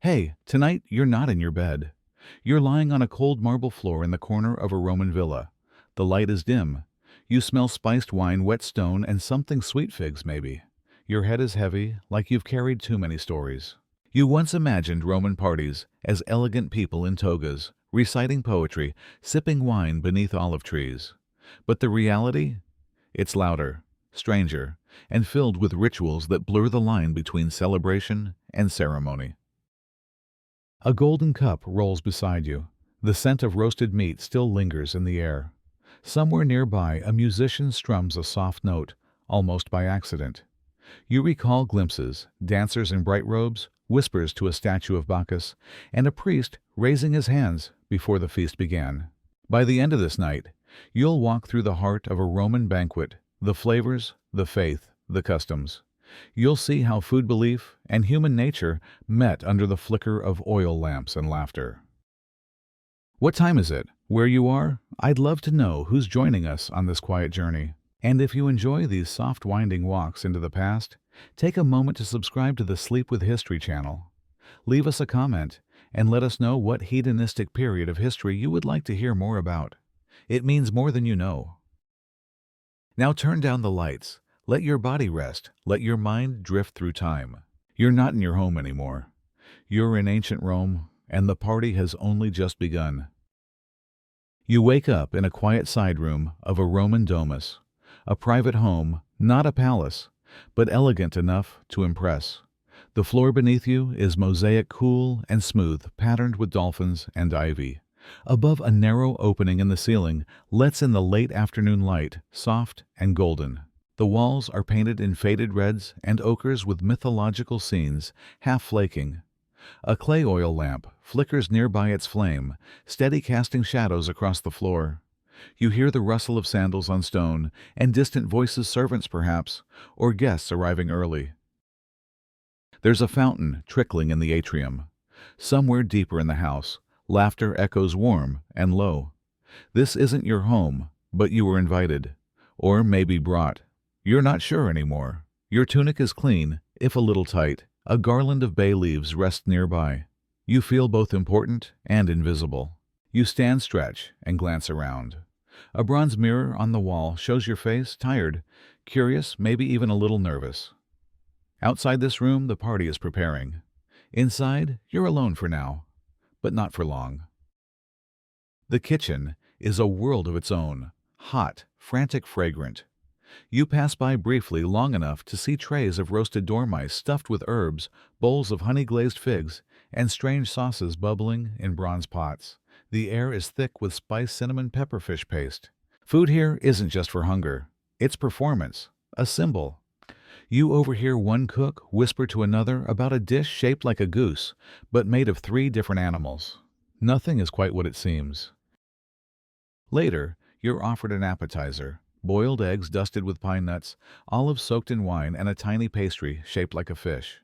Hey, tonight you're not in your bed. You're lying on a cold marble floor in the corner of a Roman villa. The light is dim. You smell spiced wine, wet stone, and something sweet figs, maybe. Your head is heavy, like you've carried too many stories. You once imagined Roman parties as elegant people in togas, reciting poetry, sipping wine beneath olive trees. But the reality? It's louder, stranger, and filled with rituals that blur the line between celebration and ceremony. A golden cup rolls beside you. The scent of roasted meat still lingers in the air. Somewhere nearby, a musician strums a soft note, almost by accident. You recall glimpses, dancers in bright robes, whispers to a statue of Bacchus, and a priest raising his hands before the feast began. By the end of this night, you'll walk through the heart of a Roman banquet, the flavors, the faith, the customs. You'll see how food belief and human nature met under the flicker of oil lamps and laughter. What time is it? Where you are? I'd love to know who's joining us on this quiet journey. And if you enjoy these soft winding walks into the past, take a moment to subscribe to the Sleep with History channel. Leave us a comment and let us know what hedonistic period of history you would like to hear more about. It means more than you know. Now turn down the lights. Let your body rest. Let your mind drift through time. You're not in your home anymore. You're in ancient Rome, and the party has only just begun. You wake up in a quiet side room of a Roman domus, a private home, not a palace, but elegant enough to impress. The floor beneath you is mosaic, cool and smooth, patterned with dolphins and ivy. Above, a narrow opening in the ceiling lets in the late afternoon light, soft and golden. The walls are painted in faded reds and ochres with mythological scenes, half flaking. A clay oil lamp flickers nearby its flame, steady casting shadows across the floor. You hear the rustle of sandals on stone and distant voices, servants perhaps, or guests arriving early. There's a fountain trickling in the atrium. Somewhere deeper in the house, laughter echoes warm and low. This isn't your home, but you were invited, or maybe brought. You're not sure anymore. Your tunic is clean, if a little tight. A garland of bay leaves rests nearby. You feel both important and invisible. You stand, stretch, and glance around. A bronze mirror on the wall shows your face, tired, curious, maybe even a little nervous. Outside this room, the party is preparing. Inside, you're alone for now, but not for long. The kitchen is a world of its own, hot, frantic, fragrant. You pass by briefly long enough to see trays of roasted dormice stuffed with herbs, bowls of honey-glazed figs, and strange sauces bubbling in bronze pots. The air is thick with spiced cinnamon pepperfish paste. Food here isn't just for hunger. It's performance, a symbol. You overhear one cook whisper to another about a dish shaped like a goose, but made of 3 different animals. Nothing is quite what it seems. Later, you're offered an appetizer. Boiled eggs dusted with pine nuts, olives soaked in wine, and a tiny pastry shaped like a fish.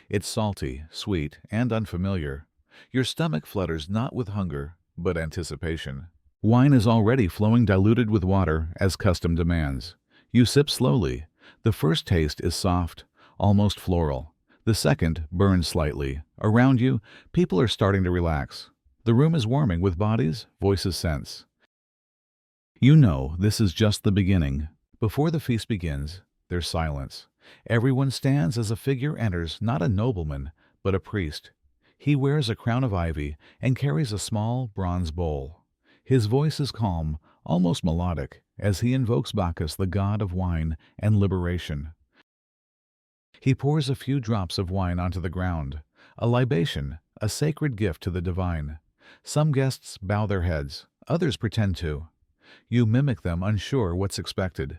It's salty, sweet, and unfamiliar. Your stomach flutters not with hunger, but anticipation. Wine is already flowing, diluted with water, as custom demands. You sip slowly. The first taste is soft, almost floral. The second burns slightly. Around you, people are starting to relax. The room is warming with bodies, voices, scents. You know this is just the beginning. Before the feast begins, there's silence. Everyone stands as a figure enters, not a nobleman, but a priest. He wears a crown of ivy and carries a small bronze bowl. His voice is calm, almost melodic, as he invokes Bacchus, the god of wine and liberation. He pours a few drops of wine onto the ground, a libation, a sacred gift to the divine. Some guests bow their heads, others pretend to. You mimic them, unsure what's expected,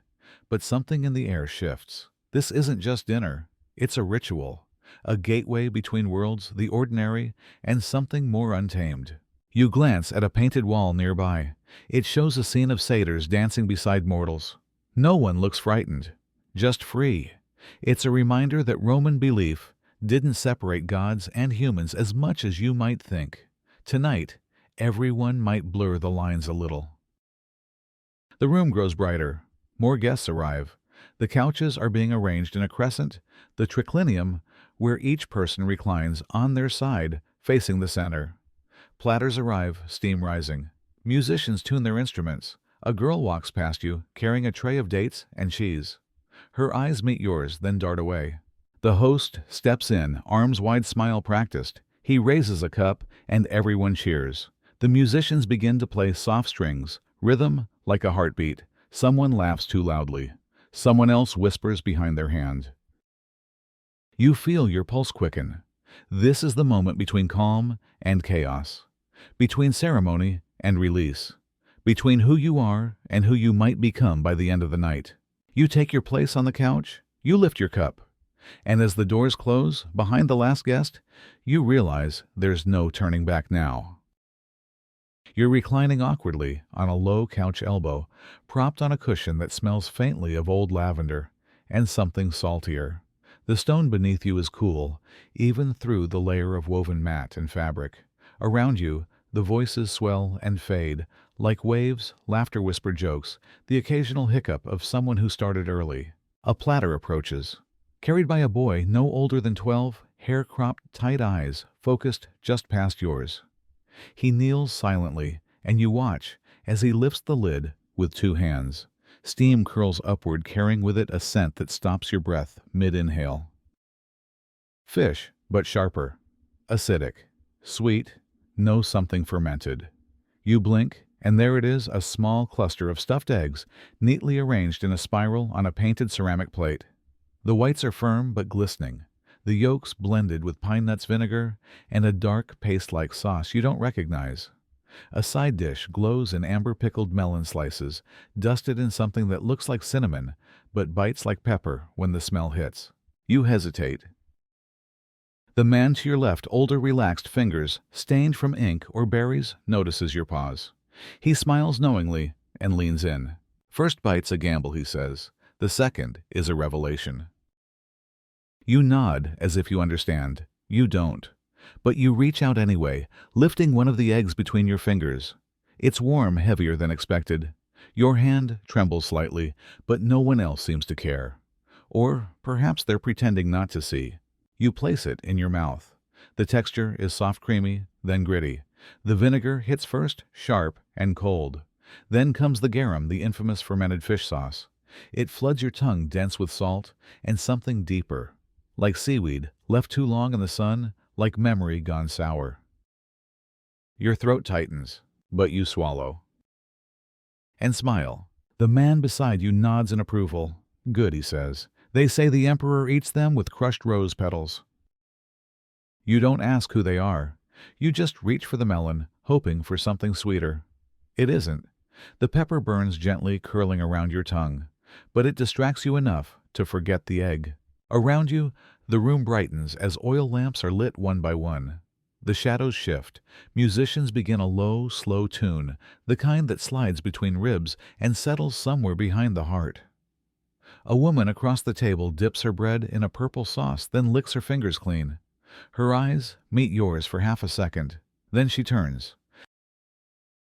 but something in the air shifts. This isn't just dinner, it's a ritual, a gateway between worlds, the ordinary, and something more untamed. You glance at a painted wall nearby. It shows a scene of satyrs dancing beside mortals. No one looks frightened, just free. It's a reminder that Roman belief didn't separate gods and humans as much as you might think. Tonight, everyone might blur the lines a little. The room grows brighter. More guests arrive. The couches are being arranged in a crescent, the triclinium, where each person reclines on their side, facing the center. Platters arrive, steam rising. Musicians tune their instruments. A girl walks past you, carrying a tray of dates and cheese. Her eyes meet yours, then dart away. The host steps in, arms wide smile practiced. He raises a cup, and everyone cheers. The musicians begin to play soft strings, rhythm like a heartbeat. Someone laughs too loudly. Someone else whispers behind their hand. You feel your pulse quicken. This is the moment between calm and chaos, between ceremony and release, between who you are and who you might become by the end of the night. You take your place on the couch, you lift your cup, and as the doors close behind the last guest, you realize there's no turning back now. You're reclining awkwardly on a low couch elbow, propped on a cushion that smells faintly of old lavender and something saltier. The stone beneath you is cool, even through the layer of woven mat and fabric. Around you, the voices swell and fade, like waves, laughter, whispered jokes, the occasional hiccup of someone who started early. A platter approaches, carried by a boy no older than 12, hair-cropped, tight eyes, focused just past yours. He kneels silently, and you watch as he lifts the lid with 2 hands. Steam curls upward, carrying with it a scent that stops your breath mid-inhale. Fish, but sharper. Acidic. Sweet. No something fermented. You blink, and there it is, a small cluster of stuffed eggs, neatly arranged in a spiral on a painted ceramic plate. The whites are firm but glistening, the yolks blended with pine nuts vinegar and a dark paste-like sauce you don't recognize. A side dish glows in amber pickled melon slices, dusted in something that looks like cinnamon, but bites like pepper when the smell hits. You hesitate. The man to your left, older, relaxed fingers, stained from ink or berries, notices your pause. He smiles knowingly and leans in. First bite's a gamble, he says. The second is a revelation. You nod as if you understand. You don't. But you reach out anyway, lifting one of the eggs between your fingers. It's warm, heavier than expected. Your hand trembles slightly, but no one else seems to care. Or perhaps they're pretending not to see. You place it in your mouth. The texture is soft, creamy, then gritty. The vinegar hits first, sharp and cold. Then comes the garum, the infamous fermented fish sauce. It floods your tongue, dense with salt and something deeper, like seaweed left too long in the sun, like memory gone sour. Your throat tightens, but you swallow. And smile. The man beside you nods in approval. Good, he says. They say the emperor eats them with crushed rose petals. You don't ask who they are. You just reach for the melon, hoping for something sweeter. It isn't. The pepper burns gently, curling around your tongue, but it distracts you enough to forget the egg. Around you, the room brightens as oil lamps are lit one by one. The shadows shift. Musicians begin a low, slow tune, the kind that slides between ribs and settles somewhere behind the heart. A woman across the table dips her bread in a purple sauce, then licks her fingers clean. Her eyes meet yours for half a second. Then she turns.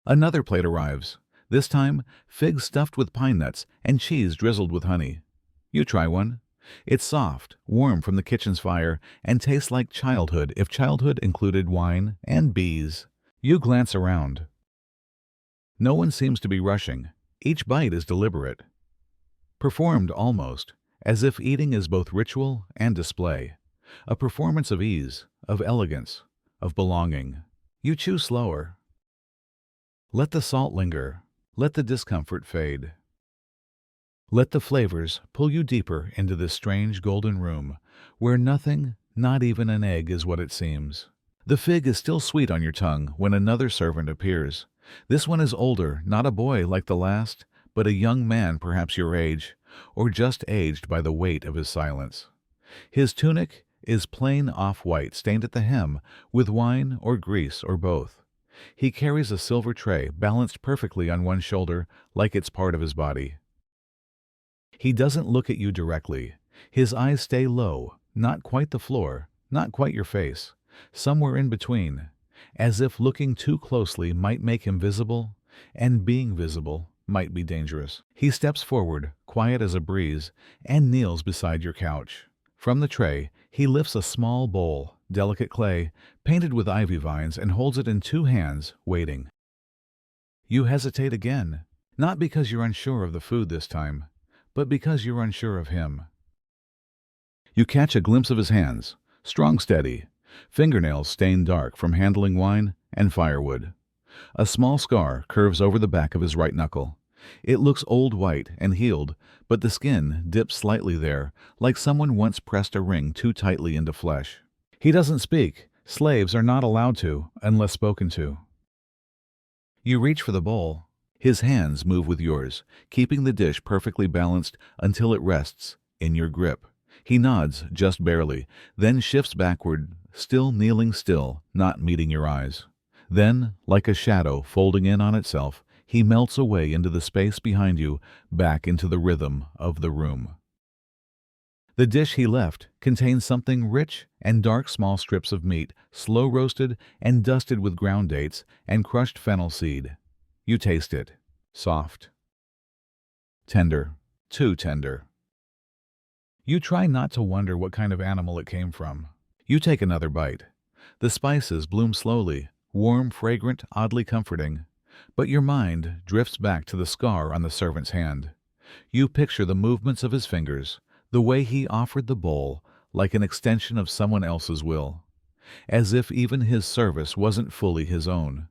Another plate arrives. This time, figs stuffed with pine nuts and cheese drizzled with honey. You try one. It's soft, warm from the kitchen's fire, and tastes like childhood if childhood included wine and bees. You glance around. No one seems to be rushing. Each bite is deliberate. Performed almost, as if eating is both ritual and display. A performance of ease, of elegance, of belonging. You chew slower. Let the salt linger. Let the discomfort fade. Let the flavors pull you deeper into this strange golden room, where nothing, not even an egg, is what it seems. The fig is still sweet on your tongue when another servant appears. This one is older, not a boy like the last, but a young man perhaps your age, or just aged by the weight of his silence. His tunic is plain off-white, stained at the hem, with wine or grease or both. He carries a silver tray, balanced perfectly on one shoulder, like it's part of his body. He doesn't look at you directly. His eyes stay low, not quite the floor, not quite your face, somewhere in between, as if looking too closely might make him visible, and being visible might be dangerous. He steps forward, quiet as a breeze, and kneels beside your couch. From the tray, he lifts a small bowl, delicate clay, painted with ivy vines, and holds it in two hands, waiting. You hesitate again, not because you're unsure of the food this time, but because you're unsure of him. You catch a glimpse of his hands, strong, steady, fingernails stained dark from handling wine and firewood. A small scar curves over the back of his right knuckle. It looks old, white, and healed, but the skin dips slightly there, like someone once pressed a ring too tightly into flesh. He doesn't speak. Slaves are not allowed to, unless spoken to. You reach for the bowl. His hands move with yours, keeping the dish perfectly balanced until it rests in your grip. He nods, just barely, then shifts backward, still kneeling still, not meeting your eyes. Then, like a shadow folding in on itself, he melts away into the space behind you, back into the rhythm of the room. The dish he left contains something rich and dark, small strips of meat, slow roasted and dusted with ground dates and crushed fennel seed. You taste it. Soft. Tender. Too tender. You try not to wonder what kind of animal it came from. You take another bite. The spices bloom slowly, warm, fragrant, oddly comforting. But your mind drifts back to the scar on the servant's hand. You picture the movements of his fingers, the way he offered the bowl, like an extension of someone else's will, as if even his service wasn't fully his own.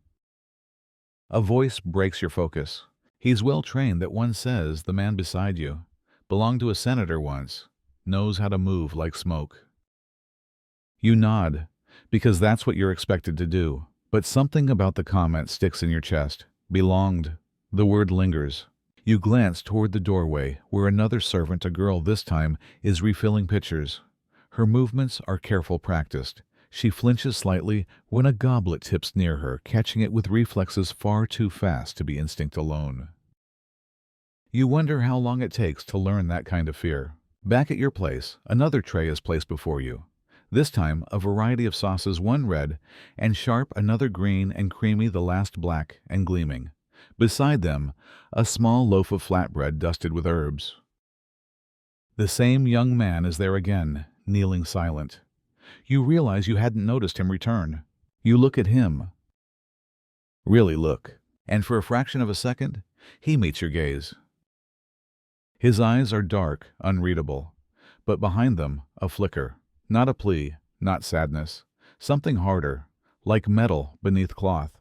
A voice breaks your focus. He's well trained, that one says, the man beside you. Belonged to a senator once. Knows how to move like smoke. You nod, because that's what you're expected to do. But something about the comment sticks in your chest. Belonged. The word lingers. You glance toward the doorway, where another servant, a girl this time, is refilling pitchers. Her movements are careful, practiced. She flinches slightly when a goblet tips near her, catching it with reflexes far too fast to be instinct alone. You wonder how long it takes to learn that kind of fear. Back at your place, another tray is placed before you. This time, a variety of sauces, one red and sharp, another green and creamy, the last black and gleaming. Beside them, a small loaf of flatbread dusted with herbs. The same young man is there again, kneeling silent. You realize you hadn't noticed him return. You look at him. Really look. And for a fraction of a second, he meets your gaze. His eyes are dark, unreadable, but behind them, a flicker. Not a plea, not sadness. Something harder, like metal beneath cloth.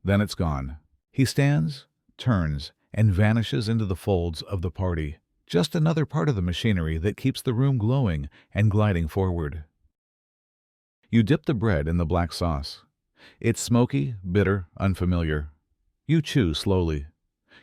Then it's gone. He stands, turns, and vanishes into the folds of the party. Just another part of the machinery that keeps the room glowing and gliding forward. You dip the bread in the black sauce. It's smoky, bitter, unfamiliar. You chew slowly.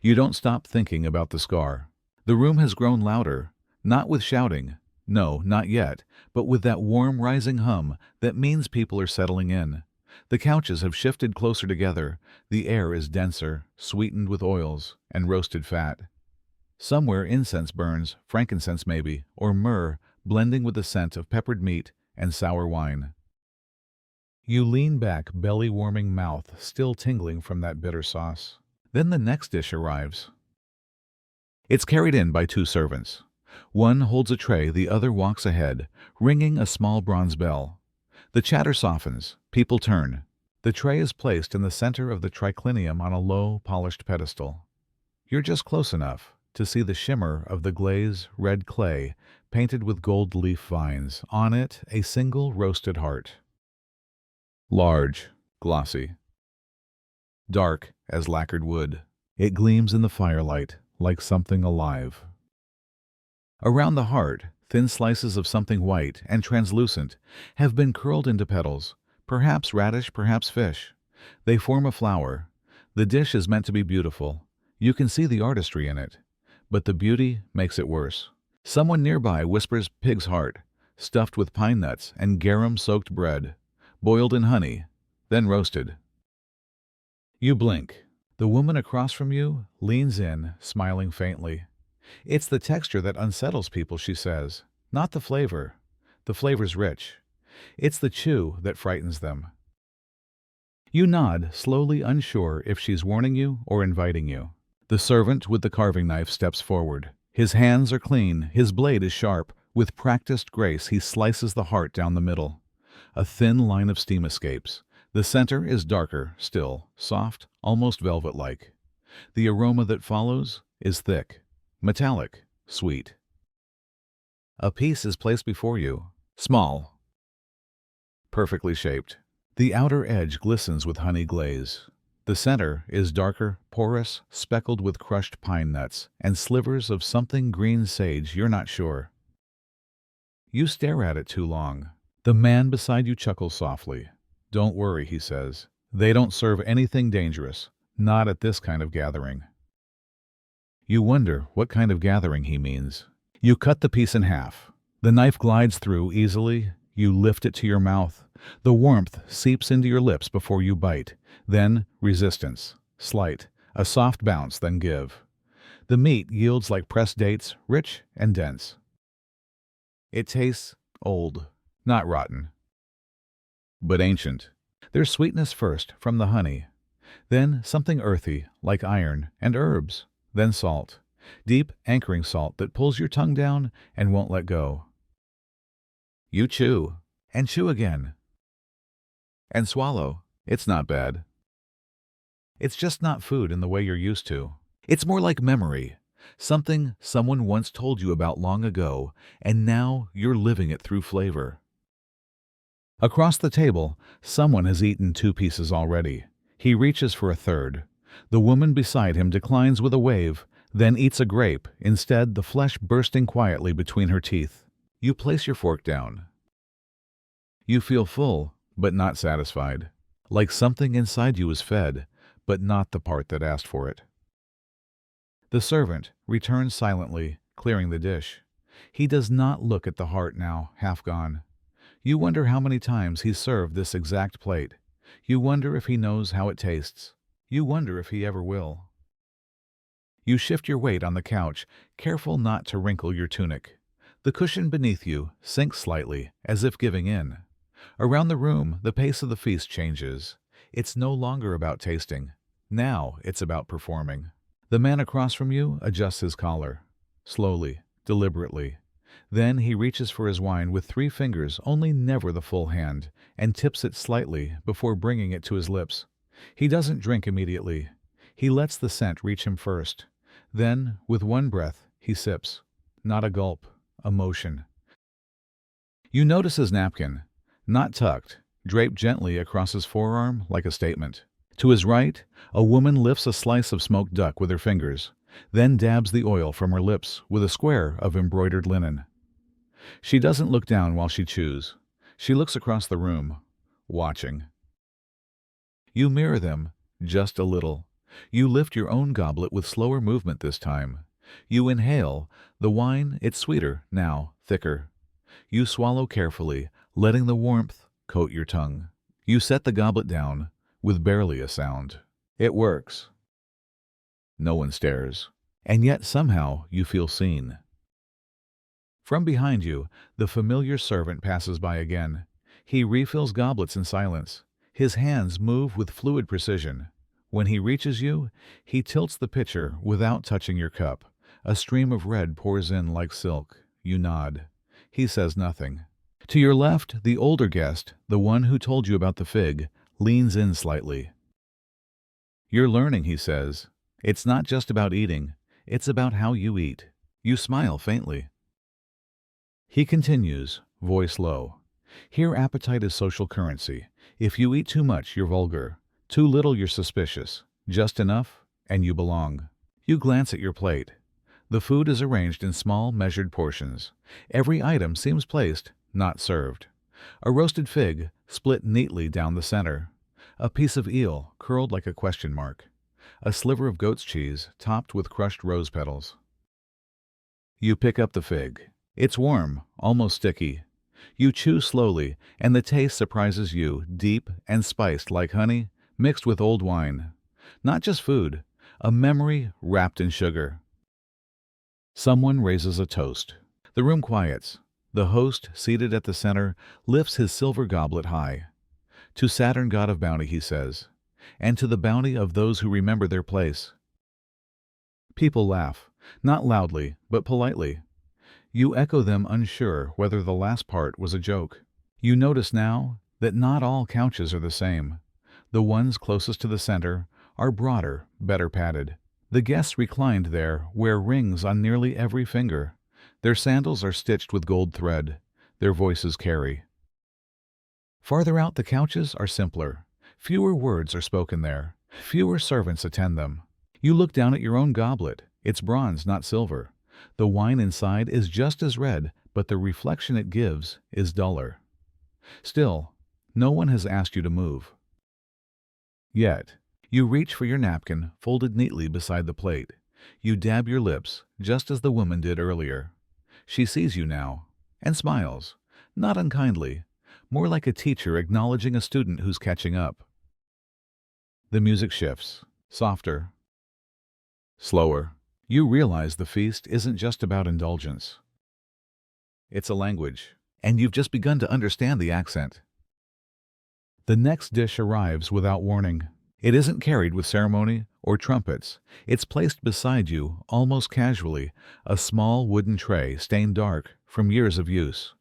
You don't stop thinking about the scar. The room has grown louder, not with shouting, no, not yet, but with that warm rising hum that means people are settling in. The couches have shifted closer together. The air is denser, sweetened with oils and roasted fat. Somewhere incense burns, frankincense maybe, or myrrh, blending with the scent of peppered meat and sour wine. You lean back, belly-warming mouth still tingling from that bitter sauce. Then the next dish arrives. It's carried in by two servants. One holds a tray, the other walks ahead, ringing a small bronze bell. The chatter softens. People turn. The tray is placed in the center of the triclinium on a low, polished pedestal. You're just close enough to see the shimmer of the glaze red clay painted with gold leaf vines. On it, a single roasted heart. Large, glossy. Dark as lacquered wood. It gleams in the firelight like something alive. Around the heart, thin slices of something white and translucent have been curled into petals, perhaps radish, perhaps fish. They form a flower. The dish is meant to be beautiful. You can see the artistry in it, but the beauty makes it worse. Someone nearby whispers pig's heart, stuffed with pine nuts and garum-soaked bread, boiled in honey, then roasted. You blink. The woman across from you leans in, smiling faintly. It's the texture that unsettles people, she says, not the flavor. The flavor's rich. It's the chew that frightens them. You nod, slowly unsure if she's warning you or inviting you. The servant with the carving knife steps forward. His hands are clean, his blade is sharp, With practiced grace, he slices the heart down the middle. A thin line of steam escapes. The center is darker, still, soft, almost velvet-like. The aroma that follows is thick, metallic, sweet. A piece is placed before you, small, perfectly shaped. The outer edge glistens with honey glaze. The center is darker, porous, speckled with crushed pine nuts and slivers of something green sage you're not sure. You stare at it too long. The man beside you chuckles softly. "Don't worry," he says. "They don't serve anything dangerous, not at this kind of gathering." You wonder what kind of gathering he means. You cut the piece in half. The knife glides through easily. You lift it to your mouth. The warmth seeps into your lips before you bite. Then resistance, slight, a soft bounce, then give. The meat yields like pressed dates, rich and dense. It tastes old, not rotten, but ancient. There's sweetness first, from the honey. Then something earthy, like iron, and herbs. Then salt. Deep, anchoring salt that pulls your tongue down and won't let go. You chew, and chew again. And swallow. It's not bad. It's just not food in the way you're used to. It's more like memory. Something someone once told you about long ago, and now you're living it through flavor. Across the table, someone has eaten 2 pieces already. He reaches for a third. The woman beside him declines with a wave, then eats a grape, instead the flesh bursting quietly between her teeth. You place your fork down. You feel full, but not satisfied. Like something inside you is fed, but not the part that asked for it. The servant returns silently, clearing the dish. He does not look at the heart now, half gone. You wonder how many times he's served this exact plate. You wonder if he knows how it tastes. You wonder if he ever will. You shift your weight on the couch, careful not to wrinkle your tunic. The cushion beneath you sinks slightly, as if giving in. Around the room, the pace of the feast changes. It's no longer about tasting. Now it's about performing. The man across from you adjusts his collar. Slowly, deliberately. Then he reaches for his wine with 3 fingers, only never the full hand, and tips it slightly before bringing it to his lips. He doesn't drink immediately. He lets the scent reach him first. Then, with one breath, he sips. Not a gulp, a motion. You notice his napkin, not tucked, draped gently across his forearm like a statement. To his right, a woman lifts a slice of smoked duck with her fingers, then dabs the oil from her lips with a square of embroidered linen. She doesn't look down while she chews. She looks across the room, watching. You mirror them, just a little. You lift your own goblet with slower movement this time. You inhale. The wine, it's sweeter, now, thicker. You swallow carefully, letting the warmth coat your tongue. You set the goblet down, with barely a sound. It works. No one stares. And yet somehow you feel seen. From behind you, the familiar servant passes by again. He refills goblets in silence. His hands move with fluid precision. When he reaches you, he tilts the pitcher without touching your cup. A stream of red pours in like silk. You nod. He says nothing. To your left, the older guest, the one who told you about the fig, leans in slightly. "You're learning," he says. "It's not just about eating. It's about how you eat." You smile faintly. He continues, voice low. "Here appetite is social currency. If you eat too much, you're vulgar. Too little, you're suspicious. Just enough, and you belong." You glance at your plate. The food is arranged in small, measured portions. Every item seems placed, not served. A roasted fig, split neatly down the center. A piece of eel, curled like a question mark. A sliver of goat's cheese, topped with crushed rose petals. You pick up the fig. It's warm, almost sticky. You chew slowly, and the taste surprises you, deep and spiced like honey, mixed with old wine. Not just food, a memory wrapped in sugar. Someone raises a toast. The room quiets. The host, seated at the center, lifts his silver goblet high. "To Saturn, god of bounty," he says, "and to the bounty of those who remember their place." People laugh, not loudly, but politely. You echo them, unsure whether the last part was a joke. You notice now that not all couches are the same. The ones closest to the center are broader, better padded. The guests reclined there wear rings on nearly every finger. Their sandals are stitched with gold thread. Their voices carry. Farther out, the couches are simpler. Fewer words are spoken there. Fewer servants attend them. You look down at your own goblet. It's bronze, not silver. The wine inside is just as red, but the reflection it gives is duller. Still, no one has asked you to move. Yet, you reach for your napkin, folded neatly beside the plate. You dab your lips, just as the woman did earlier. She sees you now, and smiles, not unkindly, more like a teacher acknowledging a student who's catching up. The music shifts, softer, slower. You realize the feast isn't just about indulgence. It's a language, and you've just begun to understand the accent. The next dish arrives without warning. It isn't carried with ceremony or trumpets. It's placed beside you, almost casually, a small wooden tray stained dark from years of use.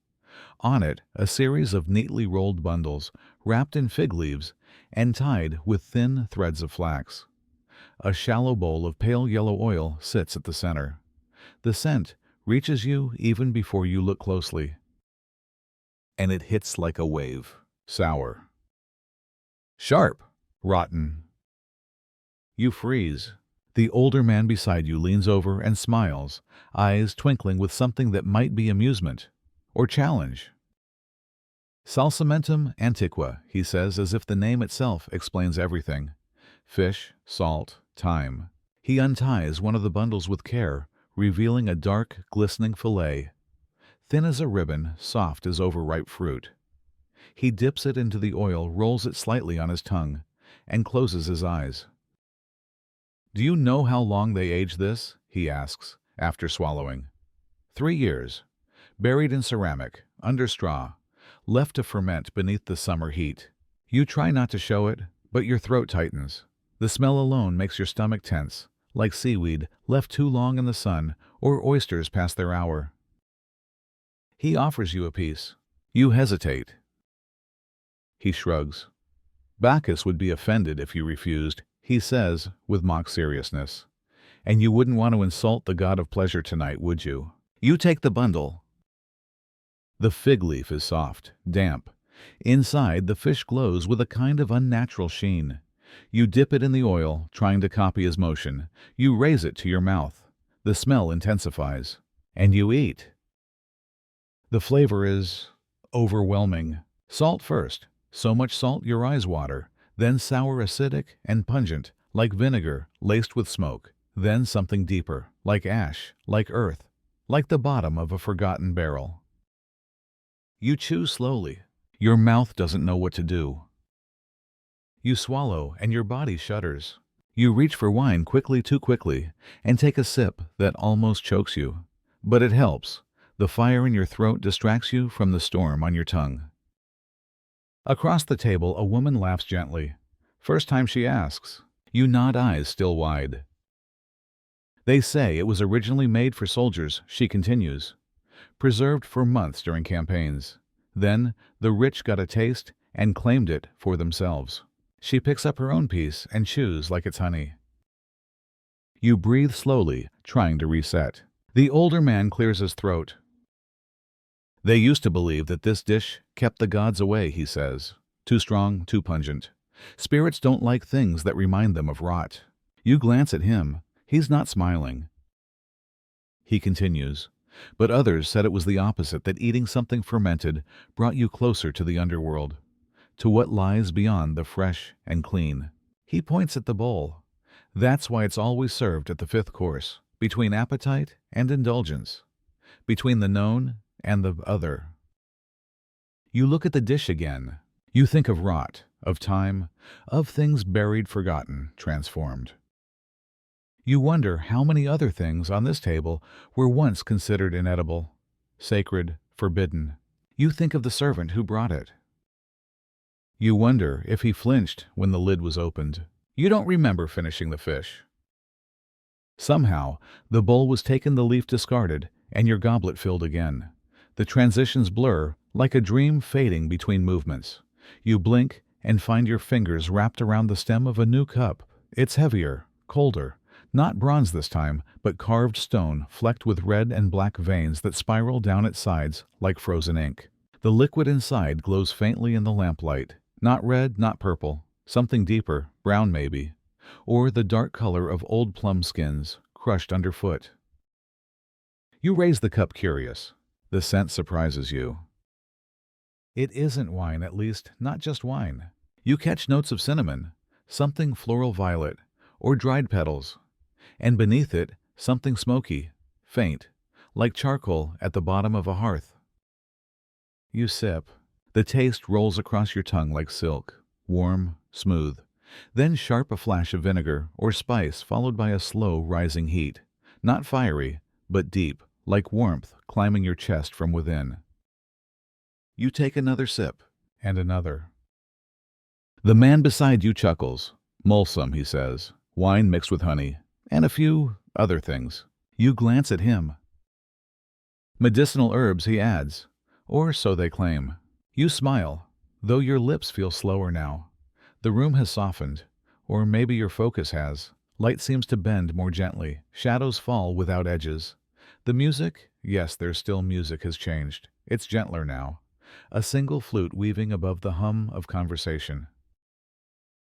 On it, a series of neatly rolled bundles, wrapped in fig leaves and tied with thin threads of flax. A shallow bowl of pale yellow oil sits at the center. The scent reaches you even before you look closely. And it hits like a wave. Sour. Sharp. Rotten. You freeze. The older man beside you leans over and smiles, eyes twinkling with something that might be amusement or challenge. Salsamentum antiqua, he says, as if the name itself explains everything. Fish, salt, thyme. He unties one of the bundles with care, revealing a dark, glistening fillet, thin as a ribbon, soft as overripe fruit. He dips it into the oil, rolls it slightly on his tongue, and closes his eyes. "Do you know how long they age this?" he asks, after swallowing. 3 years. Buried in ceramic, under straw, left to ferment beneath the summer heat. You try not to show it, but your throat tightens. The smell alone makes your stomach tense, like seaweed left too long in the sun or oysters past their hour. He offers you a piece. You hesitate. He shrugs. Bacchus would be offended if you refused, he says with mock seriousness. And you wouldn't want to insult the god of pleasure tonight, would you? You take the bundle. The fig leaf is soft, damp. Inside, the fish glows with a kind of unnatural sheen. You dip it in the oil, trying to copy his motion. You raise it to your mouth. The smell intensifies. And you eat. The flavor is overwhelming. Salt first. So much salt your eyes water. Then sour, acidic, and pungent, like vinegar laced with smoke. Then something deeper, like ash, like earth, like the bottom of a forgotten barrel. You chew slowly. Your mouth doesn't know what to do. You swallow, and your body shudders. You reach for wine quickly, too quickly, and take a sip that almost chokes you. But it helps. The fire in your throat distracts you from the storm on your tongue. Across the table, a woman laughs gently. First time she asks. You nod, eyes still wide. They say it was originally made for soldiers, she continues. Preserved for months during campaigns. Then, the rich got a taste and claimed it for themselves. She picks up her own piece and chews like it's honey. You breathe slowly, trying to reset. The older man clears his throat. They used to believe that this dish kept the gods away, he says. Too strong, too pungent. Spirits don't like things that remind them of rot. You glance at him. He's not smiling. He continues. But others said it was the opposite, that eating something fermented brought you closer to the underworld, to what lies beyond the fresh and clean. He points at the bowl. That's why it's always served at the 5th course, between appetite and indulgence, between the known and the other. You look at the dish again. You think of rot, of time, of things buried, forgotten, transformed. You wonder how many other things on this table were once considered inedible, sacred, forbidden. You think of the servant who brought it. You wonder if he flinched when the lid was opened. You don't remember finishing the fish. Somehow, the bowl was taken, the leaf discarded, and your goblet filled again. The transitions blur, like a dream fading between movements. You blink and find your fingers wrapped around the stem of a new cup. It's heavier, colder, not bronze this time, but carved stone flecked with red and black veins that spiral down its sides like frozen ink. The liquid inside glows faintly in the lamplight. Not red, not purple, something deeper, brown maybe, or the dark color of old plum skins, crushed underfoot. You raise the cup curious. The scent surprises you. It isn't wine, at least, not just wine. You catch notes of cinnamon, something floral violet, or dried petals, and beneath it, something smoky, faint, like charcoal at the bottom of a hearth. You sip. The taste rolls across your tongue like silk, warm, smooth. Then sharp a flash of vinegar or spice followed by a slow rising heat, not fiery, but deep, like warmth climbing your chest from within. You take another sip, and another. The man beside you chuckles. Mulsum, he says, wine mixed with honey, and a few other things. You glance at him. Medicinal herbs, he adds, or so they claim. You smile, though your lips feel slower now. The room has softened, or maybe your focus has. Light seems to bend more gently. Shadows fall without edges. The music, yes, there's still music, has changed. It's gentler now. A single flute weaving above the hum of conversation.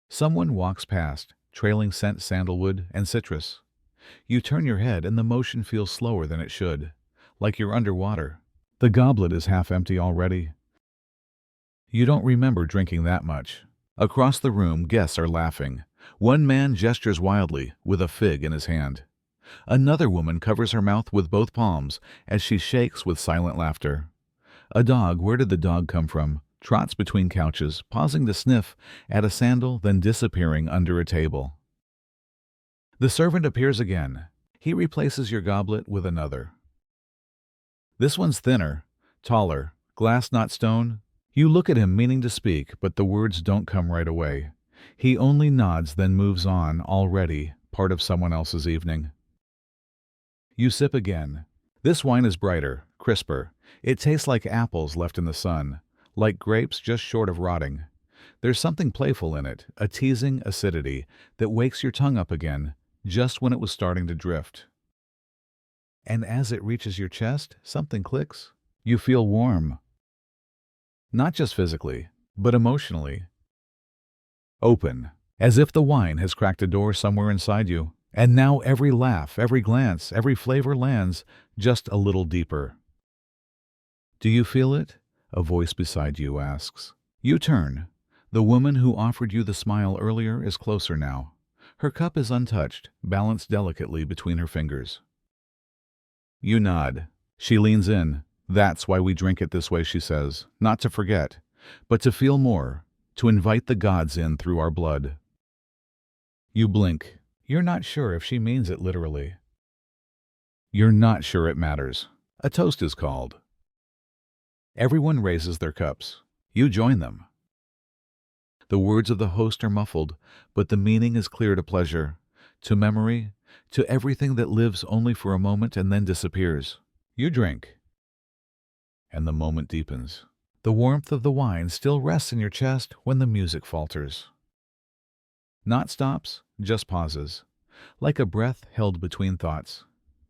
Someone walks past, trailing scent sandalwood and citrus. You turn your head and the motion feels slower than it should, like you're underwater. The goblet is half empty already. You don't remember drinking that much. Across the room, guests are laughing. One man gestures wildly, with a fig in his hand. Another woman covers her mouth with both palms as she shakes with silent laughter. A dog, where did the dog come from, trots between couches, pausing to sniff at a sandal, then disappearing under a table. The servant appears again. He replaces your goblet with another. This one's thinner, taller, glass not stone. You look at him meaning to speak, but the words don't come right away. He only nods, then moves on, already part of someone else's evening. You sip again. This wine is brighter, crisper. It tastes like apples left in the sun, like grapes just short of rotting. There's something playful in it, a teasing acidity that wakes your tongue up again, just when it was starting to drift. And as it reaches your chest, something clicks. You feel warm. Not just physically, but emotionally. Open, as if the wine has cracked a door somewhere inside you. And now every laugh, every glance, every flavor lands just a little deeper. Do you feel it? A voice beside you asks. You turn. The woman who offered you the smile earlier is closer now. Her cup is untouched, balanced delicately between her fingers. You nod. She leans in. That's why we drink it this way, she says. Not to forget, but to feel more, to invite the gods in through our blood. You blink. You're not sure if she means it literally. You're not sure it matters. A toast is called. Everyone raises their cups. You join them. The words of the host are muffled, but the meaning is clear to pleasure, to memory, to everything that lives only for a moment and then disappears. You drink. And the moment deepens. The warmth of the wine still rests in your chest when the music falters. Not stops, just pauses, like a breath held between thoughts.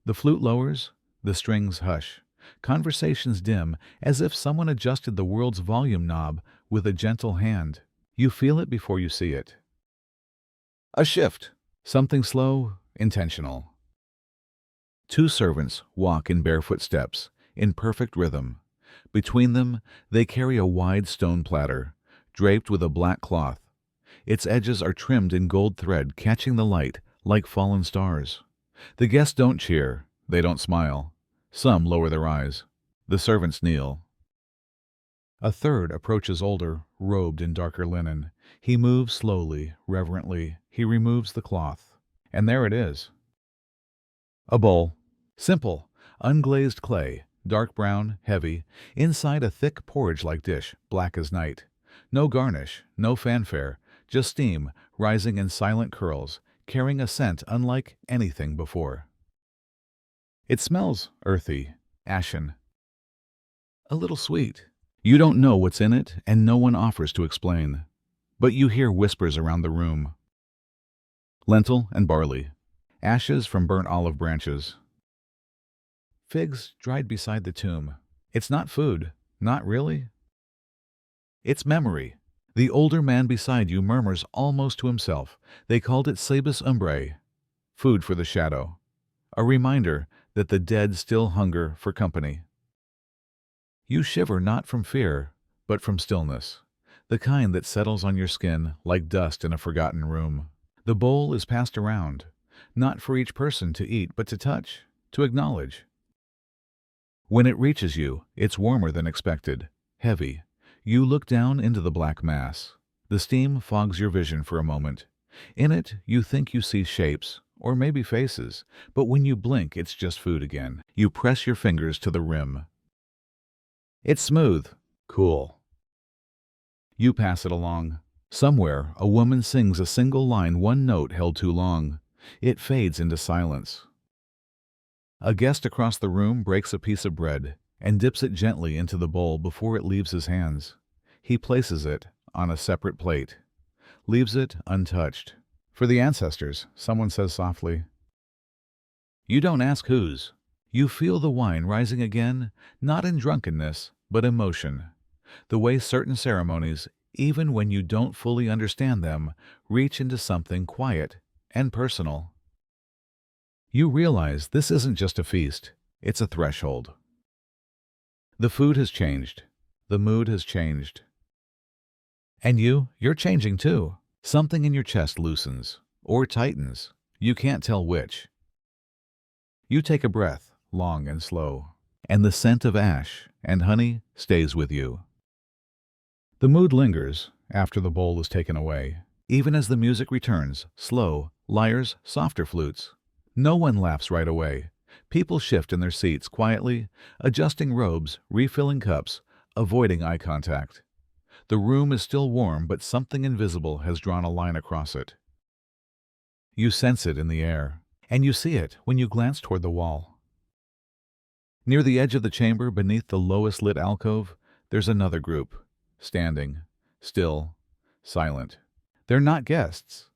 The flute lowers, the strings hush. Conversations dim, as if someone adjusted the world's volume knob with a gentle hand. You feel it before you see it. A shift. Something slow, intentional. Two servants walk in barefoot steps, in perfect rhythm. Between them, they carry a wide stone platter, draped with a black cloth. Its edges are trimmed in gold thread, catching the light like fallen stars. The guests don't cheer. They don't smile. Some lower their eyes. The servants kneel. A third approaches older, robed in darker linen. He moves slowly, reverently. He removes the cloth. And there it is. A bowl. Simple, unglazed clay, dark brown, heavy, inside a thick porridge-like dish, black as night. No garnish, no fanfare, just steam, rising in silent curls, carrying a scent unlike anything before. It smells earthy, ashen, a little sweet. You don't know what's in it, and no one offers to explain. But you hear whispers around the room. Lentil and barley, ashes from burnt olive branches, figs dried beside the tomb. It's not food, not really. It's memory. The older man beside you murmurs almost to himself. They called it sabus umbrae, food for the shadow, a reminder that the dead still hunger for company. You shiver not from fear, but from stillness, the kind that settles on your skin like dust in a forgotten room. The bowl is passed around, not for each person to eat, but to touch, to acknowledge. When it reaches you, it's warmer than expected, heavy. You look down into the black mass. The steam fogs your vision for a moment. In it, you think you see shapes, or maybe faces, but when you blink, it's just food again. You press your fingers to the rim. It's smooth, cool. You pass it along. Somewhere, a woman sings a single line, one note held too long. It fades into silence. A guest across the room breaks a piece of bread and dips it gently into the bowl before it leaves his hands. He places it on a separate plate, leaves it untouched. For the ancestors, someone says softly. You don't ask whose. You feel the wine rising again, not in drunkenness, but emotion. The way certain ceremonies, even when you don't fully understand them, reach into something quiet and personal. You realize this isn't just a feast, it's a threshold. The food has changed. The mood has changed. And you're changing too. Something in your chest loosens, or tightens. You can't tell which. You take a breath, long and slow, and the scent of ash and honey stays with you. The mood lingers after the bowl is taken away, even as the music returns, slow, lyres, softer flutes. No one laughs right away. People shift in their seats quietly, adjusting robes, refilling cups, avoiding eye contact. The room is still warm, but something invisible has drawn a line across it. You sense it in the air, and you see it when you glance toward the wall. Near the edge of the chamber, beneath the lowest lit alcove, there's another group, standing, still, silent. They're not guests.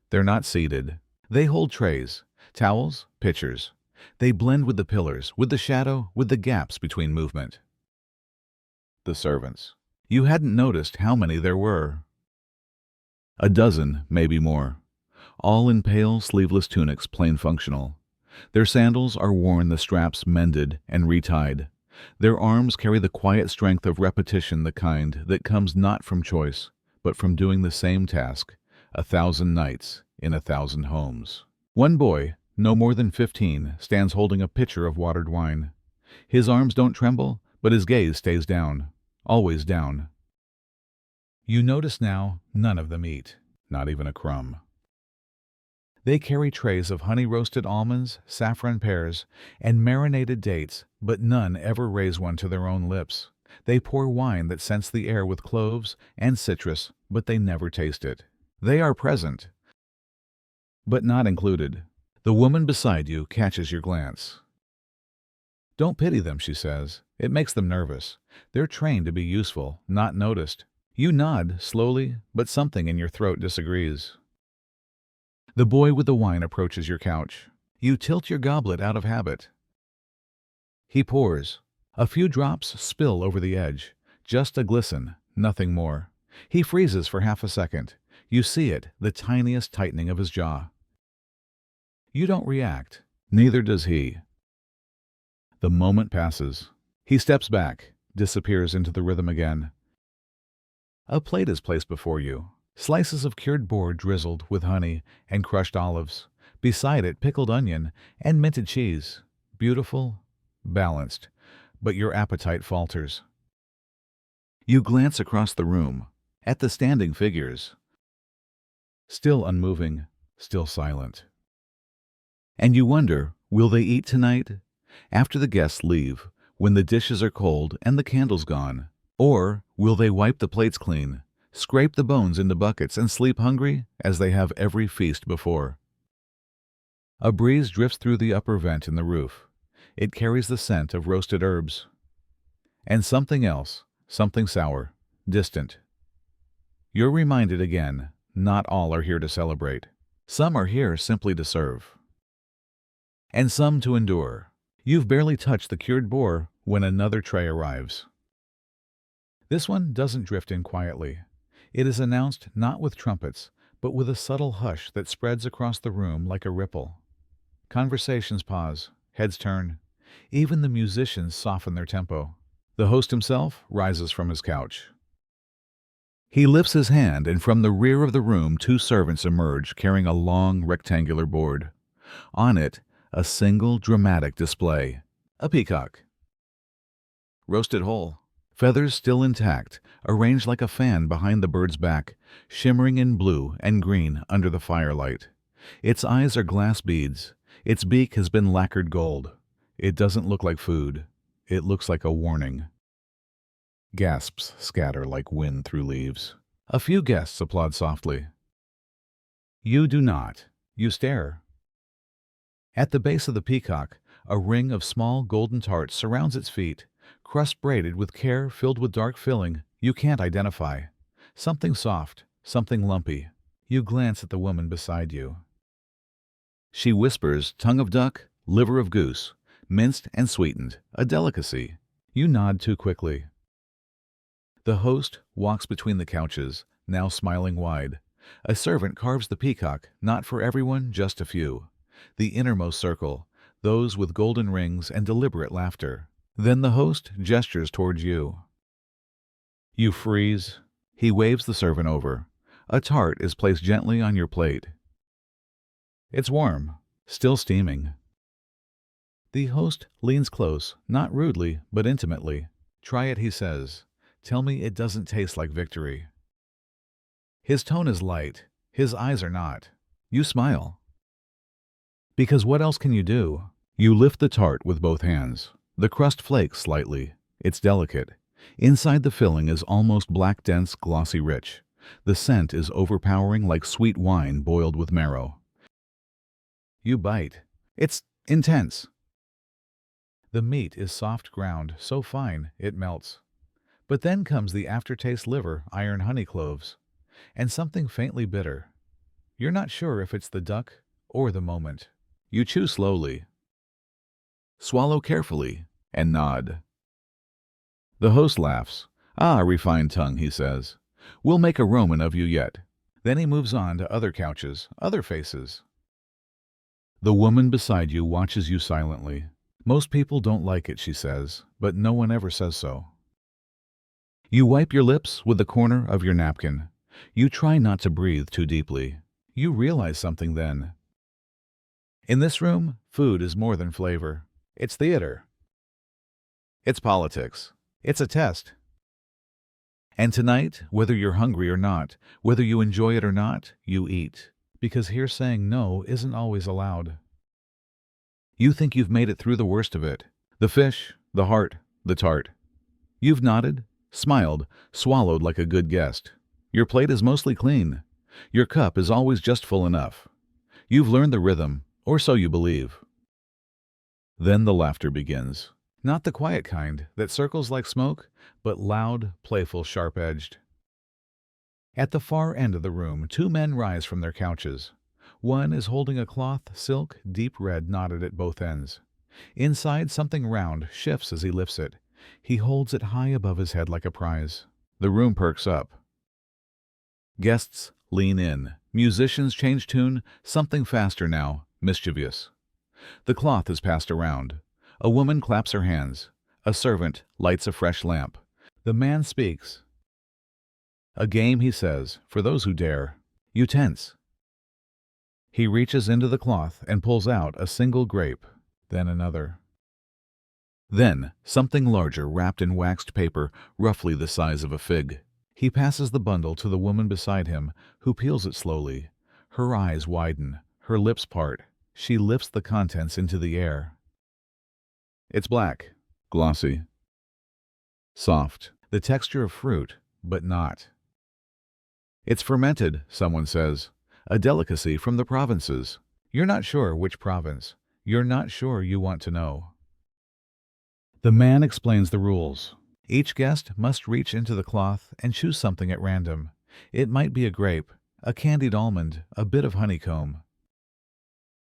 They're not seated. They hold trays, towels, pitchers. They blend with the pillars, with the shadow, with the gaps between movement. The servants. You hadn't noticed how many there were. A dozen, maybe more. All in pale, sleeveless tunics, plain functional. Their sandals are worn, the straps mended and retied. Their arms carry the quiet strength of repetition, the kind that comes not from choice, but from doing the same task 1,000 nights in 1,000 homes. One boy, no more than 15, stands holding a pitcher of watered wine. His arms don't tremble, but his gaze stays down, always down. You notice now none of them eat, not even a crumb. They carry trays of honey-roasted almonds, saffron pears, and marinated dates, but none ever raise one to their own lips. They pour wine that scents the air with cloves and citrus, but they never taste it. They are present, but not included. The woman beside you catches your glance. Don't pity them, she says. It makes them nervous. They're trained to be useful, not noticed. You nod, slowly, but something in your throat disagrees. The boy with the wine approaches your couch. You tilt your goblet out of habit. He pours. A few drops spill over the edge. Just a glisten, nothing more. He freezes for half a second. You see it, the tiniest tightening of his jaw. You don't react. Neither does he. The moment passes. He steps back, disappears into the rhythm again. A plate is placed before you. Slices of cured boar drizzled with honey and crushed olives. Beside it, pickled onion and minted cheese. Beautiful, balanced, but your appetite falters. You glance across the room, at the standing figures. Still unmoving, still silent. And you wonder, will they eat tonight? After the guests leave, when the dishes are cold and the candles gone? Or will they wipe the plates clean, scrape the bones into buckets, and sleep hungry as they have every feast before? A breeze drifts through the upper vent in the roof. It carries the scent of roasted herbs. And something else, something sour, distant. You're reminded again, not all are here to celebrate. Some are here simply to serve. And some to endure. You've barely touched the cured boar when another tray arrives. This one doesn't drift in quietly. It is announced not with trumpets, but with a subtle hush that spreads across the room like a ripple. Conversations pause, heads turn. Even the musicians soften their tempo. The host himself rises from his couch. He lifts his hand, and from the rear of the room 2 servants emerge carrying a long rectangular board. On it, a single dramatic display. A peacock. Roasted whole. Feathers still intact, arranged like a fan behind the bird's back, shimmering in blue and green under the firelight. Its eyes are glass beads. Its beak has been lacquered gold. It doesn't look like food. It looks like a warning. Gasps scatter like wind through leaves. A few guests applaud softly. You do not. You stare. At the base of the peacock, a ring of small golden tarts surrounds its feet, crust braided with care filled with dark filling you can't identify. Something soft, something lumpy. You glance at the woman beside you. She whispers, tongue of duck, liver of goose, minced and sweetened, a delicacy. You nod too quickly. The host walks between the couches, now smiling wide. A servant carves the peacock, not for everyone, just a few. The innermost circle, those with golden rings and deliberate laughter. Then the host gestures towards you. You freeze. He waves the servant over. A tart is placed gently on your plate. It's warm, still steaming. The host leans close, not rudely, but intimately. Try it, he says. Tell me it doesn't taste like victory. His tone is light. His eyes are not. You smile. Because what else can you do? You lift the tart with both hands. The crust flakes slightly. It's delicate. Inside the filling is almost black, dense, glossy rich. The scent is overpowering like sweet wine boiled with marrow. You bite. It's intense. The meat is soft ground, so fine it melts. But then comes the aftertaste liver, iron honey cloves, and something faintly bitter. You're not sure if it's the duck or the moment. You chew slowly, swallow carefully, and nod. The host laughs. Ah, refined tongue, he says. We'll make a Roman of you yet. Then he moves on to other couches, other faces. The woman beside you watches you silently. Most people don't like it, she says, but no one ever says so. You wipe your lips with the corner of your napkin. You try not to breathe too deeply. You realize something then. In this room, food is more than flavor. It's theater. It's politics. It's a test. And tonight, whether you're hungry or not, whether you enjoy it or not, you eat. Because here saying no isn't always allowed. You think you've made it through the worst of it. The fish, the heart, the tart. You've nodded, smiled, swallowed like a good guest. Your plate is mostly clean. Your cup is always just full enough. You've learned the rhythm, or so you believe. Then the laughter begins. Not the quiet kind that circles like smoke, but loud, playful, sharp-edged. At the far end of the room, 2 men rise from their couches. One is holding a cloth silk, deep red, knotted at both ends. Inside, something round shifts as he lifts it. He holds it high above his head like a prize. The room perks up. Guests lean in. Musicians change tune, something faster now, mischievous. The cloth is passed around. A woman claps her hands. A servant lights a fresh lamp. The man speaks. A game, he says, for those who dare. You tense. He reaches into the cloth and pulls out a single grape, then another. Then, something larger wrapped in waxed paper, roughly the size of a fig. He passes the bundle to the woman beside him, who peels it slowly. Her eyes widen, her lips part. She lifts the contents into the air. It's black, glossy, soft, the texture of fruit, but not. It's fermented, someone says, a delicacy from the provinces. You're not sure which province. You're not sure you want to know. The man explains the rules. Each guest must reach into the cloth and choose something at random. It might be a grape, a candied almond, a bit of honeycomb.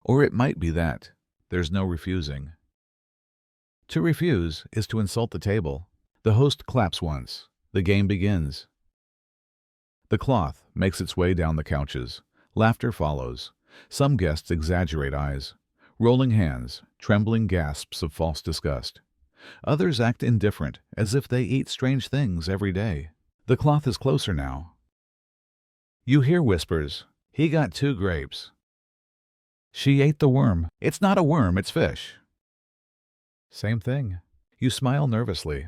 Or it might be that. There's no refusing. To refuse is to insult the table. The host claps once. The game begins. The cloth makes its way down the couches. Laughter follows. Some guests exaggerate eyes, rolling hands, trembling gasps of false disgust. Others act indifferent, as if they eat strange things every day. The cloth is closer now. You hear whispers. He got 2 grapes. She ate the worm. It's not a worm, it's fish. Same thing. You smile nervously.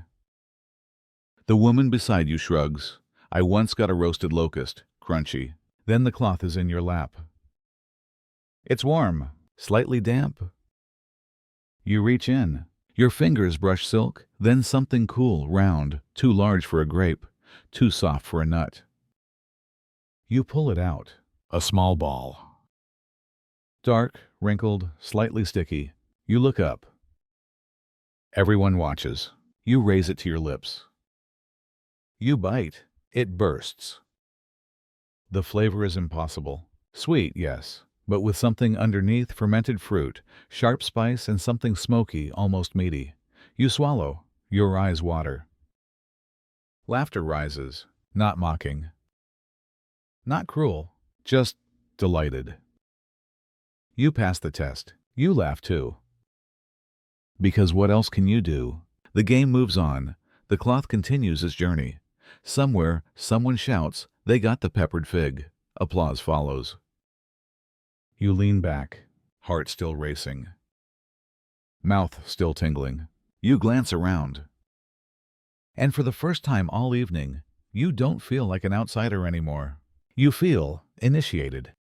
The woman beside you shrugs. I once got a roasted locust, crunchy. Then the cloth is in your lap. It's warm, slightly damp. You reach in. Your fingers brush silk, then something cool, round, too large for a grape, too soft for a nut. You pull it out. A small ball. Dark, wrinkled, slightly sticky. You look up. Everyone watches. You raise it to your lips. You bite. It bursts. The flavor is impossible. Sweet, yes, but with something underneath: fermented fruit, sharp spice, and something smoky, almost meaty. You swallow. Your eyes water. Laughter rises, not mocking. Not cruel, just delighted. You pass the test. You laugh too. Because what else can you do? The game moves on. The cloth continues its journey. Somewhere, someone shouts, "They got the peppered fig." Applause follows. You lean back, heart still racing. Mouth still tingling. You glance around. And for the first time all evening, you don't feel like an outsider anymore. You feel initiated.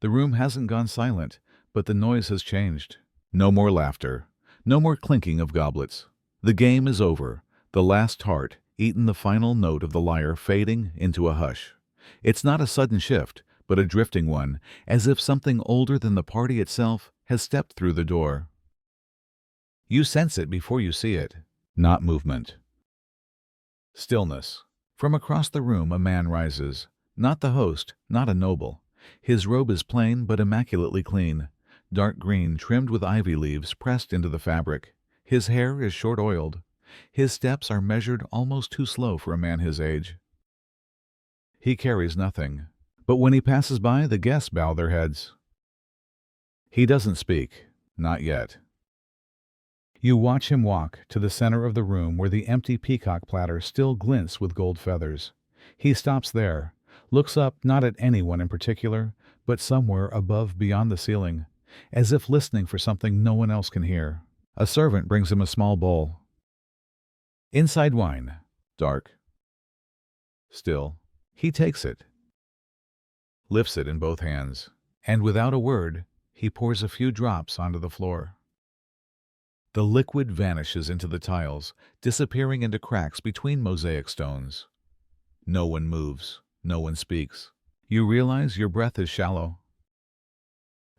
The room hasn't gone silent, but the noise has changed. No more laughter. No more clinking of goblets. The game is over. The last tart, eaten, the final note of the lyre fading into a hush. It's not a sudden shift, but a drifting one, as if something older than the party itself has stepped through the door. You sense it before you see it. Not movement. Stillness. From across the room a man rises. Not the host, not a noble. His robe is plain but immaculately clean. Dark green, trimmed with ivy leaves pressed into the fabric. His hair is short-oiled. His steps are measured almost too slow for a man his age. He carries nothing, but when he passes by, the guests bow their heads. He doesn't speak, not yet. You watch him walk to the center of the room where the empty peacock platter still glints with gold feathers. He stops there, looks up not at anyone in particular, but somewhere above beyond the ceiling, as if listening for something no one else can hear. A servant brings him a small bowl. Inside wine, dark. Still, he takes it, lifts it in both hands, and without a word, he pours a few drops onto the floor. The liquid vanishes into the tiles, disappearing into cracks between mosaic stones. No one moves, no one speaks. You realize your breath is shallow.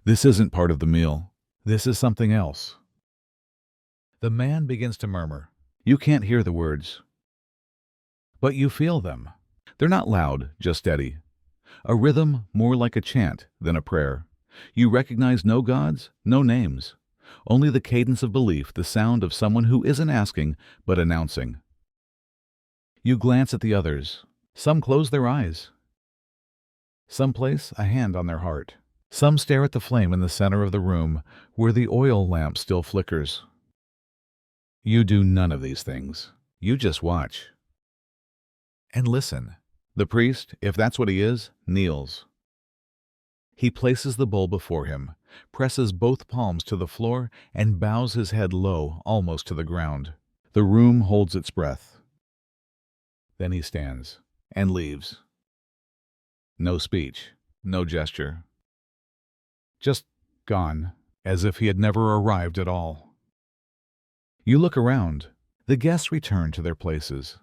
This isn't part of the meal. This is something else. The man begins to murmur. You can't hear the words, but you feel them. They're not loud, just steady. A rhythm more like a chant than a prayer. You recognize no gods, no names. Only the cadence of belief, the sound of someone who isn't asking, but announcing. You glance at the others. Some close their eyes. Some place a hand on their heart. Some stare at the flame in the center of the room, where the oil lamp still flickers. You do none of these things. You just watch. And listen. The priest, if that's what he is, kneels. He places the bowl before him, presses both palms to the floor, and bows his head low, almost to the ground. The room holds its breath. Then he stands and leaves. No speech, no gesture. Just gone, as if he had never arrived at all. You look around. The guests return to their places.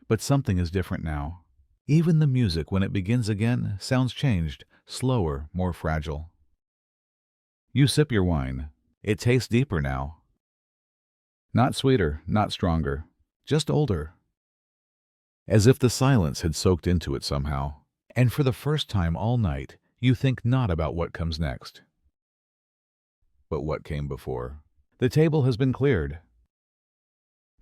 But something is different now. Even the music, when it begins again, sounds changed, slower, more fragile. You sip your wine. It tastes deeper now. Not sweeter, not stronger, just older. As if the silence had soaked into it somehow. And for the first time all night, you think not about what comes next, but what came before. The table has been cleared.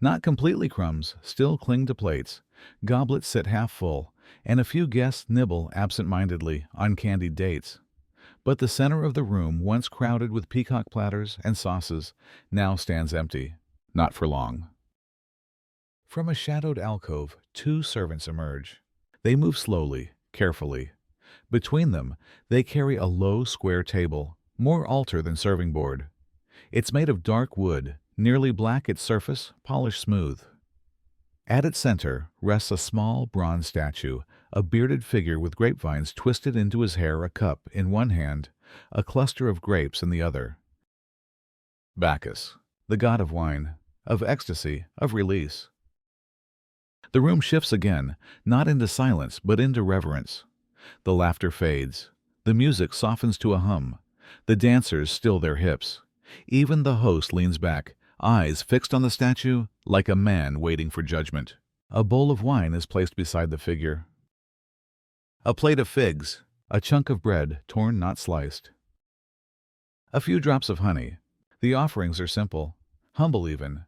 Not completely, crumbs still cling to plates, goblets sit half full, and a few guests nibble absent-mindedly on candied dates. But the center of the room, once crowded with peacock platters and sauces, now stands empty, not for long. From a shadowed alcove, two servants emerge. They move slowly, carefully. Between them, they carry a low, square table, more altar than serving board. It's made of dark wood, nearly black its surface, polished smooth. At its center rests a small bronze statue, a bearded figure with grapevines twisted into his hair, a cup in one hand, a cluster of grapes in the other. Bacchus, the god of wine, of ecstasy, of release. The room shifts again, not into silence, but into reverence. The laughter fades. The music softens to a hum. The dancers still their hips. Even the host leans back, eyes fixed on the statue, like a man waiting for judgment. A bowl of wine is placed beside the figure. A plate of figs, a chunk of bread, torn not sliced. A few drops of honey. The offerings are simple, humble even,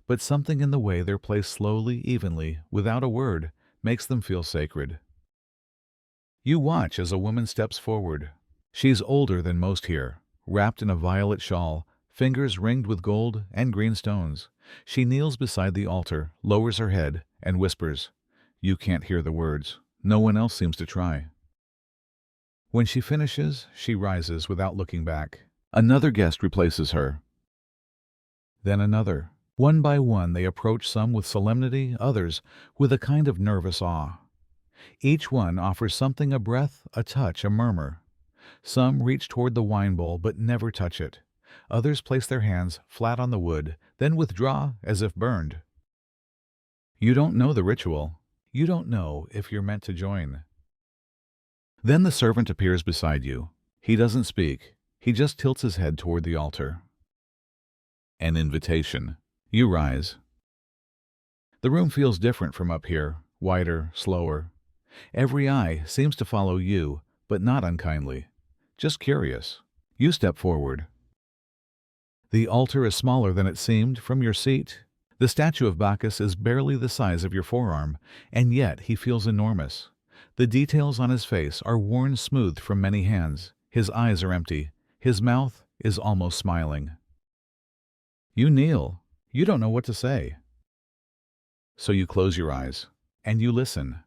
but something in the way they're placed slowly, evenly, without a word, makes them feel sacred. You watch as a woman steps forward. She's older than most here, wrapped in a violet shawl, fingers ringed with gold and green stones. She kneels beside the altar, lowers her head, and whispers. You can't hear the words. No one else seems to try. When she finishes, she rises without looking back. Another guest replaces her. Then another. One by one they approach, some with solemnity, others with a kind of nervous awe. Each one offers something, a breath, a touch, a murmur. Some reach toward the wine bowl but never touch it. Others place their hands flat on the wood, then withdraw as if burned. You don't know the ritual. You don't know if you're meant to join. Then the servant appears beside you. He doesn't speak. He just tilts his head toward the altar. An invitation. You rise. The room feels different from up here, wider, slower. Every eye seems to follow you, but not unkindly, just curious. You step forward. The altar is smaller than it seemed from your seat. The statue of Bacchus is barely the size of your forearm, and yet he feels enormous. The details on his face are worn smooth from many hands. His eyes are empty. His mouth is almost smiling. You kneel. You don't know what to say. So you close your eyes, and you listen.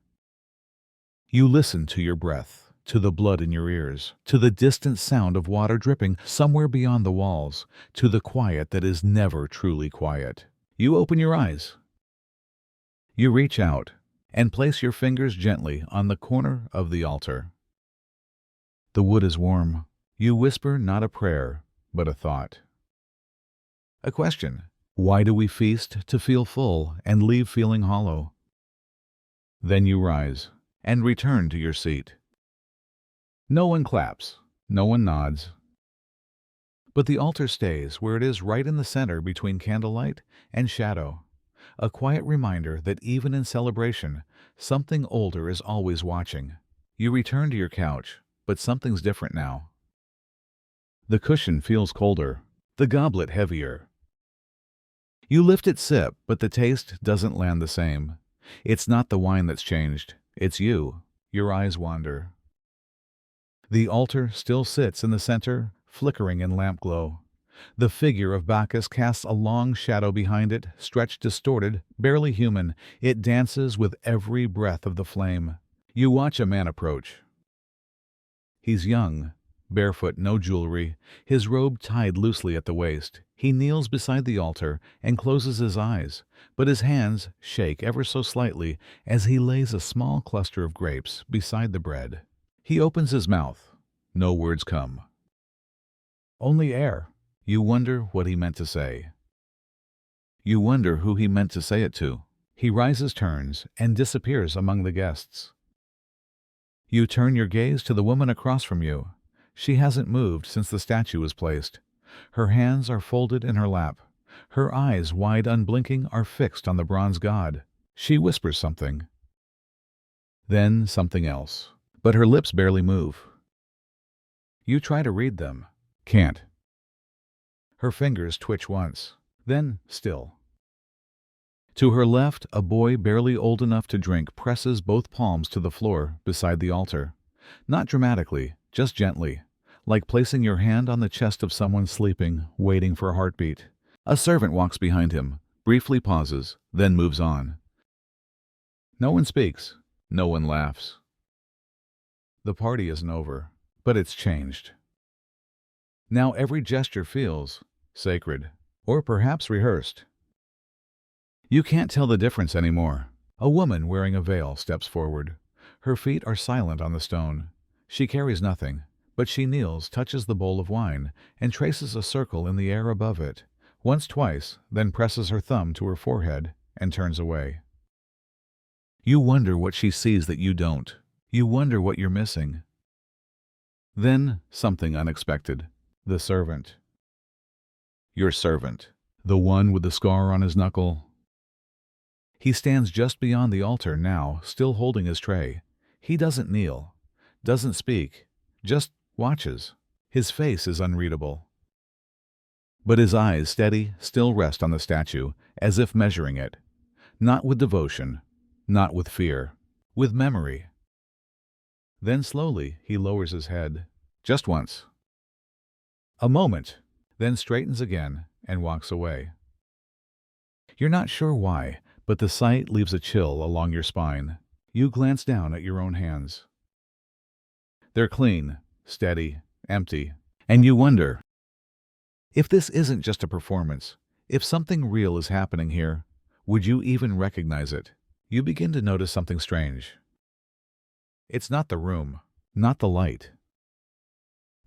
You listen to your breath, to the blood in your ears, to the distant sound of water dripping somewhere beyond the walls, to the quiet that is never truly quiet. You open your eyes. You reach out and place your fingers gently on the corner of the altar. The wood is warm. You whisper not a prayer, but a thought. A question. Why do we feast to feel full and leave feeling hollow? Then you rise and return to your seat. No one claps, no one nods. But the altar stays where it is, right in the center between candlelight and shadow. A quiet reminder that even in celebration, something older is always watching. You return to your couch, but something's different now. The cushion feels colder, the goblet heavier. You lift it, sip, but the taste doesn't land the same. It's not the wine that's changed, it's you. Your eyes wander. The altar still sits in the center, flickering in lamp glow. The figure of Bacchus casts a long shadow behind it, stretched, distorted, barely human. It dances with every breath of the flame. You watch a man approach. He's young, barefoot, no jewelry, his robe tied loosely at the waist. He kneels beside the altar and closes his eyes, but his hands shake ever so slightly as he lays a small cluster of grapes beside the bread. He opens his mouth. No words come. Only air. You wonder what he meant to say. You wonder who he meant to say it to. He rises, turns, and disappears among the guests. You turn your gaze to the woman across from you. She hasn't moved since the statue was placed. Her hands are folded in her lap. Her eyes, wide unblinking, are fixed on the bronze god. She whispers something. Then something else. But her lips barely move. You try to read them. Can't. Her fingers twitch once. Then still. To her left, a boy barely old enough to drink presses both palms to the floor beside the altar. Not dramatically, just gently, like placing your hand on the chest of someone sleeping, waiting for a heartbeat. A servant walks behind him, briefly pauses, then moves on. No one speaks. No one laughs. The party isn't over, but it's changed. Now every gesture feels sacred, or perhaps rehearsed. You can't tell the difference anymore. A woman wearing a veil steps forward. Her feet are silent on the stone. She carries nothing, but she kneels, touches the bowl of wine, and traces a circle in the air above it, once, twice, then presses her thumb to her forehead and turns away. You wonder what she sees that you don't. You wonder what you're missing. Then something unexpected. The servant. Your servant. The one with the scar on his knuckle. He stands just beyond the altar now, still holding his tray. He doesn't kneel, doesn't speak, just watches. His face is unreadable. But his eyes, steady, still rest on the statue, as if measuring it. Not with devotion, not with fear, with memory. Then slowly he lowers his head, just once. A moment, then straightens again and walks away. You're not sure why, but the sight leaves a chill along your spine. You glance down at your own hands. They're clean, steady, empty, and you wonder, if this isn't just a performance, if something real is happening here, would you even recognize it? You begin to notice something strange. It's not the room, not the light.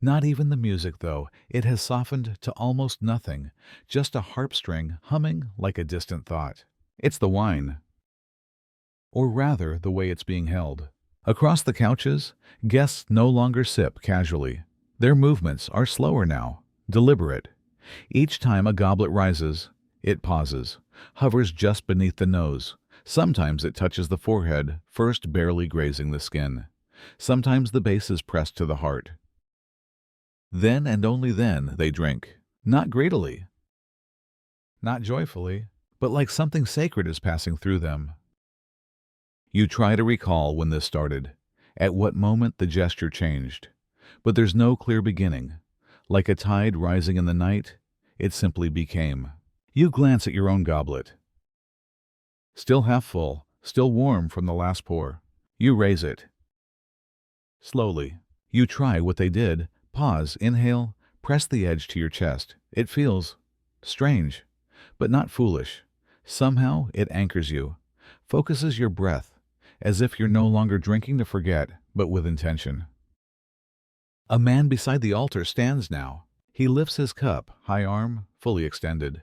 Not even the music, though. It has softened to almost nothing, just a harp string humming like a distant thought. It's the wine. Or rather, the way it's being held. Across the couches, guests no longer sip casually. Their movements are slower now, deliberate. Each time a goblet rises, it pauses, hovers just beneath the nose. Sometimes it touches the forehead, first barely grazing the skin. Sometimes the base is pressed to the heart. Then and only then they drink, not greedily, not joyfully, but like something sacred is passing through them. You try to recall when this started, at what moment the gesture changed, but there's no clear beginning. Like a tide rising in the night, it simply became. You glance at your own goblet. Still half full, still warm from the last pour. You raise it. Slowly, you try what they did. Pause, inhale, press the edge to your chest. It feels strange, but not foolish. Somehow it anchors you, focuses your breath, as if you're no longer drinking to forget, but with intention. A man beside the altar stands now. He lifts his cup, high arm, fully extended.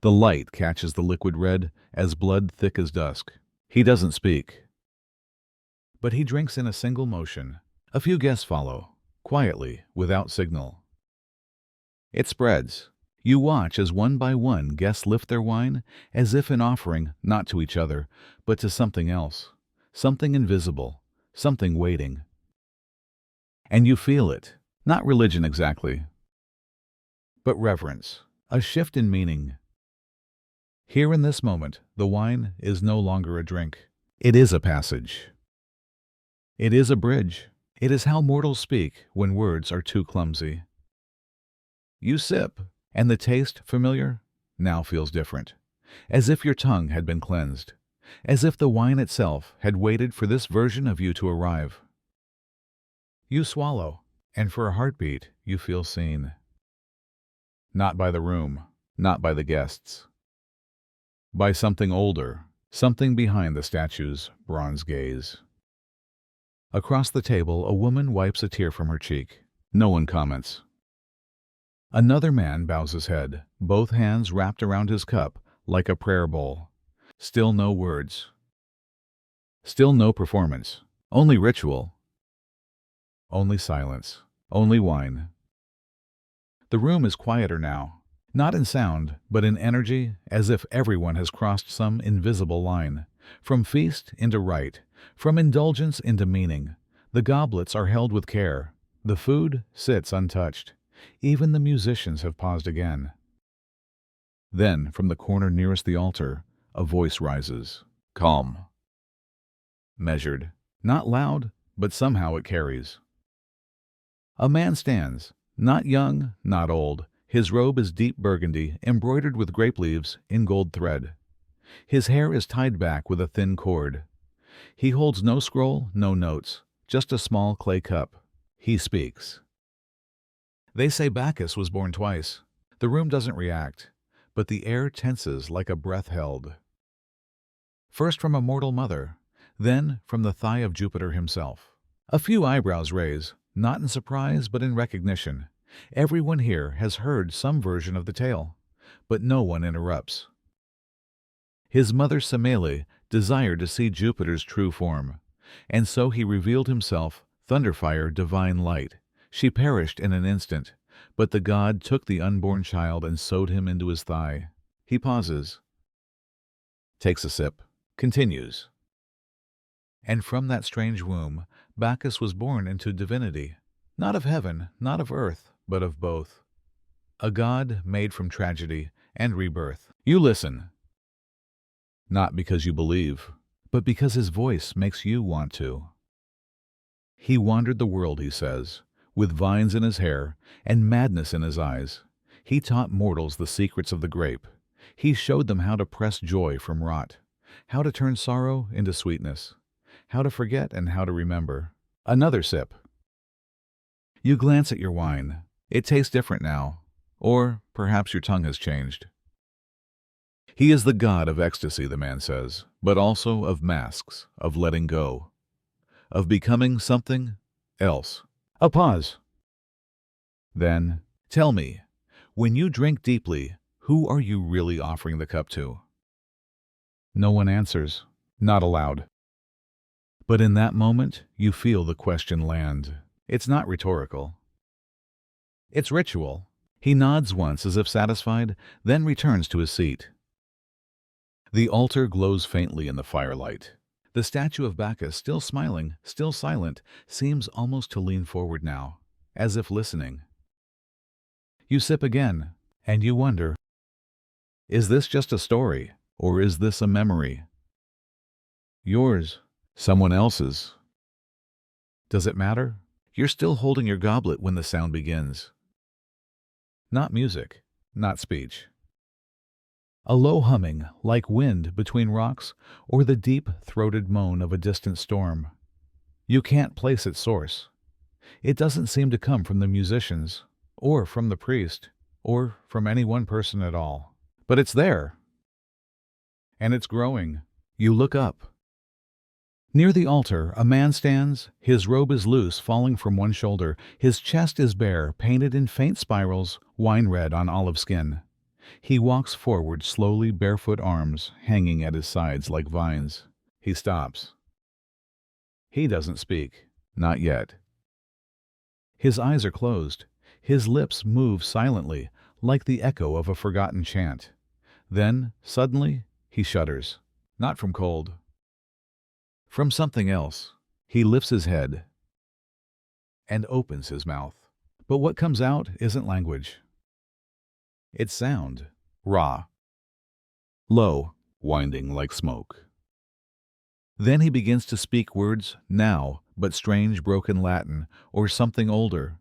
The light catches the liquid red as blood thick as dusk. He doesn't speak, but he drinks in a single motion. A few guests follow, quietly, without signal. It spreads. You watch as one by one guests lift their wine, as if in offering not to each other, but to something else, something invisible, something waiting. And you feel it, not religion exactly, but reverence, a shift in meaning. Here in this moment, the wine is no longer a drink. It is a passage. It is a bridge. It is how mortals speak when words are too clumsy. You sip, and the taste, familiar, now feels different, as if your tongue had been cleansed, as if the wine itself had waited for this version of you to arrive. You swallow, and for a heartbeat you feel seen. Not by the room, not by the guests. By something older, something behind the statue's bronze gaze. Across the table, a woman wipes a tear from her cheek. No one comments. Another man bows his head, both hands wrapped around his cup like a prayer bowl. Still no words. Still no performance. Only ritual, only silence, only wine. The room is quieter now, not in sound, but in energy, as if everyone has crossed some invisible line. From feast into rite, from indulgence into meaning. The goblets are held with care. The food sits untouched. Even the musicians have paused again. Then, from the corner nearest the altar, a voice rises. Calm. Measured. Not loud, but somehow it carries. A man stands. Not young, not old. His robe is deep burgundy, embroidered with grape leaves in gold thread. His hair is tied back with a thin cord. He holds no scroll, no notes, just a small clay cup. He speaks. They say Bacchus was born twice. The room doesn't react, but the air tenses like a breath held. First from a mortal mother, then from the thigh of Jupiter himself. A few eyebrows raise, not in surprise but in recognition. Everyone here has heard some version of the tale, but no one interrupts. His mother Semele desired to see Jupiter's true form, and so he revealed himself, thunderfire, divine light. She perished in an instant, but the god took the unborn child and sewed him into his thigh. He pauses, takes a sip, continues. And from that strange womb, Bacchus was born into divinity, not of heaven, not of earth, but of both. A god made from tragedy and rebirth. You listen. Not because you believe, but because his voice makes you want to. He wandered the world, he says, with vines in his hair and madness in his eyes. He taught mortals the secrets of the grape. He showed them how to press joy from rot, how to turn sorrow into sweetness, how to forget and how to remember. Another sip. You glance at your wine. It tastes different now, or perhaps your tongue has changed. He is the god of ecstasy, the man says, but also of masks, of letting go, of becoming something else. A pause. Then, tell me, when you drink deeply, who are you really offering the cup to? No one answers, not aloud. But in that moment, you feel the question land. It's not rhetorical. It's ritual. He nods once as if satisfied, then returns to his seat. The altar glows faintly in the firelight. The statue of Bacchus, still smiling, still silent, seems almost to lean forward now, as if listening. You sip again, and you wonder, is this just a story, or is this a memory? Yours, someone else's. Does it matter? You're still holding your goblet when the sound begins. Not music, not speech. A low humming, like wind between rocks, or the deep-throated moan of a distant storm. You can't place its source. It doesn't seem to come from the musicians, or from the priest, or from any one person at all. But it's there. And it's growing. You look up. Near the altar, a man stands. His robe is loose, falling from one shoulder. His chest is bare, painted in faint spirals, wine red on olive skin. He walks forward slowly, barefoot arms hanging at his sides like vines. He stops. He doesn't speak. Not yet. His eyes are closed. His lips move silently, like the echo of a forgotten chant. Then, suddenly, he shudders. Not from cold. From something else. He lifts his head and opens his mouth. But what comes out isn't language. It's sound, raw, low, winding like smoke. Then he begins to speak words now, but strange broken Latin, or something older.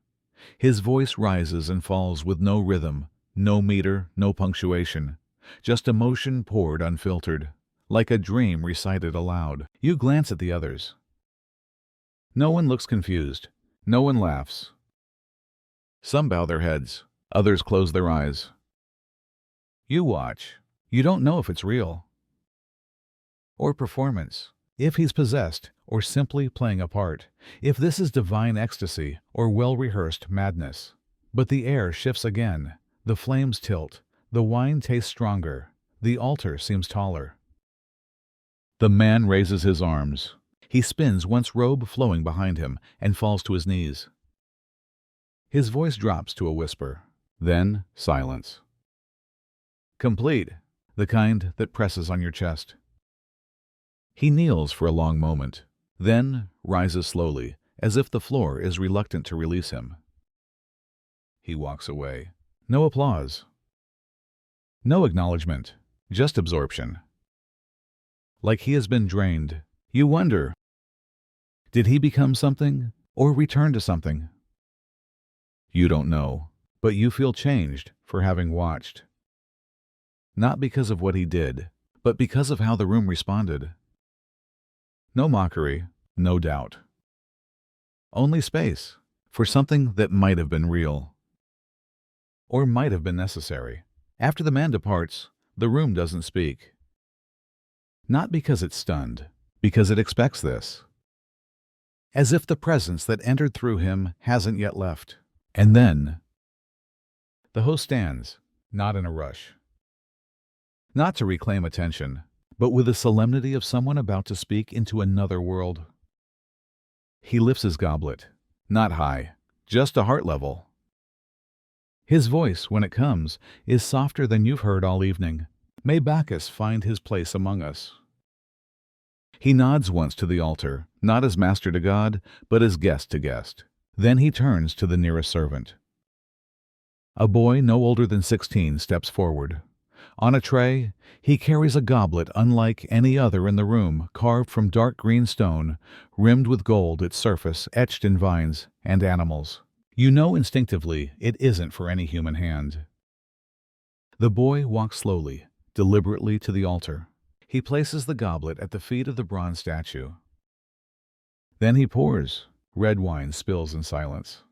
His voice rises and falls with no rhythm, no meter, no punctuation, just emotion poured unfiltered, like a dream recited aloud. You glance at the others. No one looks confused. No one laughs. Some bow their heads. Others close their eyes. You watch. You don't know if it's real or performance, if he's possessed or simply playing a part, if this is divine ecstasy or well-rehearsed madness. But the air shifts again. The flames tilt. The wine tastes stronger. The altar seems taller. The man raises his arms. He spins, once robe flowing behind him, and falls to his knees. His voice drops to a whisper. Then silence. Complete, the kind that presses on your chest. He kneels for a long moment, then rises slowly, as if the floor is reluctant to release him. He walks away. No applause. No acknowledgement, just absorption. Like he has been drained. You wonder, did he become something or return to something? You don't know, but you feel changed for having watched. Not because of what he did, but because of how the room responded. No mockery, no doubt. Only space for something that might have been real. Or might have been necessary. After the man departs, the room doesn't speak. Not because it's stunned, because it expects this. As if the presence that entered through him hasn't yet left. And then, the host stands, not in a rush. Not to reclaim attention, but with the solemnity of someone about to speak into another world. He lifts his goblet, not high, just a heart level. His voice, when it comes, is softer than you've heard all evening. May Bacchus find his place among us. He nods once to the altar, not as master to God, but as guest to guest. Then he turns to the nearest servant. A boy no older than 16 steps forward. On a tray, he carries a goblet unlike any other in the room, carved from dark green stone, rimmed with gold, its surface etched in vines and animals. You know instinctively it isn't for any human hand. The boy walks slowly, deliberately to the altar. He places the goblet at the feet of the bronze statue. Then he pours. Red wine spills in silence.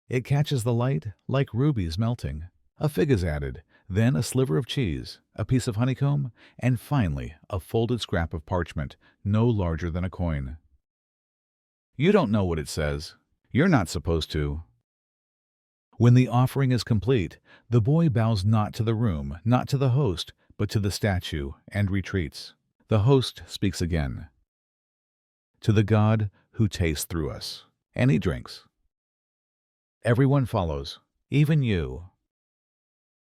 It catches the light like rubies melting. A fig is added, then a sliver of cheese, a piece of honeycomb, and finally a folded scrap of parchment no larger than a coin. You don't know what it says. You're not supposed to. When the offering is complete, the boy bows not to the room, not to the host, but to the statue, and retreats. The host speaks again. To the God who tastes through us. And he drinks. Everyone follows, even you.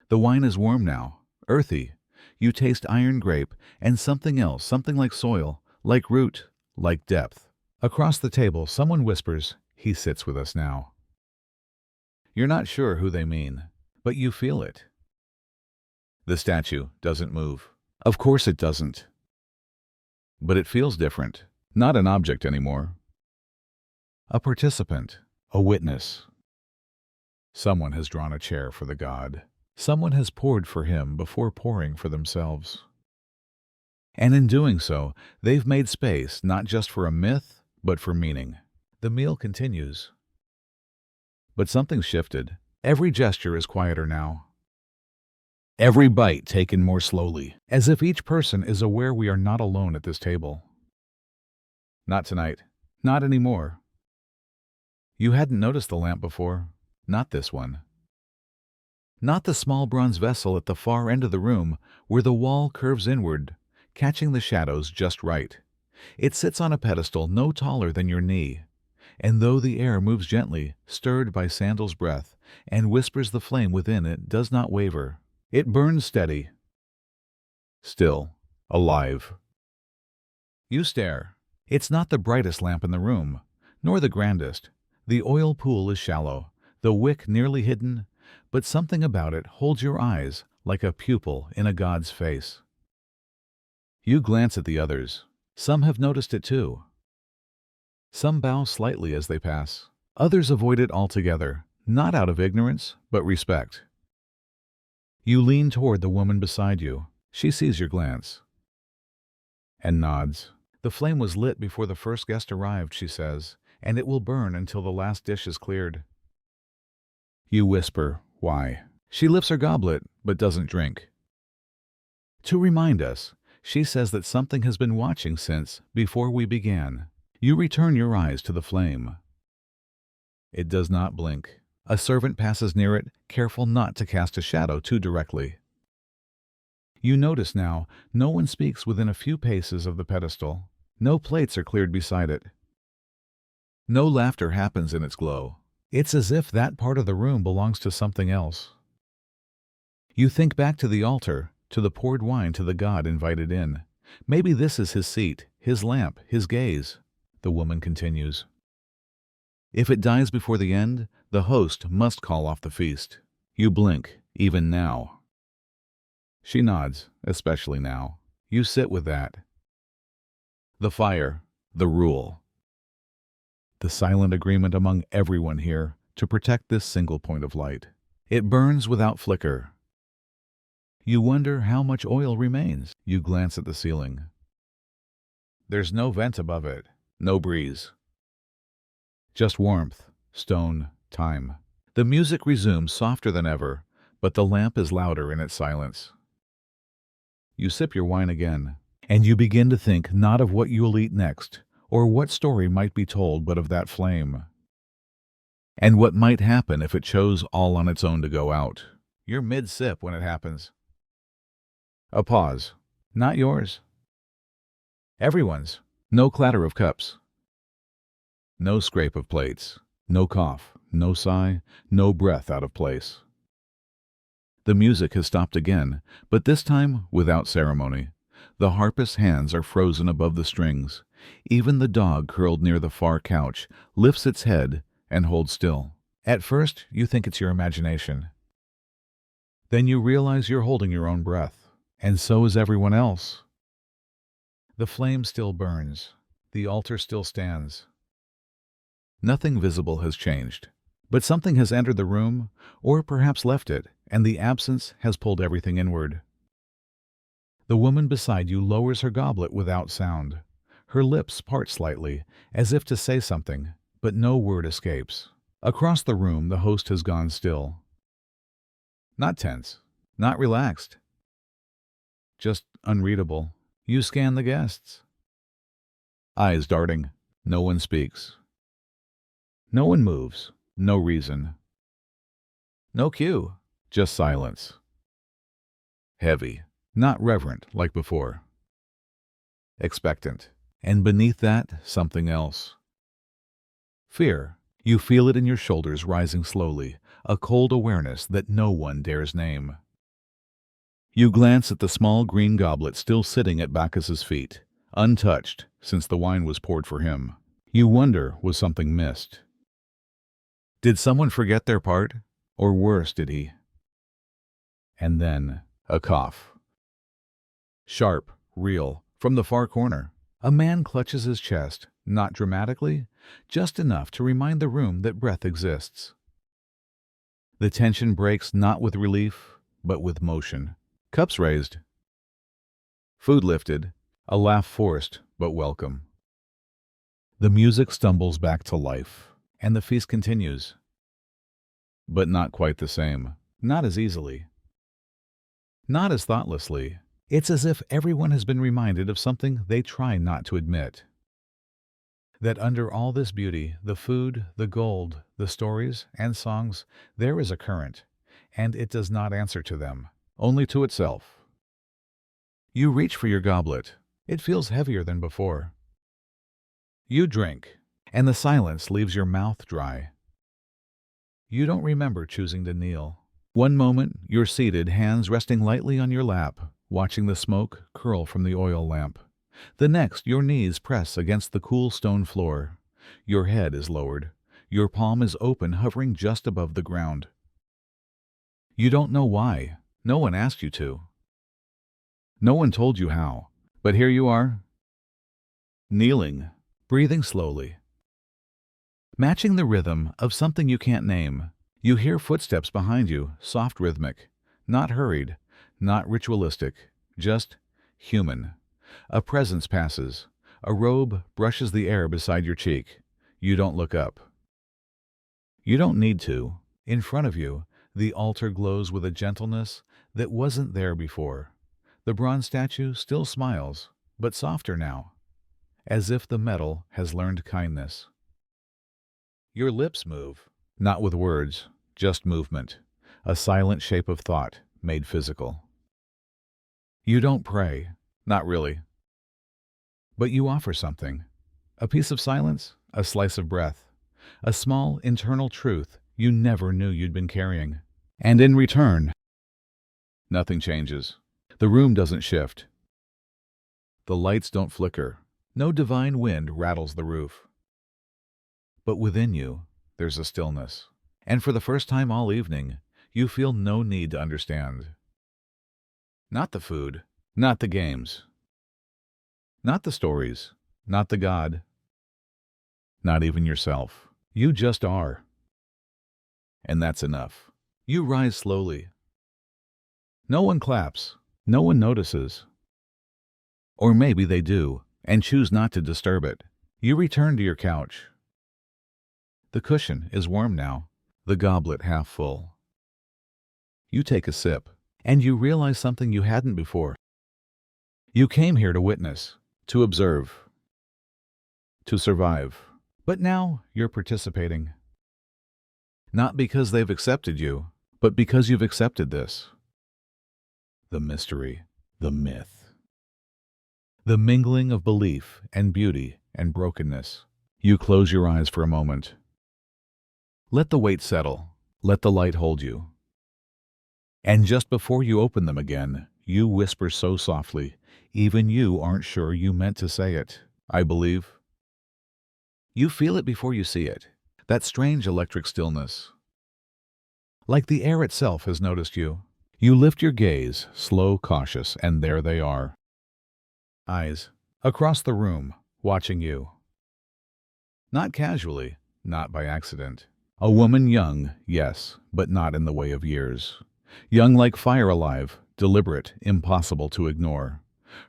The wine is warm now, earthy. You taste iron grape and something else, something like soil, like root, like depth. Across the table, someone whispers, "He sits with us now." You're not sure who they mean, but you feel it. The statue doesn't move. Of course it doesn't. But it feels different. Not an object anymore. A participant, a witness. Someone has drawn a chair for the god. Someone has poured for him before pouring for themselves. And in doing so, they've made space not just for a myth, but for meaning. The meal continues. But something's shifted. Every gesture is quieter now. Every bite taken more slowly, as if each person is aware we are not alone at this table. Not tonight. Not anymore. You hadn't noticed the lamp before. Not this one. Not the small bronze vessel at the far end of the room, where the wall curves inward, catching the shadows just right. It sits on a pedestal no taller than your knee, and though the air moves gently, stirred by sandal's breath, and whispers the flame within it does not waver. It burns steady. Still. Alive. You stare. It's not the brightest lamp in the room, nor the grandest. The oil pool is shallow, the wick nearly hidden, but something about it holds your eyes like a pupil in a god's face. You glance at the others. Some have noticed it too. Some bow slightly as they pass. Others avoid it altogether, not out of ignorance, but respect. You lean toward the woman beside you. She sees your glance and nods. The flame was lit before the first guest arrived, she says, and it will burn until the last dish is cleared. You whisper, "Why?" She lifts her goblet, but doesn't drink. To remind us, she says that something has been watching since before we began. You return your eyes to the flame. It does not blink. A servant passes near it, careful not to cast a shadow too directly. You notice now, no one speaks within a few paces of the pedestal. No plates are cleared beside it. No laughter happens in its glow. It's as if that part of the room belongs to something else. You think back to the altar, to the poured wine, to the God invited in. Maybe this is his seat, his lamp, his gaze. The woman continues. If it dies before the end, the host must call off the feast. You blink, even now. She nods, especially now. You sit with that. The fire, the rule. The silent agreement among everyone here to protect this single point of light. It burns without flicker. You wonder how much oil remains. You glance at the ceiling. There's no vent above it, no breeze. Just warmth, stone, time. The music resumes softer than ever, but the lamp is louder in its silence. You sip your wine again, and you begin to think not of what you'll eat next, or what story might be told, but of that flame. And what might happen if it chose all on its own to go out. You're mid-sip when it happens. A pause. Not yours. Everyone's. No clatter of cups. No scrape of plates. No cough. No sigh. No breath out of place. The music has stopped again, but this time without ceremony. The harpist's hands are frozen above the strings. Even the dog curled near the far couch lifts its head and holds still. At first, you think it's your imagination. Then you realize you're holding your own breath, and so is everyone else. The flame still burns. The altar still stands. Nothing visible has changed, but something has entered the room, or perhaps left it, and the absence has pulled everything inward. The woman beside you lowers her goblet without sound. Her lips part slightly, as if to say something, but no word escapes. Across the room, the host has gone still. Not tense, not relaxed. Just unreadable. You scan the guests. Eyes darting. No one speaks. No one moves. No reason. No cue. Just silence. Heavy. Not reverent like before. Expectant. And beneath that, something else. Fear. You feel it in your shoulders rising slowly, a cold awareness that no one dares name. You glance at the small green goblet still sitting at Bacchus's feet, untouched since the wine was poured for him. You wonder, was something missed? Did someone forget their part? Or worse, did he? And then, a cough. Sharp, real, from the far corner. A man clutches his chest, not dramatically, just enough to remind the room that breath exists. The tension breaks not with relief, but with motion. Cups raised. Food lifted, a laugh forced, but welcome. The music stumbles back to life, and the feast continues. But not quite the same, not as easily. Not as thoughtlessly. It's as if everyone has been reminded of something they try not to admit. That under all this beauty, the food, the gold, the stories and songs, there is a current, and it does not answer to them, only to itself. You reach for your goblet. It feels heavier than before. You drink, and the silence leaves your mouth dry. You don't remember choosing to kneel. One moment, you're seated, hands resting lightly on your lap, watching the smoke curl from the oil lamp. The next, your knees press against the cool stone floor. Your head is lowered. Your palm is open, hovering just above the ground. You don't know why. No one asked you to. No one told you how. But here you are, kneeling, breathing slowly. Matching the rhythm of something you can't name. You hear footsteps behind you, soft, rhythmic, not hurried, not ritualistic, just human. A presence passes. A robe brushes the air beside your cheek. You don't look up. You don't need to. In front of you, the altar glows with a gentleness that wasn't there before. The bronze statue still smiles, but softer now, as if the metal has learned kindness. Your lips move, not with words, just movement, a silent shape of thought made physical. You don't pray, not really. But you offer something. A piece of silence, a slice of breath, a small internal truth you never knew you'd been carrying. And in return, nothing changes. The room doesn't shift. The lights don't flicker. No divine wind rattles the roof. But within you, there's a stillness. And for the first time all evening, you feel no need to understand. Not the food, not the games, not the stories, not the God, not even yourself. You just are. And that's enough. You rise slowly. No one claps. No one notices. Or maybe they do, and choose not to disturb it. You return to your couch. The cushion is warm now, the goblet half full. You take a sip, and you realize something you hadn't before. You came here to witness, to observe, to survive. But now you're participating. Not because they've accepted you, but because you've accepted this. The mystery, the myth. The mingling of belief and beauty and brokenness. You close your eyes for a moment. Let the weight settle. Let the light hold you. And just before you open them again, you whisper so softly, even you aren't sure you meant to say it. I believe. You feel it before you see it. That strange electric stillness. Like the air itself has noticed you. You lift your gaze, slow, cautious, and there they are. Eyes, across the room, watching you. Not casually, not by accident. A woman young, yes, but not in the way of years. Young like fire alive, deliberate, impossible to ignore.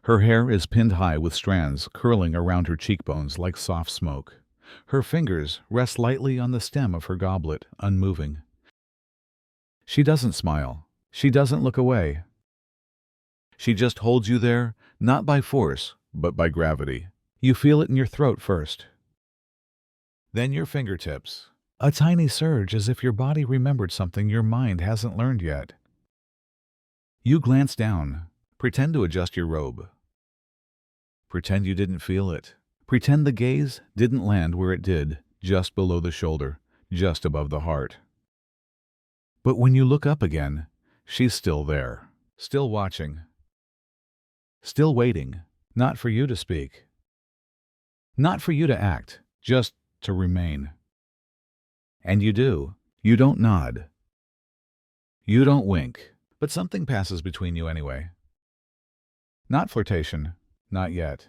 Her hair is pinned high with strands curling around her cheekbones like soft smoke. Her fingers rest lightly on the stem of her goblet, unmoving. She doesn't smile. She doesn't look away. She just holds you there, not by force, but by gravity. You feel it in your throat first. Then your fingertips. A tiny surge as if your body remembered something your mind hasn't learned yet. You glance down. Pretend to adjust your robe. Pretend you didn't feel it. Pretend the gaze didn't land where it did, just below the shoulder, just above the heart. But when you look up again, she's still there, still watching, still waiting, not for you to speak, not for you to act, just to remain. And you do. You don't nod. You don't wink, but something passes between you anyway. Not flirtation, not yet.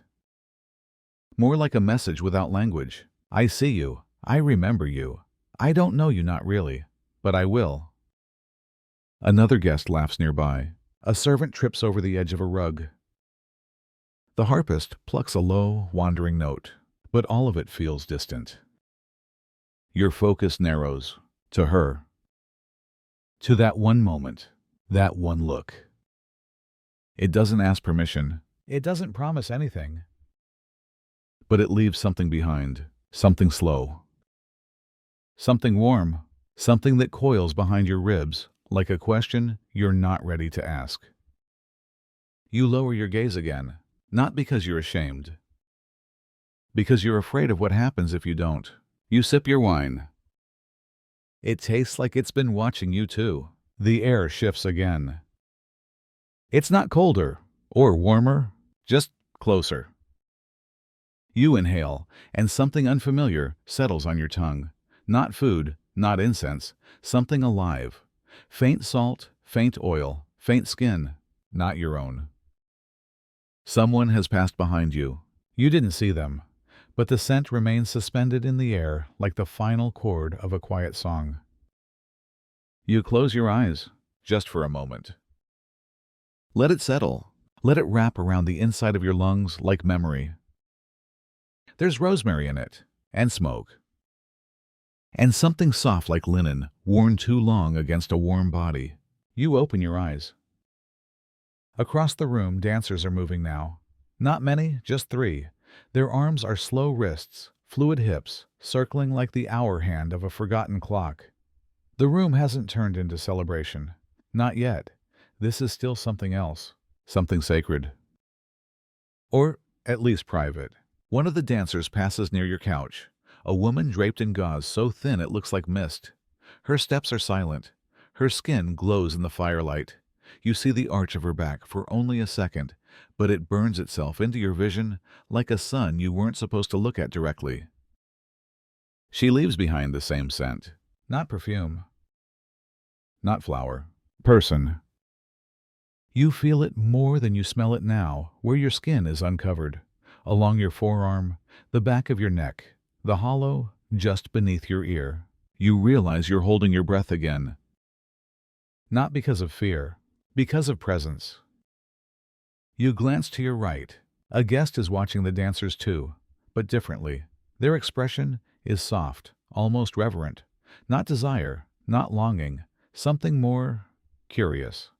More like a message without language. I see you. I remember you. I don't know you, not really, but I will. Another guest laughs nearby. A servant trips over the edge of a rug. The harpist plucks a low, wandering note, but all of it feels distant. Your focus narrows to her, to that one moment, that one look. It doesn't ask permission. It doesn't promise anything. But it leaves something behind, something slow, something warm, something that coils behind your ribs like a question you're not ready to ask. You lower your gaze again, not because you're ashamed, because you're afraid of what happens if you don't. You sip your wine. It tastes like it's been watching you too. The air shifts again. It's not colder or warmer, just closer. You inhale, and something unfamiliar settles on your tongue. Not food, not incense, something alive. Faint salt, faint oil, faint skin, not your own. Someone has passed behind you. You didn't see them, but the scent remains suspended in the air like the final chord of a quiet song. You close your eyes, just for a moment. Let it settle. Let it wrap around the inside of your lungs like memory. There's rosemary in it, and smoke. And something soft like linen, worn too long against a warm body. You open your eyes. Across the room, dancers are moving now. Not many, just 3. Their arms are slow wrists, fluid hips, circling like the hour hand of a forgotten clock. The room hasn't turned into celebration. Not yet. This is still something else, something sacred. Or at least private. One of the dancers passes near your couch, a woman draped in gauze so thin it looks like mist. Her steps are silent. Her skin glows in the firelight. You see the arch of her back for only a second, but it burns itself into your vision like a sun you weren't supposed to look at directly. She leaves behind the same scent. Not perfume. Not flower. Person. You feel it more than you smell it now, where your skin is uncovered. Along your forearm, the back of your neck, the hollow just beneath your ear. You realize you're holding your breath again. Not because of fear, because of presence. You glance to your right. A guest is watching the dancers too, but differently. Their expression is soft, almost reverent. Not desire, not longing, something more curious.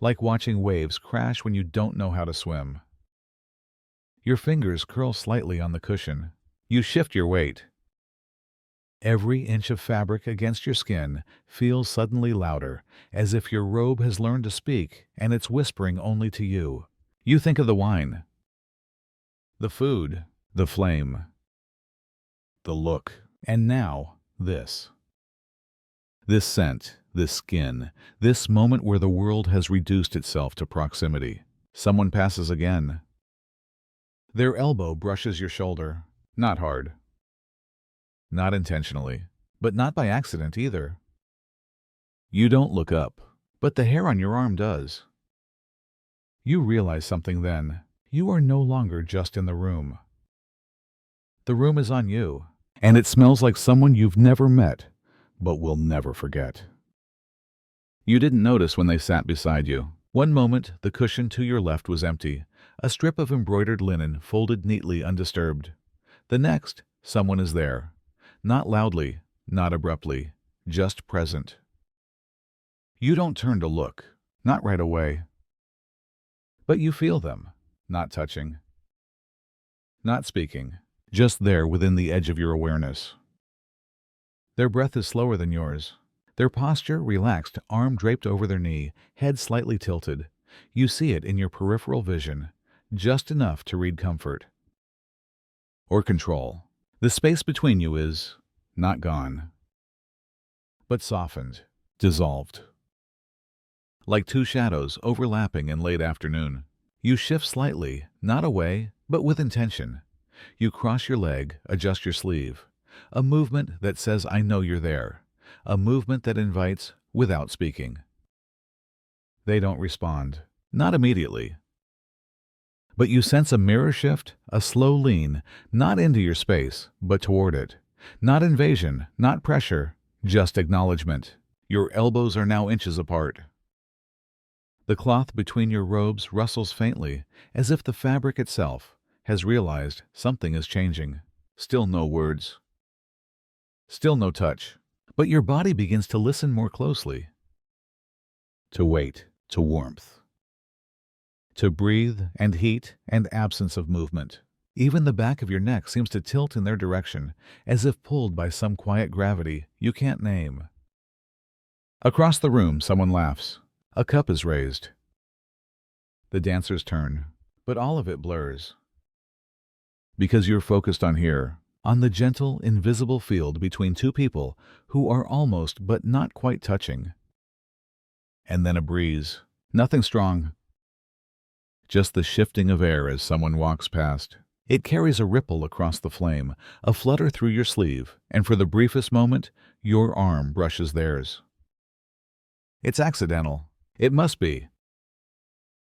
Like watching waves crash when you don't know how to swim. Your fingers curl slightly on the cushion. You shift your weight. Every inch of fabric against your skin feels suddenly louder, as if your robe has learned to speak and it's whispering only to you. You think of the wine, the food, the flame, the look, and now this. This scent, this skin, this moment where the world has reduced itself to proximity. Someone passes again. Their elbow brushes your shoulder, not hard. Not intentionally, but not by accident either. You don't look up, but the hair on your arm does. You realize something then. You are no longer just in the room. The room is on you, and it smells like someone you've never met, but will never forget. You didn't notice when they sat beside you. One moment, the cushion to your left was empty, a strip of embroidered linen folded neatly undisturbed. The next, someone is there. Not loudly, not abruptly, just present. You don't turn to look, not right away. But you feel them, not touching, not speaking, just there within the edge of your awareness. Their breath is slower than yours. Their posture relaxed, arm draped over their knee, head slightly tilted. You see it in your peripheral vision, just enough to read comfort. Or control. The space between you is not gone, but softened, dissolved. Like two shadows overlapping in late afternoon. You shift slightly, not away, but with intention. You cross your leg, adjust your sleeve. A movement that says, I know you're there. A movement that invites without speaking. They don't respond, not immediately. But you sense a mirror shift, a slow lean, not into your space, but toward it. Not invasion, not pressure, just acknowledgement. Your elbows are now inches apart. The cloth between your robes rustles faintly, as if the fabric itself has realized something is changing. Still no words. Still no touch. But your body begins to listen more closely. To weight, to warmth. To breathe and heat and absence of movement. Even the back of your neck seems to tilt in their direction, as if pulled by some quiet gravity you can't name. Across the room, someone laughs. A cup is raised. The dancers turn, but all of it blurs. Because you're focused on here, on the gentle, invisible field between two people who are almost but not quite touching. And then a breeze. Nothing strong. Just the shifting of air as someone walks past. It carries a ripple across the flame, a flutter through your sleeve, and for the briefest moment, your arm brushes theirs. It's accidental. It must be.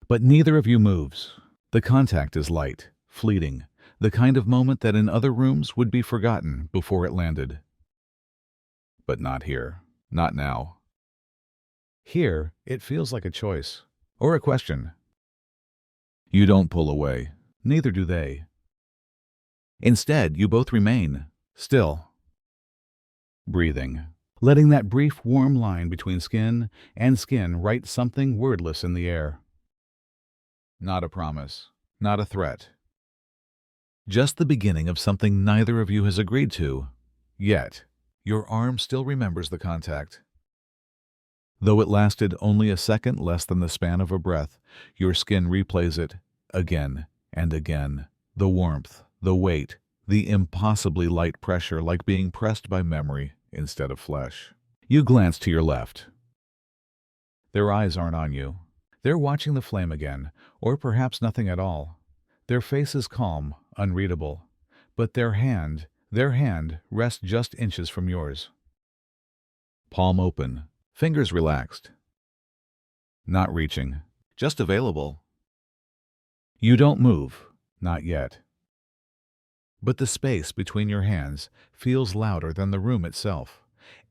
But neither of you moves. The contact is light, fleeting, the kind of moment that in other rooms would be forgotten before it landed. But not here. Not now. Here, it feels like a choice, or a question. You don't pull away. Neither do they. Instead, you both remain, still. Breathing. Letting that brief warm line between skin and skin write something wordless in the air. Not a promise, not a threat. Just the beginning of something neither of you has agreed to, yet your arm still remembers the contact. Though it lasted only a second less than the span of a breath, your skin replays it again and again. The warmth, the weight, the impossibly light pressure like being pressed by memory instead of flesh. You glance to your left. Their eyes aren't on you. They're watching the flame again, or perhaps nothing at all. Their face is calm, unreadable, but their hand rests just inches from yours. Palm open, fingers relaxed. Not reaching, just available. You don't move, not yet. But the space between your hands feels louder than the room itself.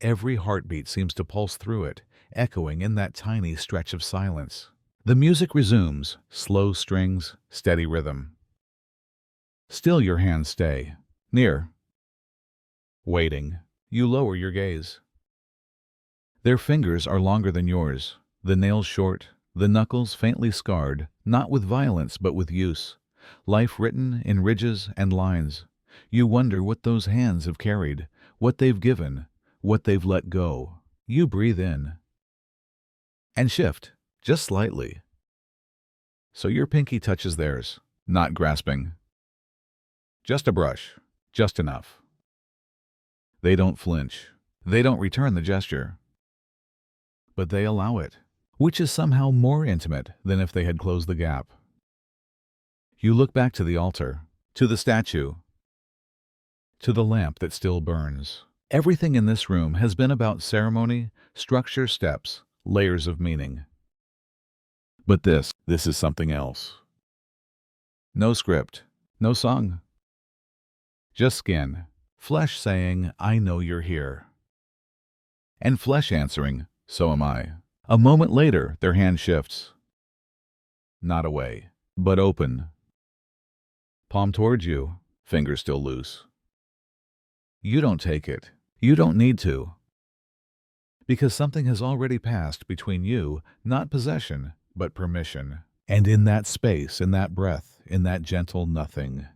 Every heartbeat seems to pulse through it, echoing in that tiny stretch of silence. The music resumes, slow strings, steady rhythm. Still your hands stay, near. Waiting, you lower your gaze. Their fingers are longer than yours, the nails short, the knuckles faintly scarred, not with violence but with use. Life written in ridges and lines. You wonder what those hands have carried, what they've given, what they've let go. You breathe in. And shift, just slightly. So your pinky touches theirs, not grasping. Just a brush, just enough. They don't flinch. They don't return the gesture. But they allow it, which is somehow more intimate than if they had closed the gap. You look back to the altar, to the statue, to the lamp that still burns. Everything in this room has been about ceremony, structure, steps, layers of meaning. But this is something else. No script, no song. Just skin, flesh saying, I know you're here. And flesh answering, so am I. A moment later, their hand shifts. Not away, but open. Palm towards you, fingers still loose. You don't take it. You don't need to. Because something has already passed between you, not possession, but permission. And in that space, in that breath, in that gentle nothing,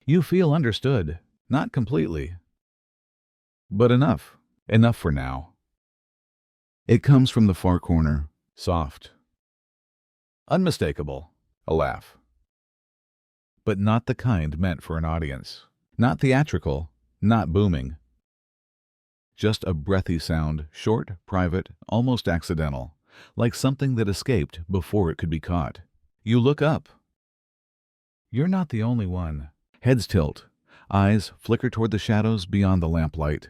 you feel understood, not completely, but enough for now. It comes from the far corner, soft, unmistakable, a laugh. But not the kind meant for an audience, not theatrical, not booming. Just a breathy sound, short, private, almost accidental, like something that escaped before it could be caught. You look up. You're not the only one. Heads tilt, eyes flicker toward the shadows beyond the lamplight.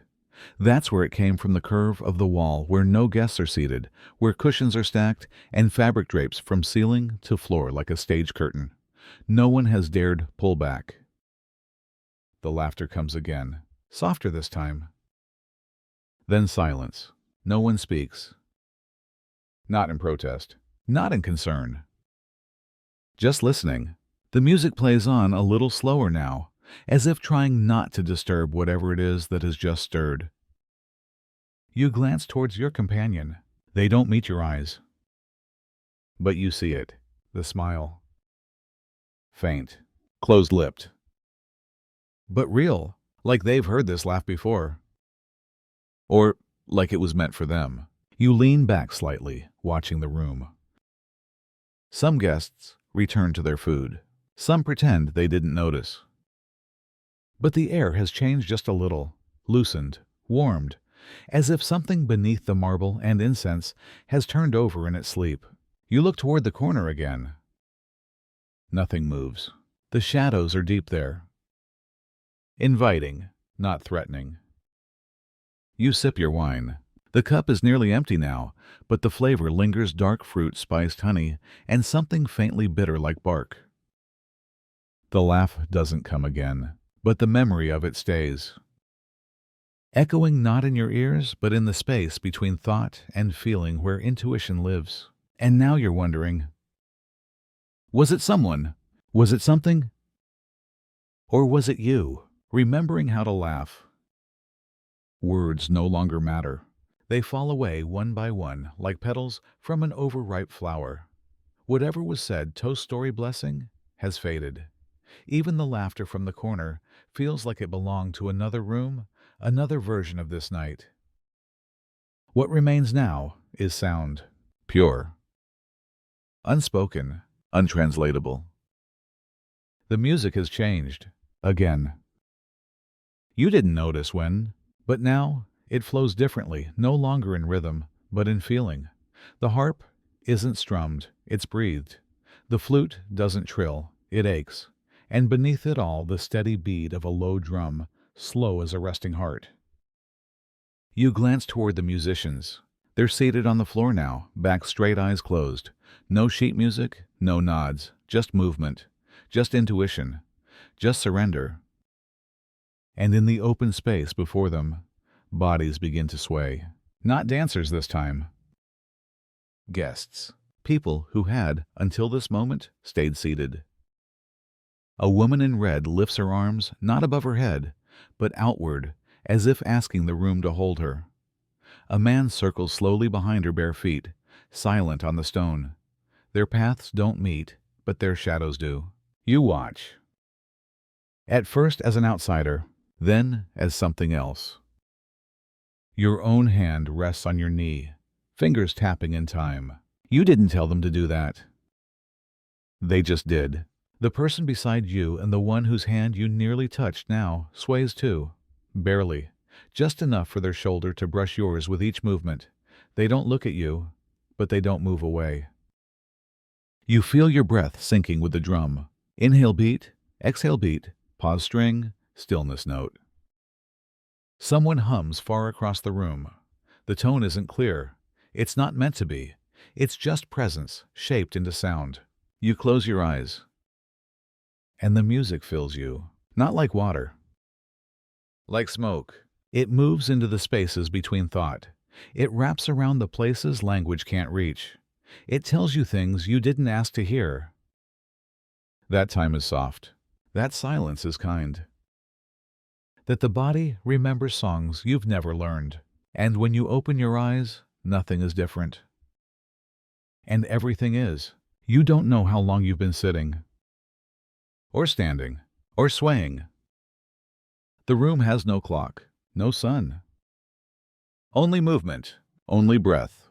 That's where it came from, the curve of the wall, where no guests are seated, where cushions are stacked, and fabric drapes from ceiling to floor like a stage curtain. No one has dared pull back. The laughter comes again, softer this time. Then silence. No one speaks. Not in protest, not in concern. Just listening. The music plays on a little slower now, as if trying not to disturb whatever it is that has just stirred. You glance towards your companion. They don't meet your eyes. But you see it, the smile. Faint, closed-lipped. But real, like they've heard this laugh before. Or like it was meant for them. You lean back slightly, watching the room. Some guests return to their food. Some pretend they didn't notice. But the air has changed just a little, loosened, warmed, as if something beneath the marble and incense has turned over in its sleep. You look toward the corner again. Nothing moves. The shadows are deep there. Inviting, not threatening. You sip your wine. The cup is nearly empty now, but the flavor lingers: dark fruit, spiced honey, and something faintly bitter like bark. The laugh doesn't come again, but the memory of it stays. Echoing not in your ears, but in the space between thought and feeling where intuition lives. And now you're wondering, was it someone? Was it something? Or was it you, remembering how to laugh? Words no longer matter. They fall away one by one, like petals from an overripe flower. Whatever was said, toast, story, blessing, has faded. Even the laughter from the corner feels like it belonged to another room, another version of this night. What remains now is sound, pure, unspoken, untranslatable. The music has changed. Again. You didn't notice when, but now it flows differently, no longer in rhythm, but in feeling. The harp isn't strummed, it's breathed. The flute doesn't trill, it aches. And beneath it all, the steady beat of a low drum, slow as a resting heart. You glance toward the musicians. They're seated on the floor now, back straight, eyes closed. No sheet music, no nods, just movement, just intuition, just surrender. And in the open space before them, bodies begin to sway. Not dancers this time. Guests. People who had, until this moment, stayed seated. A woman in red lifts her arms, not above her head, but outward, as if asking the room to hold her. A man circles slowly behind her bare feet, silent on the stone. Their paths don't meet, but their shadows do. You watch. At first as an outsider, then as something else. Your own hand rests on your knee, fingers tapping in time. You didn't tell them to do that. They just did. The person beside you and the one whose hand you nearly touched now sways too. Barely. Just enough for their shoulder to brush yours with each movement. They don't look at you, but they don't move away. You feel your breath sinking with the drum. Inhale beat, exhale beat, pause string, stillness note. Someone hums far across the room. The tone isn't clear. It's not meant to be. It's just presence, shaped into sound. You close your eyes. And the music fills you, not like water. Like smoke. It moves into the spaces between thought. It wraps around the places language can't reach. It tells you things you didn't ask to hear. That time is soft. That silence is kind. That the body remembers songs you've never learned. And when you open your eyes, nothing is different. And everything is. You don't know how long you've been sitting, or standing, or swaying. The room has no clock, no sun. Only movement, only breath.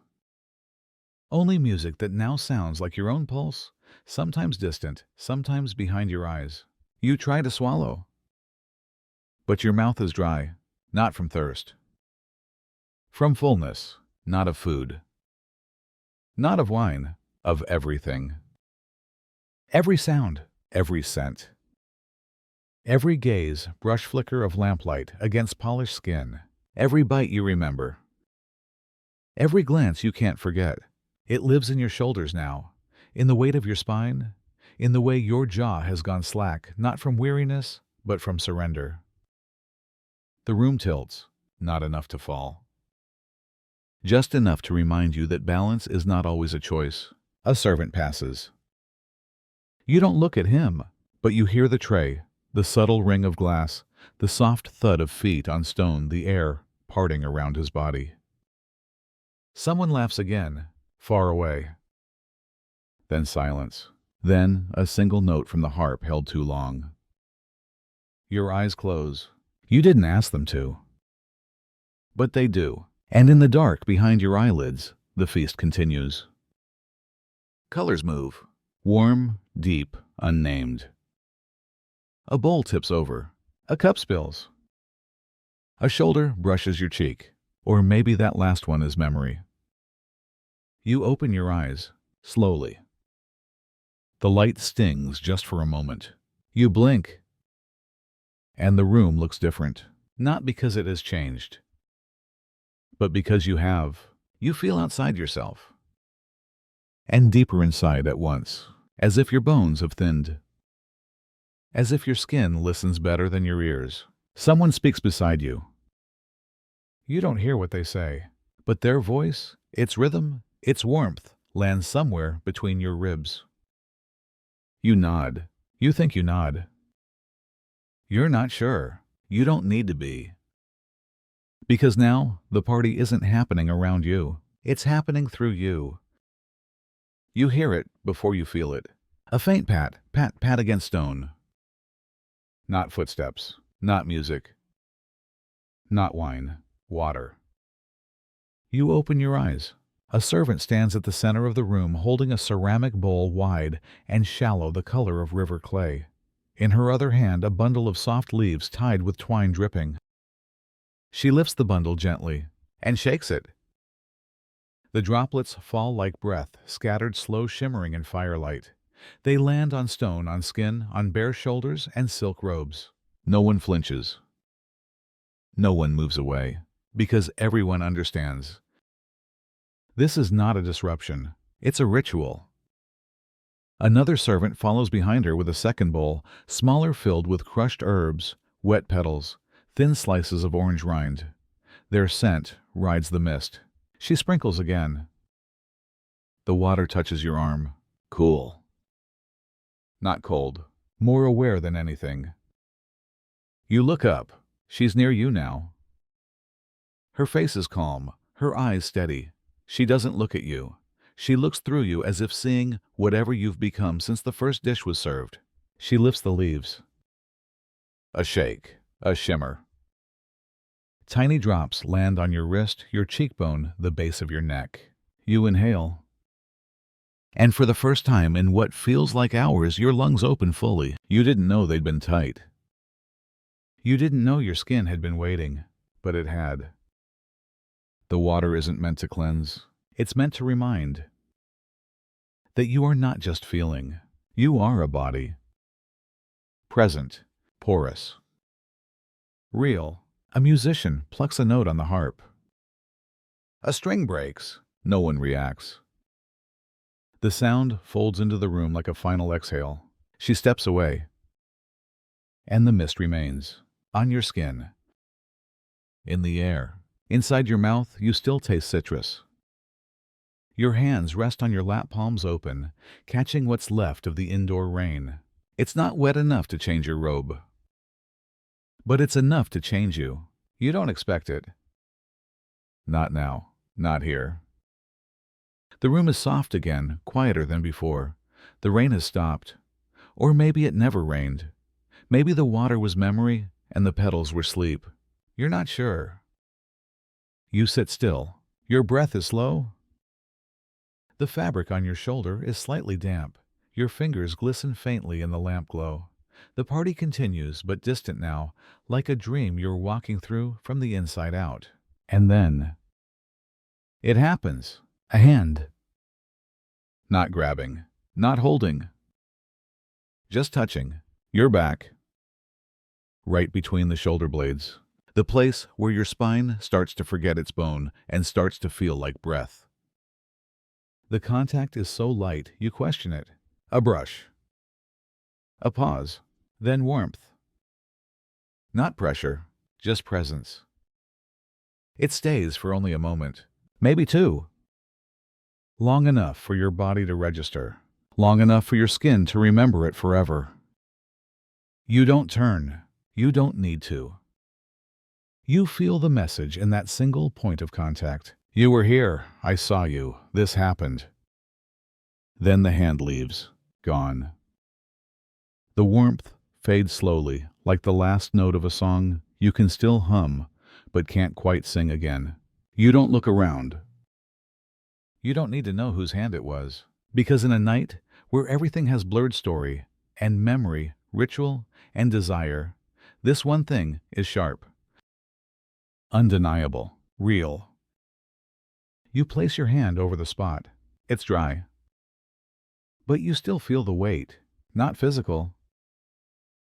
Only music that now sounds like your own pulse, sometimes distant, sometimes behind your eyes. You try to swallow, but your mouth is dry, not from thirst. From fullness, not of food. Not of wine, of everything. Every sound, every scent. Every gaze, brush flicker of lamplight against polished skin. Every bite you remember. Every glance you can't forget. It lives in your shoulders now, in the weight of your spine, in the way your jaw has gone slack, not from weariness, but from surrender. The room tilts, not enough to fall. Just enough to remind you that balance is not always a choice. A servant passes. You don't look at him, but you hear the tray, the subtle ring of glass, the soft thud of feet on stone, the air parting around his body. Someone laughs again, far away. Then silence. Then a single note from the harp held too long. Your eyes close. You didn't ask them to. But they do. And in the dark behind your eyelids, the feast continues. Colors move. Warm, deep, unnamed. A bowl tips over. A cup spills. A shoulder brushes your cheek. Or maybe that last one is memory. You open your eyes, slowly. The light stings just for a moment. You blink. And the room looks different. Not because it has changed, but because you have. You feel outside yourself. And deeper inside at once, as if your bones have thinned. As if your skin listens better than your ears. Someone speaks beside you. You don't hear what they say, but their voice, its rhythm, its warmth, lands somewhere between your ribs. You nod. You think you nod. You're not sure. You don't need to be. Because now, the party isn't happening around you. It's happening through you. You hear it before you feel it. A faint pat, pat, pat against stone. Not footsteps. Not music. Not wine. Water. You open your eyes. A servant stands at the center of the room holding a ceramic bowl wide and shallow, the color of river clay. In her other hand, a bundle of soft leaves tied with twine dripping. She lifts the bundle gently and shakes it. The droplets fall like breath, scattered slow shimmering in firelight. They land on stone, on skin, on bare shoulders and silk robes. No one flinches. No one moves away, because everyone understands. This is not a disruption. It's a ritual. Another servant follows behind her with a second bowl, smaller, filled with crushed herbs, wet petals, thin slices of orange rind. Their scent rides the mist. She sprinkles again. The water touches your arm. Cool. Not cold. More aware than anything. You look up. She's near you now. Her face is calm, her eyes steady. She doesn't look at you. She looks through you as if seeing whatever you've become since the first dish was served. She lifts the leaves. A shake, a shimmer. Tiny drops land on your wrist, your cheekbone, the base of your neck. You inhale. And for the first time in what feels like hours, your lungs open fully. You didn't know they'd been tight. You didn't know your skin had been waiting, but it had. The water isn't meant to cleanse. It's meant to remind that you are not just feeling. You are a body. Present, porous, real. A musician plucks a note on the harp. A string breaks. No one reacts. The sound folds into the room like a final exhale. She steps away. And the mist remains. On your skin. In the air. Inside your mouth, you still taste citrus. Your hands rest on your lap, palms open, catching what's left of the indoor rain. It's not wet enough to change your robe. But it's enough to change you. You don't expect it. Not now. Not here. The room is soft again, quieter than before. The rain has stopped. Or maybe it never rained. Maybe the water was memory and the petals were sleep. You're not sure. You sit still. Your breath is slow. The fabric on your shoulder is slightly damp. Your fingers glisten faintly in the lamp glow. The party continues, but distant now, like a dream you're walking through from the inside out. And then it happens. A hand. Not grabbing. Not holding. Just touching. Your back. Right between the shoulder blades. The place where your spine starts to forget its bone and starts to feel like breath. The contact is so light you question it. A brush. A pause. Then warmth. Not pressure, just presence. It stays for only a moment. Maybe two. Long enough for your body to register. Long enough for your skin to remember it forever. You don't turn. You don't need to. You feel the message in that single point of contact. You were here. I saw you. This happened. Then the hand leaves. Gone. The warmth fades slowly, like the last note of a song you can still hum, but can't quite sing again. You don't look around. You don't need to know whose hand it was, because in a night where everything has blurred story and memory, ritual and desire, this one thing is sharp. Undeniable. Real. You place your hand over the spot. It's dry. But you still feel the weight. Not physical.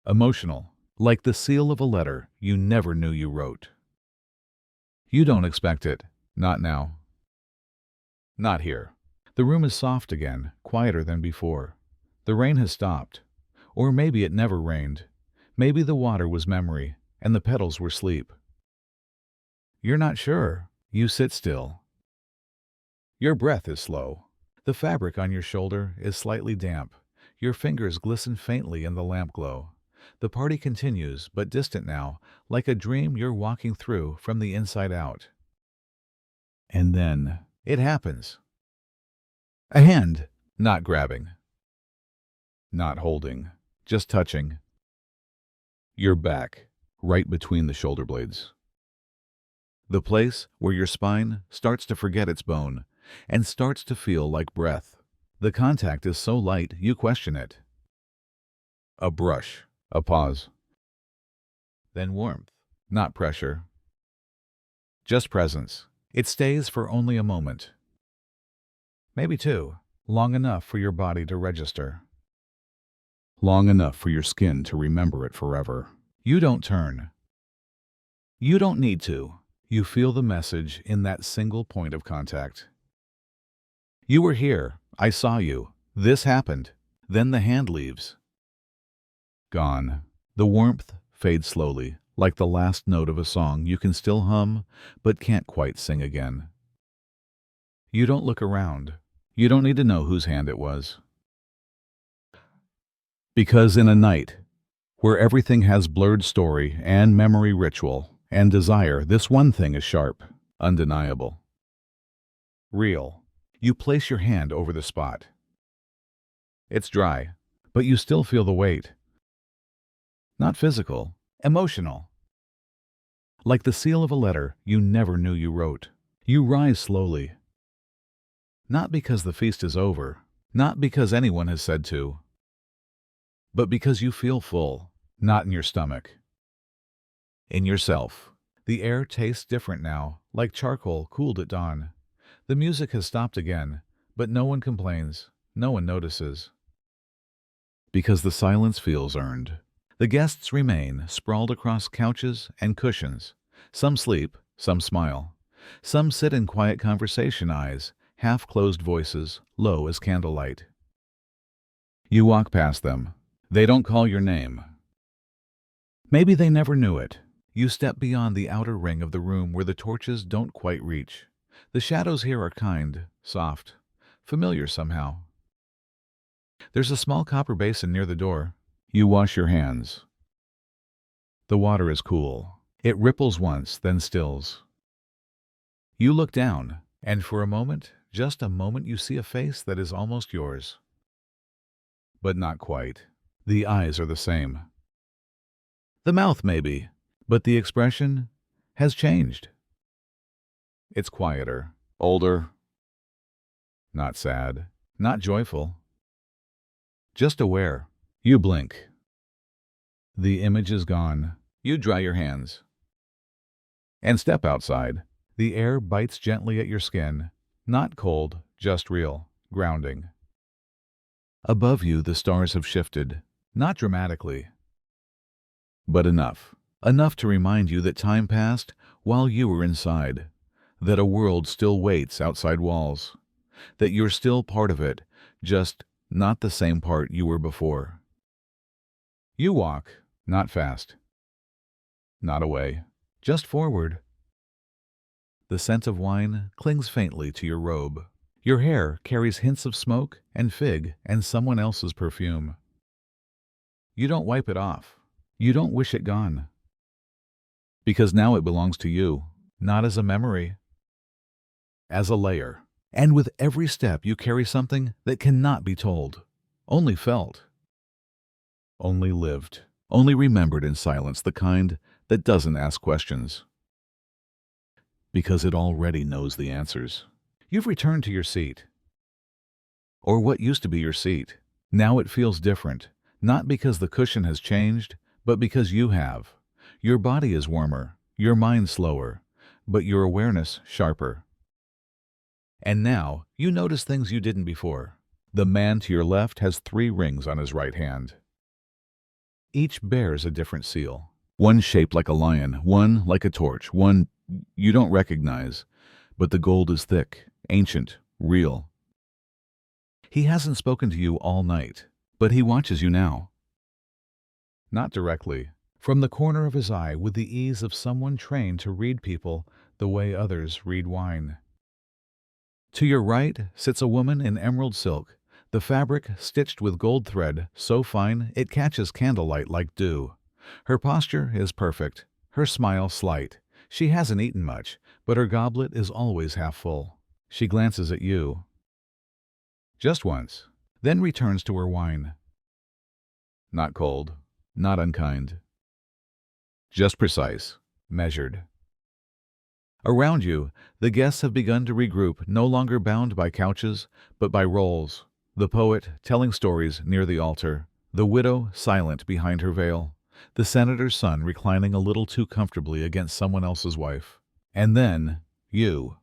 Emotional. Like the seal of a letter you never knew you wrote. You don't expect it. Not now. Not here. The room is soft again, quieter than before. The rain has stopped. Or maybe it never rained. Maybe the water was memory, and the petals were sleep. You're not sure. You sit still. Your breath is slow. The fabric on your shoulder is slightly damp. Your fingers glisten faintly in the lamp glow. The party continues, but distant now, like a dream you're walking through from the inside out. And then it happens. A hand. Not grabbing. Not holding. Just touching. Your back, right between the shoulder blades. The place where your spine starts to forget its bone and starts to feel like breath. The contact is so light you question it. A brush. A pause. Then warmth. Not pressure. Just presence. It stays for only a moment. Maybe two. Long enough for your body to register. Long enough for your skin to remember it forever. You don't turn. You don't need to. You feel the message in that single point of contact. You were here. I saw you. This happened. Then the hand leaves. Gone. The warmth fades slowly, like the last note of a song you can still hum, but can't quite sing again. You don't look around. You don't need to know whose hand it was. Because in a night where everything has blurred story and memory ritual and desire, this one thing is sharp, undeniable. Real. You place your hand over the spot. It's dry, but you still feel the weight. Not physical, emotional. Like the seal of a letter you never knew you wrote. You rise slowly. Not because the feast is over, not because anyone has said to, but because you feel full, not in your stomach. In yourself. The air tastes different now, like charcoal cooled at dawn. The music has stopped again, but no one complains, no one notices. Because the silence feels earned. The guests remain sprawled across couches and cushions. Some sleep, some smile. Some sit in quiet conversation, eyes, half-closed voices, low as candlelight. You walk past them. They don't call your name. Maybe they never knew it. You step beyond the outer ring of the room where the torches don't quite reach. The shadows here are kind, soft, familiar somehow. There's a small copper basin near the door. You wash your hands. The water is cool. It ripples once, then stills. You look down, and for a moment, just a moment, you see a face that is almost yours. But not quite. The eyes are the same. The mouth maybe, but the expression has changed. It's quieter, older, not sad, not joyful, just aware. You blink. The image is gone. You dry your hands and step outside. The air bites gently at your skin, not cold, just real, grounding. Above you, the stars have shifted, not dramatically, but enough. Enough to remind you that time passed while you were inside, that a world still waits outside walls, that you're still part of it, just not the same part you were before. You walk, not fast, not away, just forward. The scent of wine clings faintly to your robe. Your hair carries hints of smoke and fig and someone else's perfume. You don't wipe it off. You don't wish it gone. Because now it belongs to you, not as a memory, as a layer. And with every step you carry something that cannot be told, only felt, only lived, only remembered in silence, the kind that doesn't ask questions. Because it already knows the answers. You've returned to your seat. Or what used to be your seat. Now it feels different, not because the cushion has changed, but because you have. Your body is warmer, your mind slower, but your awareness sharper. And now you notice things you didn't before. The man to your left has 3 rings on his right hand. Each bears a different seal. One shaped like a lion, one like a torch, one you don't recognize, but the gold is thick, ancient, real. He hasn't spoken to you all night, but he watches you now. Not directly, from the corner of his eye, with the ease of someone trained to read people the way others read wine. To your right sits a woman in emerald silk, the fabric stitched with gold thread so fine it catches candlelight like dew. Her posture is perfect, her smile slight. She hasn't eaten much, but her goblet is always half full. She glances at you. Just once, then returns to her wine. Not cold, not unkind. Just precise, measured. Around you, the guests have begun to regroup, no longer bound by couches, but by roles. The poet telling stories near the altar, The widow silent behind her veil. The senator's son reclining a little too comfortably against someone else's wife. And then, you.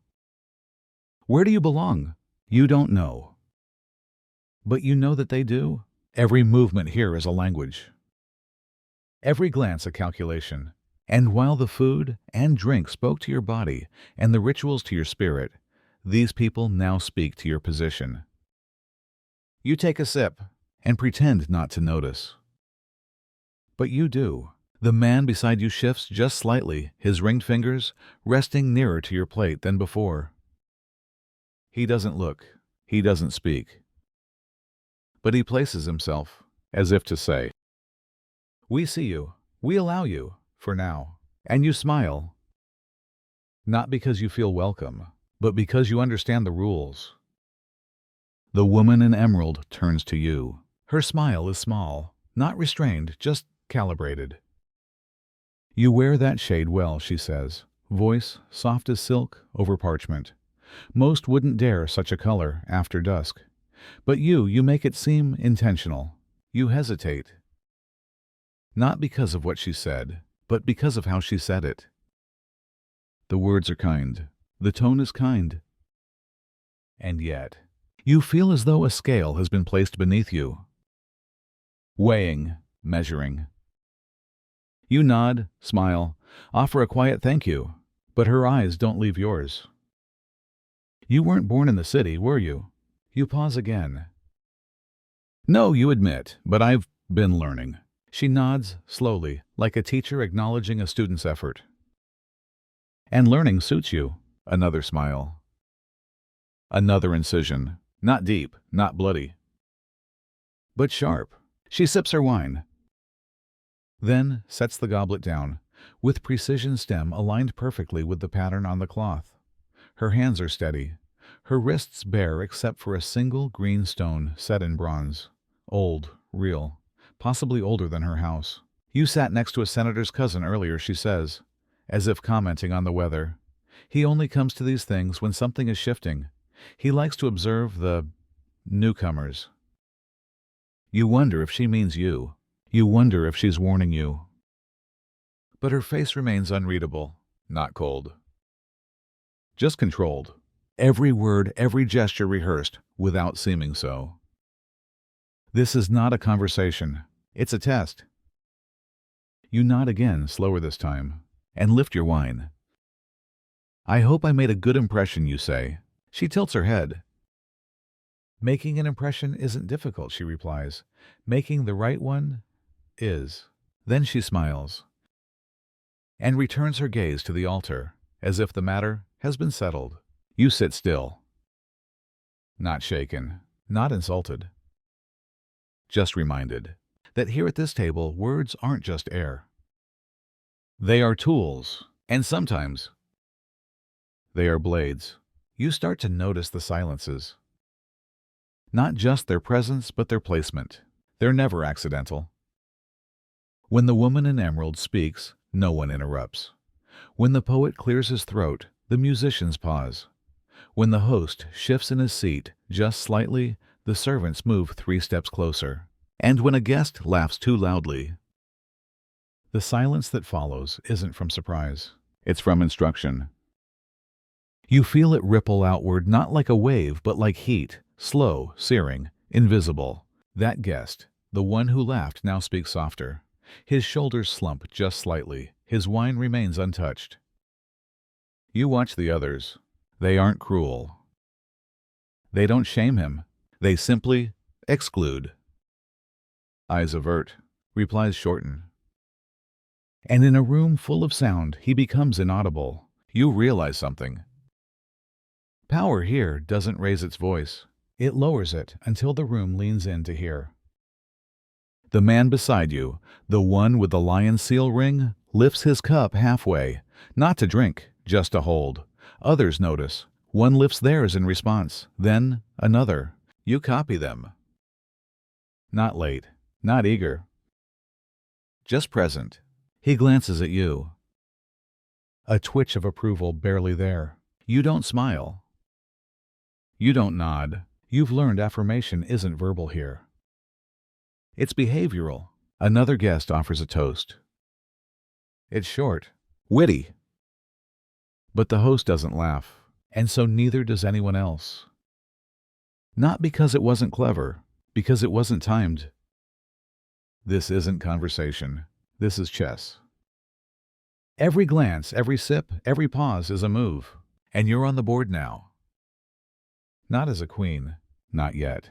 Where do you belong? You don't know. But you know that they do. Every movement here is a language. Every glance a calculation. And while the food and drink spoke to your body and the rituals to your spirit, these people now speak to your position. You take a sip and pretend not to notice. But you do. The man beside you shifts just slightly, his ringed fingers resting nearer to your plate than before. He doesn't look. He doesn't speak. But he places himself, as if to say, "We see you. We allow you, for now." And you smile. Not because you feel welcome, but because you understand the rules. The woman in emerald turns to you. Her smile is small, not restrained, just calibrated. "You wear that shade well," she says, voice soft as silk over parchment. "Most wouldn't dare such a color after dusk. But you make it seem intentional. You hesitate. Not because of what she said, but because of how she said it. The words are kind. The tone is kind. And yet, you feel as though a scale has been placed beneath you. Weighing, measuring. You nod, smile, offer a quiet thank you, but her eyes don't leave yours. "You weren't born in the city, were you?" You pause again. "No," you admit, "but I've been learning." She nods slowly, like a teacher acknowledging a student's effort. "And learning suits you." Another smile. Another incision. Not deep, not bloody, but sharp. She sips her wine. Then sets the goblet down, with precision stem aligned perfectly with the pattern on the cloth. Her hands are steady. Her wrists bare except for a single green stone set in bronze. Old, real, possibly older than her house. "You sat next to a senator's cousin earlier," she says, as if commenting on the weather. "He only comes to these things when something is shifting. He likes to observe the newcomers." You wonder if she means you. You wonder if she's warning you. But her face remains unreadable, not cold. Just controlled. Every word, every gesture rehearsed, without seeming so. This is not a conversation. It's a test. You nod again, slower this time, and lift your wine. "I hope I made a good impression," you say. She tilts her head. "Making an impression isn't difficult," she replies. "Making the right one is." Then she smiles and returns her gaze to the altar, as if the matter has been settled. You sit still. Not shaken, not insulted. Just reminded that here at this table, words aren't just air. They are tools, and sometimes they are blades. You start to notice the silences. Not just their presence, but their placement. They're never accidental. When the woman in emerald speaks, no one interrupts. When the poet clears his throat, the musicians pause. When the host shifts in his seat just slightly, the servants move 3 steps closer. And when a guest laughs too loudly, the silence that follows isn't from surprise. It's from instruction. You feel it ripple outward, not like a wave, but like heat, slow, searing, invisible. That guest, the one who laughed, now speaks softer. His shoulders slump just slightly. His wine remains untouched. You watch the others. They aren't cruel. They don't shame him. They simply exclude. Eyes avert. Replies shorten. And in a room full of sound, he becomes inaudible. You realize something. Power here doesn't raise its voice. It lowers it until the room leans in to hear. The man beside you, the one with the lion seal ring, lifts his cup halfway, not to drink, just to hold. Others notice. One lifts theirs in response, then another. You copy them. Not late, not eager. Just present. He glances at you. A twitch of approval barely there. You don't smile. You don't nod. You've learned affirmation isn't verbal here. It's behavioral. Another guest offers a toast. It's short, witty, but the host doesn't laugh, and so neither does anyone else. Not because it wasn't clever, because it wasn't timed. This isn't conversation. This is chess. Every glance, every sip, every pause is a move, and you're on the board now. Not as a queen, not yet.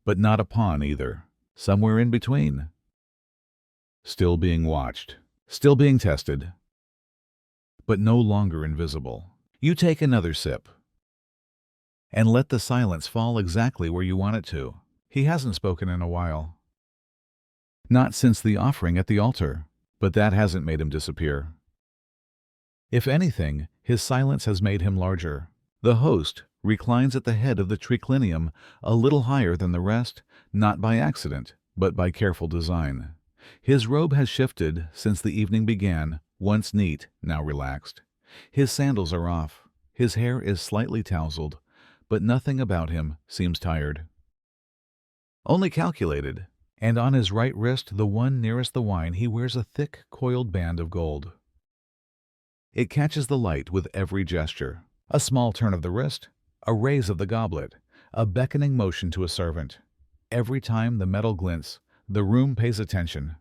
But not a pawn either, somewhere in between. Still being watched, still being tested, but no longer invisible. You take another sip, and let the silence fall exactly where you want it to. He hasn't spoken in a while. Not since the offering at the altar, but that hasn't made him disappear. If anything, his silence has made him larger. The host reclines at the head of the triclinium, a little higher than the rest, not by accident, but by careful design. His robe has shifted since the evening began, once neat, now relaxed. His sandals are off. His hair is slightly tousled, but nothing about him seems tired. Only calculated, and on his right wrist, the one nearest the wine, he wears a thick, coiled band of gold. It catches the light with every gesture. A small turn of the wrist, a raise of the goblet, a beckoning motion to a servant. Every time the metal glints, the room pays attention.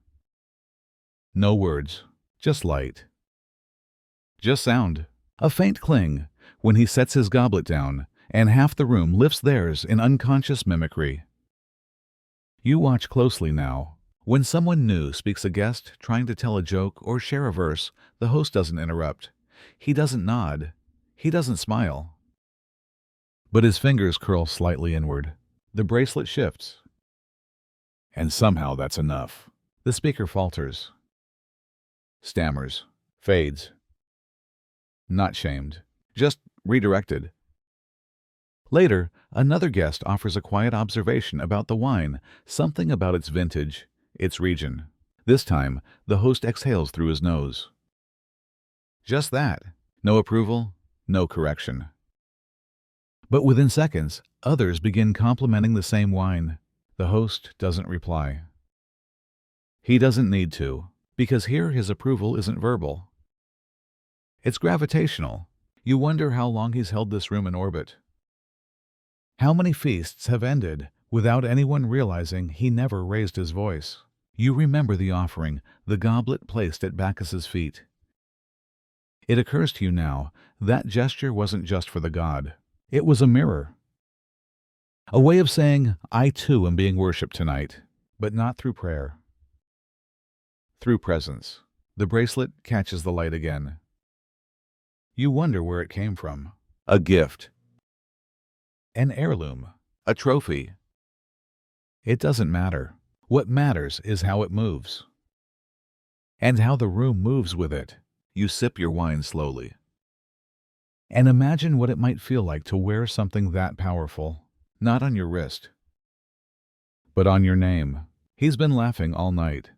No words, just light. Just sound. A faint cling when he sets his goblet down, and half the room lifts theirs in unconscious mimicry. You watch closely now. When someone new speaks, a guest trying to tell a joke or share a verse, the host doesn't interrupt. He doesn't nod. He doesn't smile. But his fingers curl slightly inward. The bracelet shifts. And somehow that's enough. The speaker falters. Stammers. Fades. Not shamed. Just redirected. Later, another guest offers a quiet observation about the wine, something about its vintage, its region. This time, the host exhales through his nose. Just that. No approval, no correction. But within seconds, others begin complimenting the same wine. The host doesn't reply. He doesn't need to, because here his approval isn't verbal. It's gravitational. You wonder how long he's held this room in orbit. How many feasts have ended without anyone realizing he never raised his voice? You remember the offering, the goblet placed at Bacchus's feet. It occurs to you now, that gesture wasn't just for the god. It was a mirror. A way of saying, I too am being worshipped tonight, but not through prayer. Through presence. The bracelet catches the light again. You wonder where it came from. A gift. An heirloom. A trophy. It doesn't matter. What matters is how it moves. And how the room moves with it. You sip your wine slowly. And imagine what it might feel like to wear something that powerful, not on your wrist, but on your name. He's been laughing all night.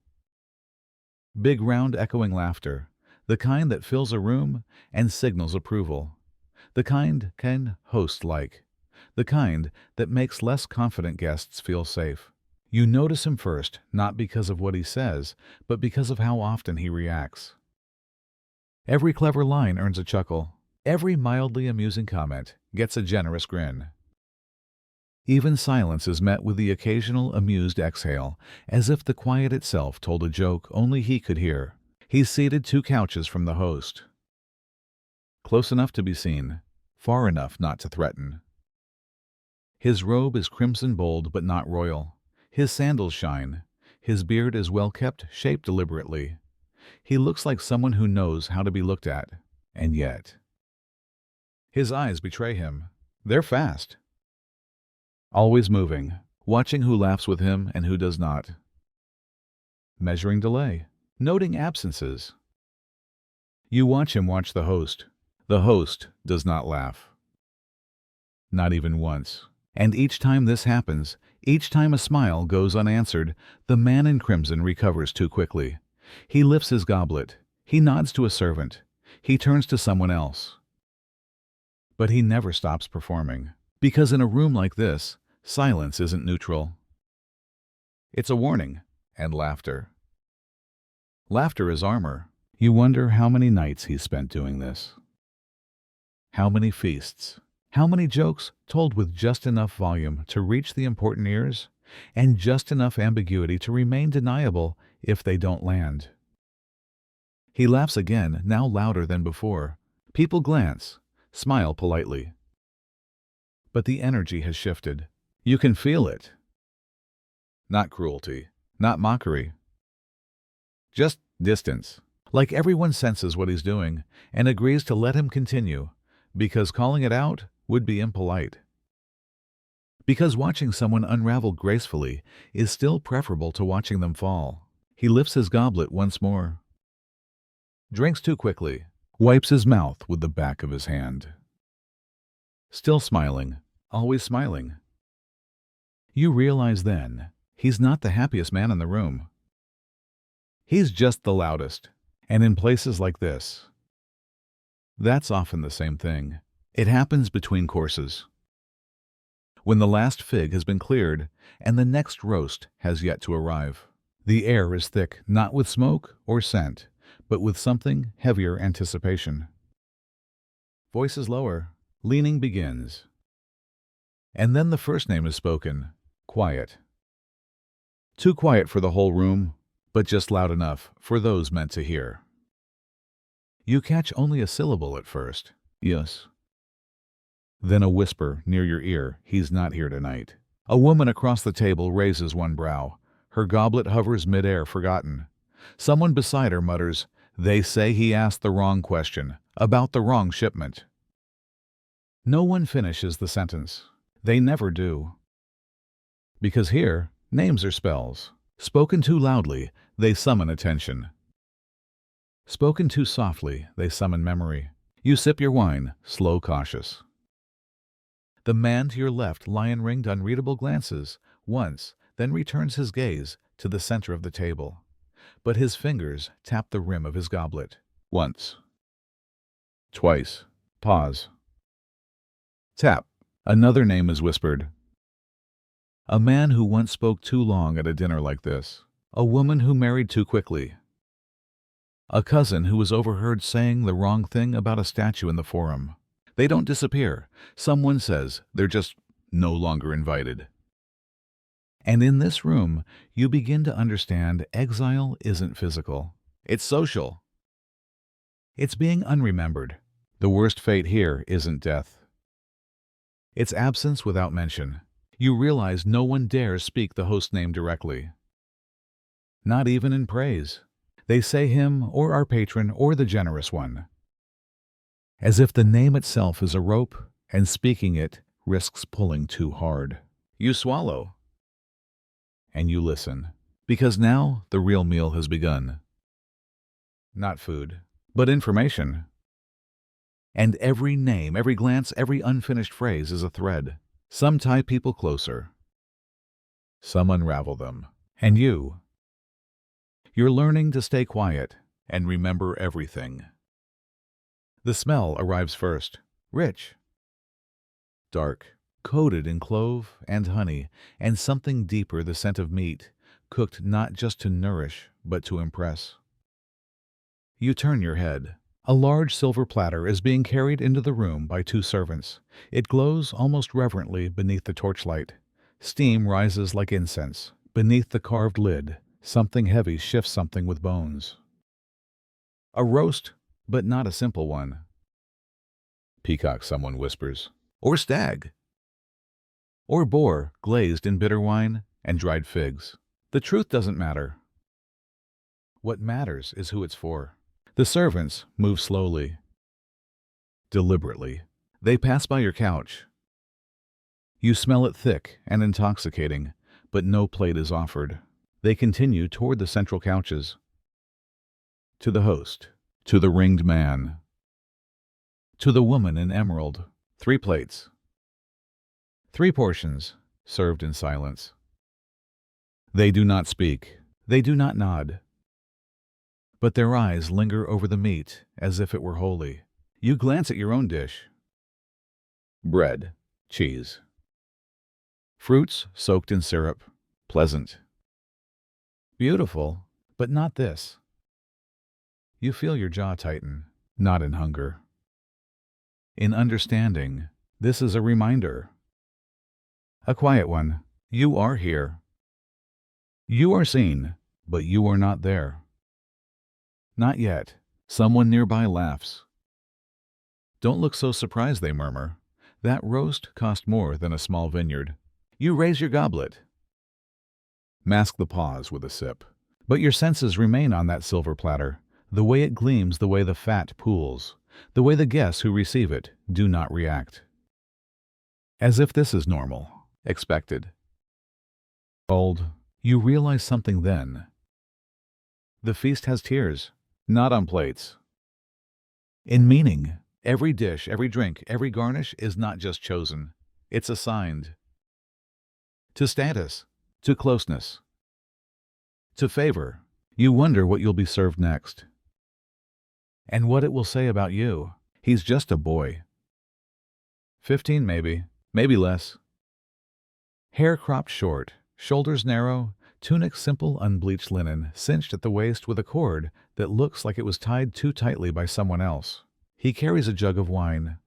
Big, round, echoing laughter, the kind that fills a room and signals approval, the kind Ken host like, the kind that makes less confident guests feel safe. You notice him first, not because of what he says, but because of how often he reacts. Every clever line earns a chuckle. Every mildly amusing comment gets a generous grin. Even silence is met with the occasional amused exhale, as if the quiet itself told a joke only he could hear. He's seated 2 couches from the host. Close enough to be seen, far enough not to threaten. His robe is crimson bold but not royal. His sandals shine. His beard is well kept, shaped deliberately. He looks like someone who knows how to be looked at, and yet. His eyes betray him. They're fast. Always moving, watching who laughs with him and who does not. Measuring delay, noting absences. You watch him watch the host. The host does not laugh. Not even once. And each time this happens, each time a smile goes unanswered, the man in crimson recovers too quickly. He lifts his goblet. He nods to a servant. He turns to someone else. But he never stops performing. Because in a room like this, silence isn't neutral. It's a warning. And laughter. Laughter is armor. You wonder how many nights he's spent doing this. How many feasts. How many jokes told with just enough volume to reach the important ears, and just enough ambiguity to remain deniable if they don't land. He laughs again, now louder than before. People glance, smile politely. But the energy has shifted. You can feel it. Not cruelty, not mockery. Just distance. Like everyone senses what he's doing and agrees to let him continue, because calling it out would be impolite. Because watching someone unravel gracefully is still preferable to watching them fall. He lifts his goblet once more. Drinks too quickly. Wipes his mouth with the back of his hand. Still smiling, always smiling. You realize then, he's not the happiest man in the room. He's just the loudest, and in places like this. That's often the same thing. It happens between courses. When the last fig has been cleared, and the next roast has yet to arrive. The air is thick, not with smoke or scent, but with something heavier anticipation. Voice is lower. Leaning begins. And then the first name is spoken. Quiet. Too quiet for the whole room, but just loud enough for those meant to hear. You catch only a syllable at first. Yes. Then a whisper near your ear, he's not here tonight. A woman across the table raises one brow. Her goblet hovers midair, forgotten. Someone beside her mutters, "They say he asked the wrong question, about the wrong shipment." No one finishes the sentence. They never do. Because here, names are spells. Spoken too loudly, they summon attention. Spoken too softly, they summon memory. You sip your wine, slow, cautious. The man to your left lion-ringed unreadable glances, once, then returns his gaze to the center of the table. But his fingers tap the rim of his goblet. Once. Twice. Pause. Tap. Another name is whispered. A man who once spoke too long at a dinner like this. A woman who married too quickly. A cousin who was overheard saying the wrong thing about a statue in the forum. They don't disappear. Someone says they're just no longer invited. And in this room, you begin to understand exile isn't physical. It's social. It's being unremembered. The worst fate here isn't death. It's absence without mention. You realize no one dares speak the host name directly. Not even in praise. They say him or our patron or the generous one. As if the name itself is a rope, and speaking it risks pulling too hard. You swallow. And you listen, because now the real meal has begun. Not food, but information. And every name, every glance, every unfinished phrase is a thread. Some tie people closer. Some unravel them. And you're learning to stay quiet and remember everything. The smell arrives first, rich, dark, coated in clove and honey, and something deeper, the scent of meat, cooked not just to nourish, but to impress. You turn your head. A large silver platter is being carried into the room by two servants. It glows almost reverently beneath the torchlight. Steam rises like incense. Beneath the carved lid, something heavy shifts something with bones. A roast, but not a simple one. Peacock, someone whispers. Or stag. Or boar, glazed in bitter wine and dried figs. The truth doesn't matter. What matters is who it's for. The servants move slowly, deliberately. They pass by your couch. You smell it thick and intoxicating, but no plate is offered. They continue toward the central couches. To the host, to the ringed man, to the woman in emerald. 3 plates. 3 portions, served in silence. They do not speak. They do not nod. But their eyes linger over the meat as if it were holy. You glance at your own dish. Bread, cheese. Fruits soaked in syrup, pleasant. Beautiful, but not this. You feel your jaw tighten, not in hunger. In understanding, this is a reminder. A quiet one. You are here. You are seen, but you are not there. Not yet. Someone nearby laughs. Don't look so surprised, they murmur. That roast cost more than a small vineyard. You raise your goblet. Mask the pause with a sip. But your senses remain on that silver platter, the way it gleams, the way the fat pools, the way the guests who receive it do not react. As if this is normal, expected. Old, you realize something then. The feast has tears, not on plates. In meaning, every dish, every drink, every garnish is not just chosen, it's assigned. To status, to closeness, to favor. You wonder what you'll be served next. And what it will say about you. He's just a boy. 15 maybe less. Hair cropped short, shoulders narrow, tunic simple unbleached linen, cinched at the waist with a cord that looks like it was tied too tightly by someone else. He carries a jug of wine.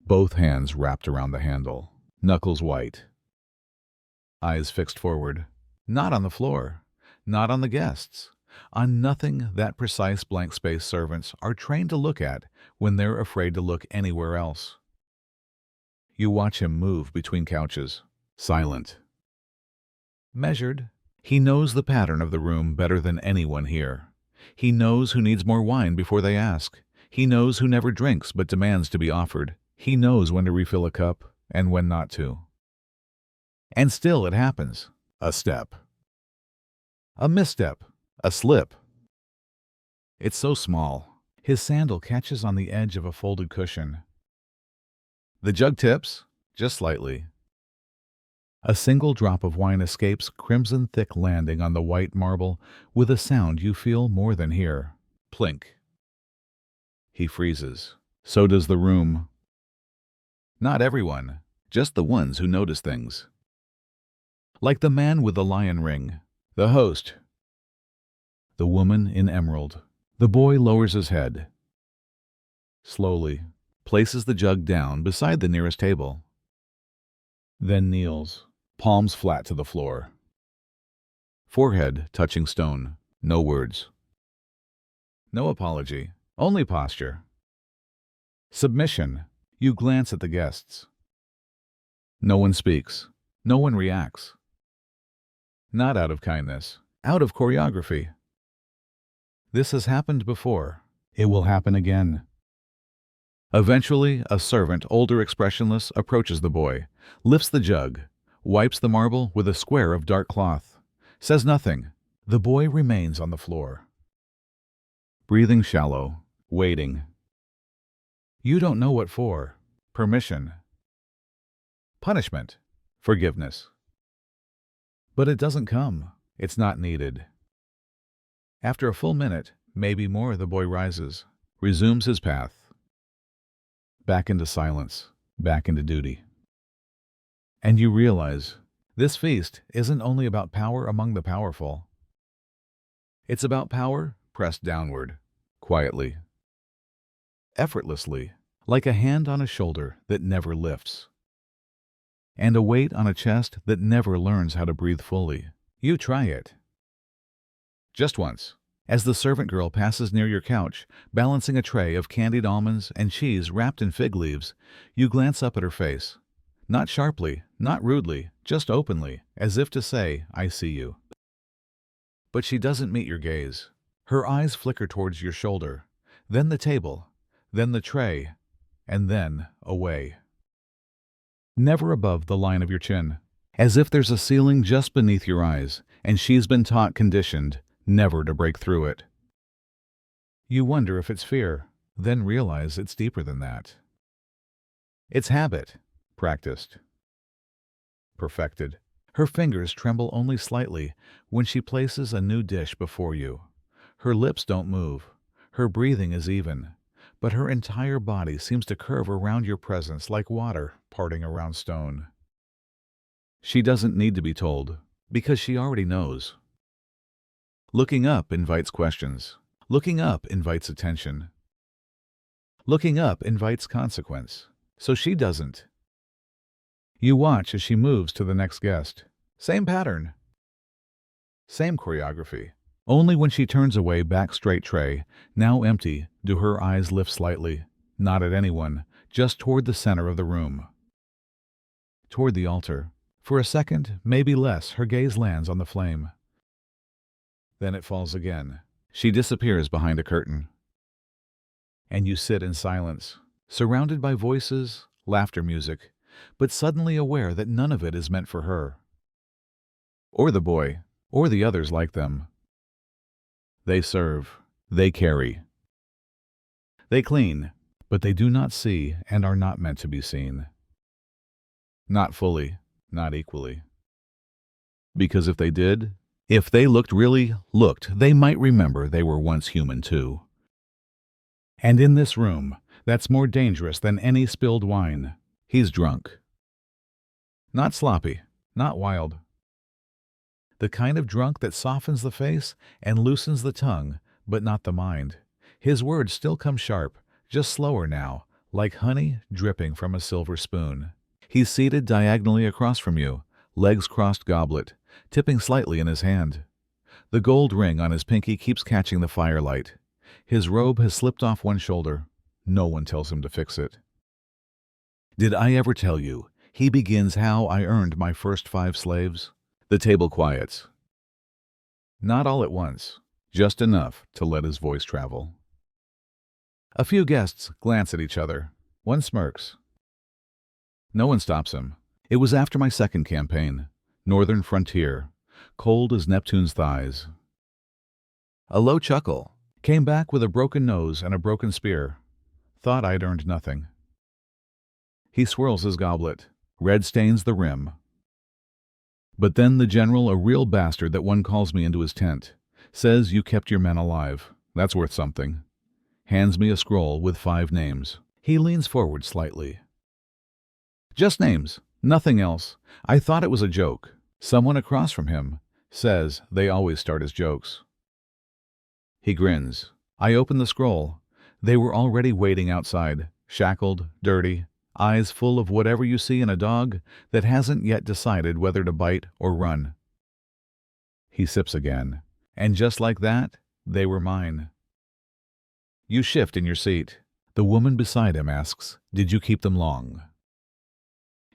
Both hands wrapped around the handle, knuckles white. Eyes fixed forward, not on the floor, not on the guests, on nothing that precise blank space servants are trained to look at when they're afraid to look anywhere else. You watch him move between couches, silent. Measured. He knows the pattern of the room better than anyone here. He knows who needs more wine before they ask. He knows who never drinks but demands to be offered. He knows when to refill a cup and when not to. And still it happens. A step. A misstep. A slip. It's so small. His sandal catches on the edge of a folded cushion. The jug tips, just slightly. A single drop of wine escapes, crimson thick, landing on the white marble with a sound you feel more than hear. Plink. He freezes. So does the room. Not everyone, just the ones who notice things. Like the man with the lion ring, the host. The woman in emerald. The boy lowers his head. Slowly, places the jug down beside the nearest table. Then kneels, palms flat to the floor. Forehead touching stone, no words. No apology, only posture. Submission. You glance at the guests. No one speaks, no one reacts. Not out of kindness, out of choreography. This has happened before. It will happen again. Eventually, a servant, older, expressionless, approaches the boy, lifts the jug, wipes the marble with a square of dark cloth, says nothing. The boy remains on the floor. Breathing shallow, waiting. You don't know what for. Permission. Punishment. Forgiveness. But it doesn't come. It's not needed. After a full minute, maybe more, the boy rises, resumes his path. Back into silence, back into duty. And you realize, this feast isn't only about power among the powerful. It's about power pressed downward, quietly, effortlessly, like a hand on a shoulder that never lifts, and a weight on a chest that never learns how to breathe fully. You try it. Just once, as the servant girl passes near your couch, balancing a tray of candied almonds and cheese wrapped in fig leaves, you glance up at her face. Not sharply, not rudely, just openly, as if to say, I see you. But she doesn't meet your gaze. Her eyes flicker towards your shoulder, then the table, then the tray, and then away. Never above the line of your chin, as if there's a ceiling just beneath your eyes, and she's been taught, conditioned, never to break through it. You wonder if it's fear, then realize it's deeper than that. It's habit, practiced, perfected. Her fingers tremble only slightly when she places a new dish before you. Her lips don't move. Her breathing is even, but her entire body seems to curve around your presence like water parting around stone. She doesn't need to be told, because she already knows. Looking up invites questions. Looking up invites attention. Looking up invites consequence. So she doesn't. You watch as she moves to the next guest. Same pattern. Same choreography. Only when she turns away, back straight tray, now empty, do her eyes lift slightly, not at anyone, just toward the center of the room. Toward the altar. For a second, maybe less, her gaze lands on the flame. Then it falls again. She disappears behind a curtain. And you sit in silence, surrounded by voices, laughter music, but suddenly aware that none of it is meant for her. Or the boy, or the others like them. They serve, they carry. They clean, but they do not see and are not meant to be seen. Not fully, not equally. Because if they did, if they really looked, they might remember they were once human too. And in this room, that's more dangerous than any spilled wine. He's drunk. Not sloppy, not wild. The kind of drunk that softens the face and loosens the tongue, but not the mind. His words still come sharp, just slower now, like honey dripping from a silver spoon. He's seated diagonally across from you, legs crossed, goblet, tipping slightly in his hand. The gold ring on his pinky keeps catching the firelight. His robe has slipped off one shoulder. No one tells him to fix it. Did I ever tell you? He begins how I earned my first 5 slaves. The table quiets. Not all at once, just enough to let his voice travel. A few guests glance at each other. One smirks. No one stops him. It was after my second campaign, Northern Frontier, cold as Neptune's thighs. A low chuckle. Came back with a broken nose and a broken spear. Thought I'd earned nothing. He swirls his goblet. Red stains the rim. But then the general, a real bastard that one calls me into his tent, says you kept your men alive. That's worth something. Hands me a scroll with 5 names. He leans forward slightly. Just names, nothing else. I thought it was a joke. Someone across from him says they always start as jokes. He grins. I open the scroll. They were already waiting outside, shackled, dirty, eyes full of whatever you see in a dog that hasn't yet decided whether to bite or run. He sips again, and just like that, they were mine. You shift in your seat. The woman beside him asks, "Did you keep them long?"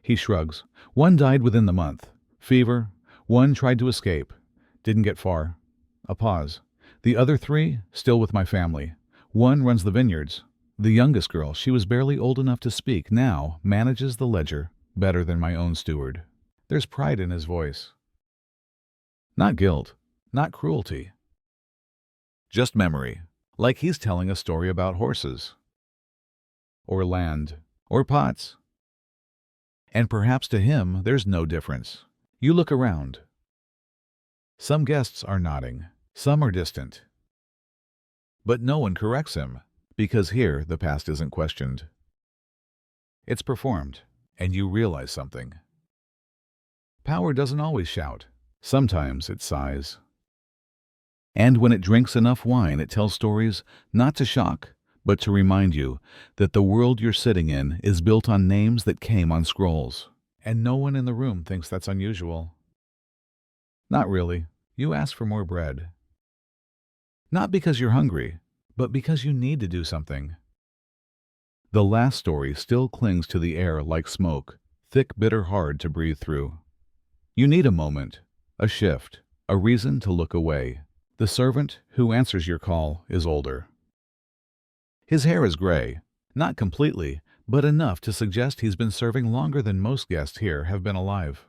He shrugs. One died within the month. Fever. One tried to escape. Didn't get far. A pause. The other 3, still with my family. One runs the vineyards. The youngest girl, she was barely old enough to speak, now manages the ledger better than my own steward. There's pride in his voice. Not guilt, not cruelty. Just memory, like he's telling a story about horses. Or land, or pots. And perhaps to him there's no difference. You look around. Some guests are nodding, some are distant. But no one corrects him. Because here, the past isn't questioned. It's performed, and you realize something. Power doesn't always shout. Sometimes it sighs. And when it drinks enough wine, it tells stories not to shock, but to remind you that the world you're sitting in is built on names that came on scrolls. And no one in the room thinks that's unusual. Not really. You ask for more bread. Not because you're hungry, but because you need to do something. The last story still clings to the air like smoke, thick, bitter, hard to breathe through. You need a moment, a shift, a reason to look away. The servant who answers your call is older. His hair is gray, not completely, but enough to suggest he's been serving longer than most guests here have been alive.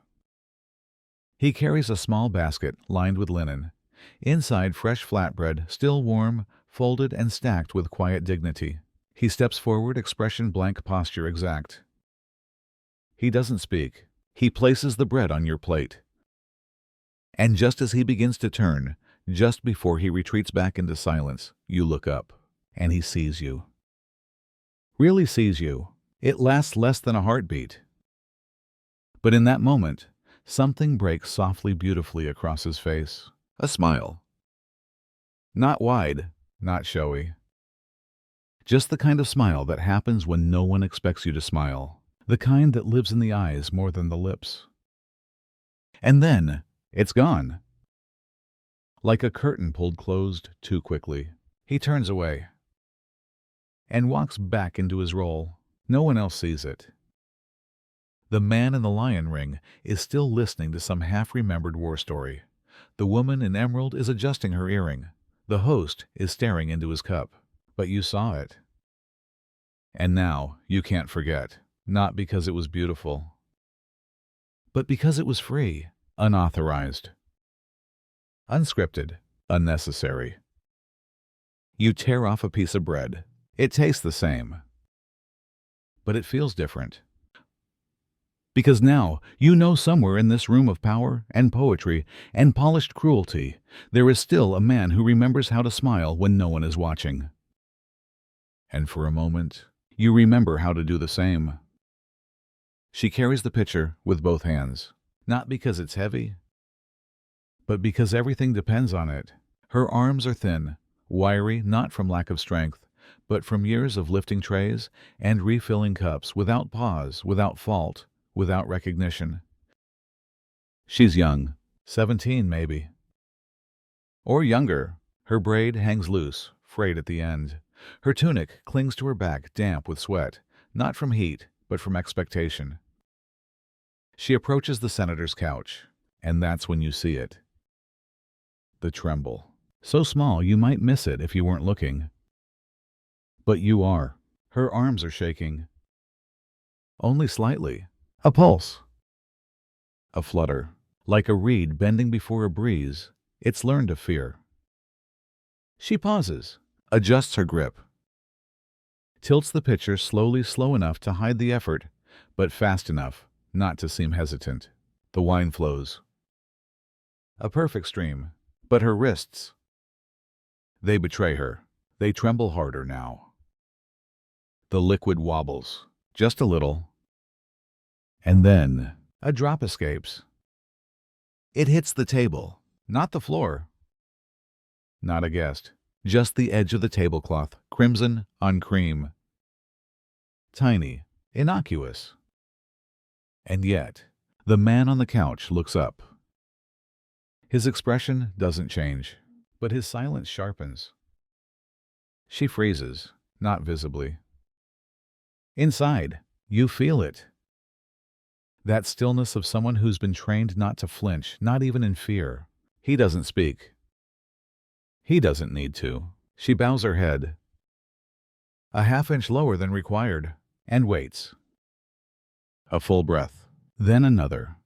He carries a small basket lined with linen. Inside, fresh flatbread, still warm, folded and stacked with quiet dignity. He steps forward, expression blank, posture exact. He doesn't speak. He places the bread on your plate. And just as he begins to turn, just before he retreats back into silence, you look up, and he sees you. Really sees you. It lasts less than a heartbeat. But in that moment, something breaks softly, beautifully across his face. A smile. Not wide, not showy. Just the kind of smile that happens when no one expects you to smile. The kind that lives in the eyes more than the lips. And then, it's gone. Like a curtain pulled closed too quickly. He turns away and walks back into his role. No one else sees it. The man in the lion ring is still listening to some half-remembered war story. The woman in emerald is adjusting her earring. The host is staring into his cup. But you saw it. And now you can't forget, not because it was beautiful, but because it was free, unauthorized, unscripted, unnecessary. You tear off a piece of bread. It tastes the same, but it feels different. Because now you know somewhere in this room of power and poetry and polished cruelty, there is still a man who remembers how to smile when no one is watching. And for a moment, you remember how to do the same. She carries the pitcher with both hands, not because it's heavy, but because everything depends on it. Her arms are thin, wiry not from lack of strength, but from years of lifting trays and refilling cups without pause, without fault, without recognition. She's young, 17 maybe. Or younger. Her braid hangs loose, frayed at the end. Her tunic clings to her back, damp with sweat, not from heat, but from expectation. She approaches the senator's couch, and that's when you see it. The tremble. So small you might miss it if you weren't looking. But you are. Her arms are shaking. Only slightly. A pulse. A flutter. Like a reed bending before a breeze, it's learned to fear. She pauses, adjusts her grip, tilts the pitcher slowly, slow enough to hide the effort, but fast enough not to seem hesitant. The wine flows. A perfect stream, but her wrists, they betray her. They tremble harder now. The liquid wobbles, just a little, and then a drop escapes. It hits the table, not the floor. Not a guest, just the edge of the tablecloth, crimson on cream. Tiny, innocuous. And yet, the man on the couch looks up. His expression doesn't change, but his silence sharpens. She freezes, not visibly. Inside, you feel it. That stillness of someone who's been trained not to flinch, not even in fear. He doesn't speak. He doesn't need to. She bows her head, a half-inch lower than required, and waits. A full breath, then another.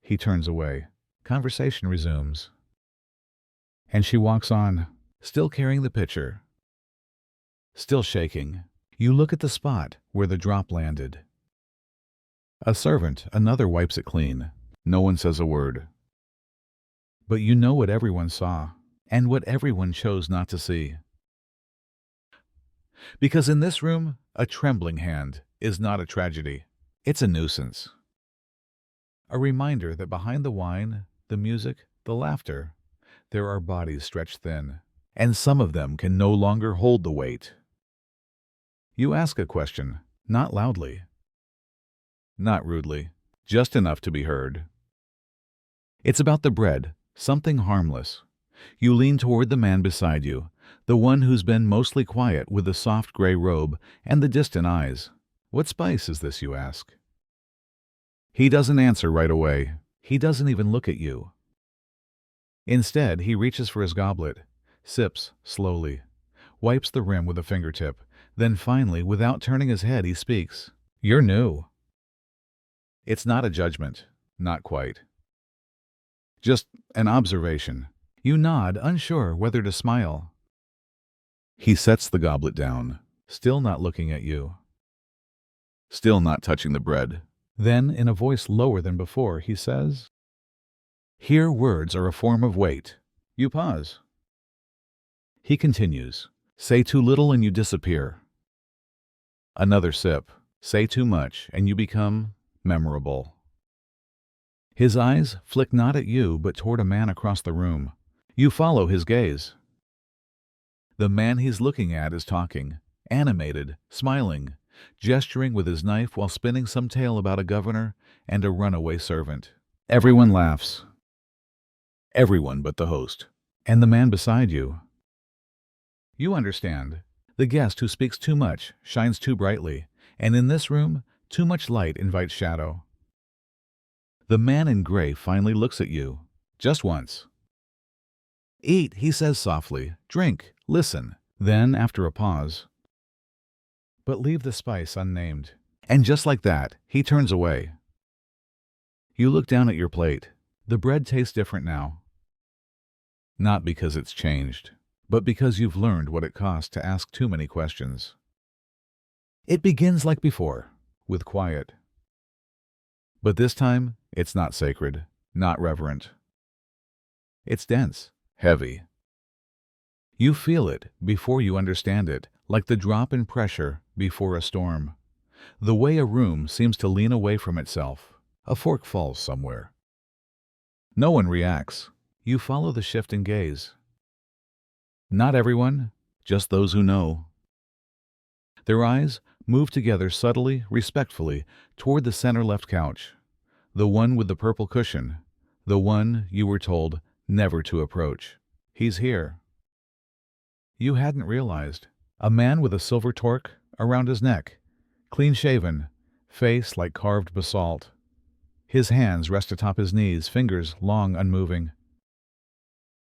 He turns away. Conversation resumes. And she walks on, still carrying the pitcher, still shaking. You look at the spot where the drop landed. A servant, another wipes it clean. No one says a word. But you know what everyone saw, and what everyone chose not to see. Because in this room, a trembling hand is not a tragedy. It's a nuisance. A reminder that behind the wine, the music, the laughter, there are bodies stretched thin, and some of them can no longer hold the weight. You ask a question, not loudly, not rudely, just enough to be heard. It's about the bread, something harmless. You lean toward the man beside you, the one who's been mostly quiet with the soft gray robe and the distant eyes. What spice is this, you ask? He doesn't answer right away. He doesn't even look at you. Instead, he reaches for his goblet, sips slowly, wipes the rim with a fingertip, then finally, without turning his head, he speaks. You're new. It's not a judgment, not quite. Just an observation. You nod, unsure whether to smile. He sets the goblet down, still not looking at you, still not touching the bread. Then, in a voice lower than before, he says, Here words are a form of weight. You pause. He continues, Say too little and you disappear. Another sip. Say too much and you become memorable. His eyes flick not at you but toward a man across the room. You follow his gaze. The man he's looking at is talking, animated, smiling, gesturing with his knife while spinning some tale about a governor and a runaway servant. Everyone laughs. Everyone but the host. And the man beside you. You understand. The guest who speaks too much shines too brightly, and in this room, too much light invites shadow. The man in gray finally looks at you, just once. Eat, he says softly. Drink, listen. Then, after a pause, but leave the spice unnamed. And just like that, he turns away. You look down at your plate. The bread tastes different now. Not because it's changed, but because you've learned what it costs to ask too many questions. It begins like before, with quiet. But this time, it's not sacred, not reverent. It's dense, heavy. You feel it before you understand it, like the drop in pressure before a storm. The way a room seems to lean away from itself. A fork falls somewhere. No one reacts. You follow the shifting gaze. Not everyone, just those who know. Their eyes move together subtly, respectfully, toward the center-left couch, the one with the purple cushion, the one you were told never to approach. He's here. You hadn't realized. A man with a silver torque around his neck, clean-shaven, face like carved basalt. His hands rest atop his knees, fingers long unmoving.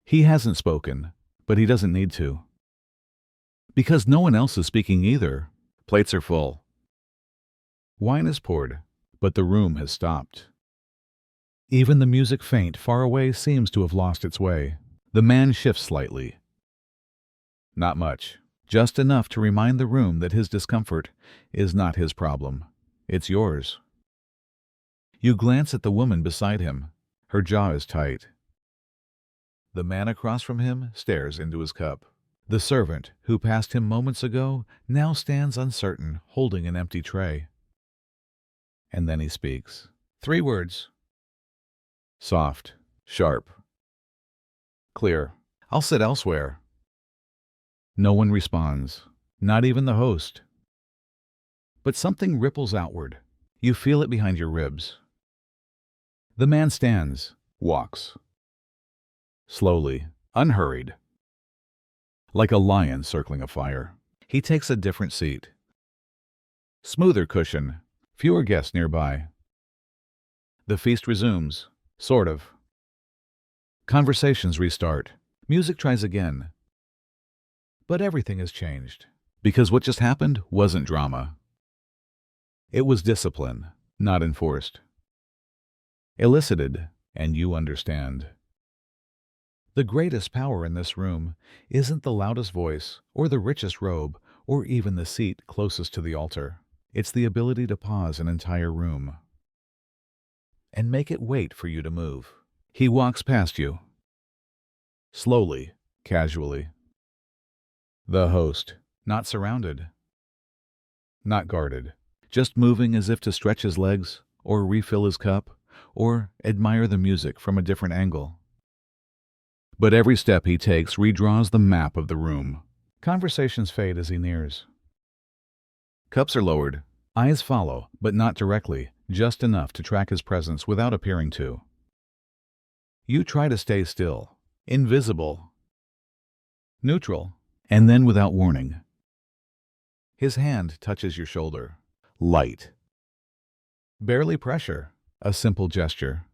He hasn't spoken, but he doesn't need to. Because no one else is speaking either. Plates are full. Wine is poured, but the room has stopped. Even the music faint far away seems to have lost its way. The man shifts slightly. Not much, just enough to remind the room that his discomfort is not his problem. It's yours. You glance at the woman beside him. Her jaw is tight. The man across from him stares into his cup. The servant, who passed him moments ago, now stands uncertain, holding an empty tray. And then he speaks. 3 words. Soft, sharp, clear. I'll sit elsewhere. No one responds, not even the host. But something ripples outward. You feel it behind your ribs. The man stands, walks. Slowly, unhurried. Like a lion circling a fire. He takes a different seat. Smoother cushion, fewer guests nearby. The feast resumes, sort of. Conversations restart. Music tries again. But everything has changed. Because what just happened wasn't drama. It was discipline, not enforced. Elicited, and you understand. The greatest power in this room isn't the loudest voice, or the richest robe, or even the seat closest to the altar. It's the ability to pause an entire room and make it wait for you to move. He walks past you. Slowly, casually. The host, not surrounded, not guarded, just moving as if to stretch his legs, or refill his cup, or admire the music from a different angle. But every step he takes redraws the map of the room. Conversations fade as he nears. Cups are lowered. Eyes follow, but not directly, just enough to track his presence without appearing to. You try to stay still, invisible, neutral, and then without warning. His hand touches your shoulder. Light. Barely pressure, a simple gesture.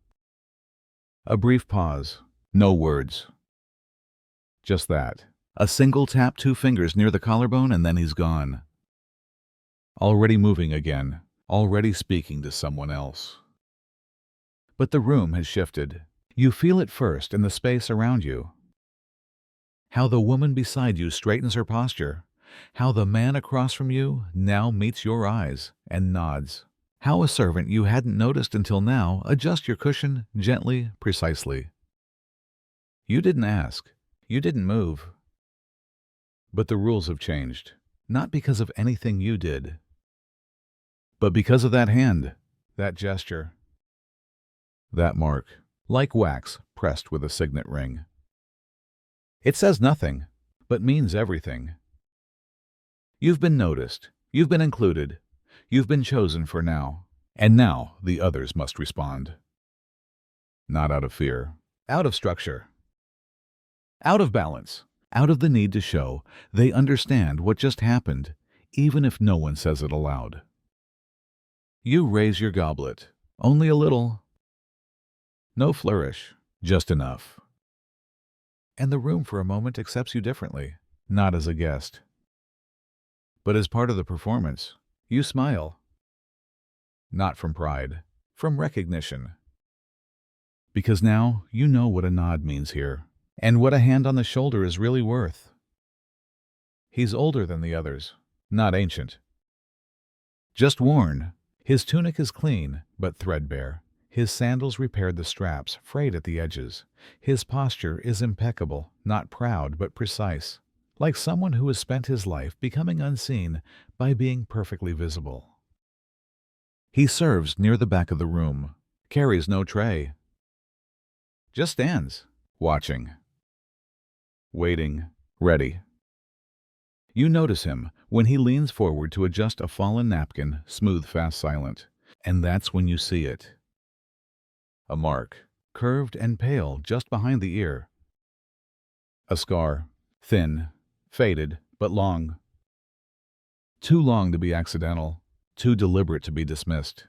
A brief pause, no words. Just that. A single tap, 2 fingers near the collarbone, and then he's gone. Already moving again, already speaking to someone else. But the room has shifted. You feel it first in the space around you. How the woman beside you straightens her posture. How the man across from you now meets your eyes and nods. How a servant you hadn't noticed until now adjusts your cushion gently, precisely. You didn't ask. You didn't move. But the rules have changed, not because of anything you did, but because of that hand, that gesture, that mark, like wax pressed with a signet ring. It says nothing, but means everything. You've been noticed, you've been included, you've been chosen for now, and now the others must respond. Not out of fear, out of structure, out of balance, out of the need to show they understand what just happened, even if no one says it aloud. You raise your goblet, only a little. No flourish, just enough. And the room for a moment accepts you differently, not as a guest. But as part of the performance, you smile. Not from pride, from recognition. Because now you know what a nod means here, and what a hand on the shoulder is really worth. He's older than the others, not ancient. Just worn. His tunic is clean, but threadbare. His sandals repaired the straps, frayed at the edges. His posture is impeccable, not proud, but precise, like someone who has spent his life becoming unseen by being perfectly visible. He serves near the back of the room, carries no tray. Just stands, watching, waiting, ready. You notice him when he leans forward to adjust a fallen napkin, smooth, fast, silent. And that's when you see it. A mark, curved and pale just behind the ear. A scar, thin, faded, but long. Too long to be accidental, too deliberate to be dismissed.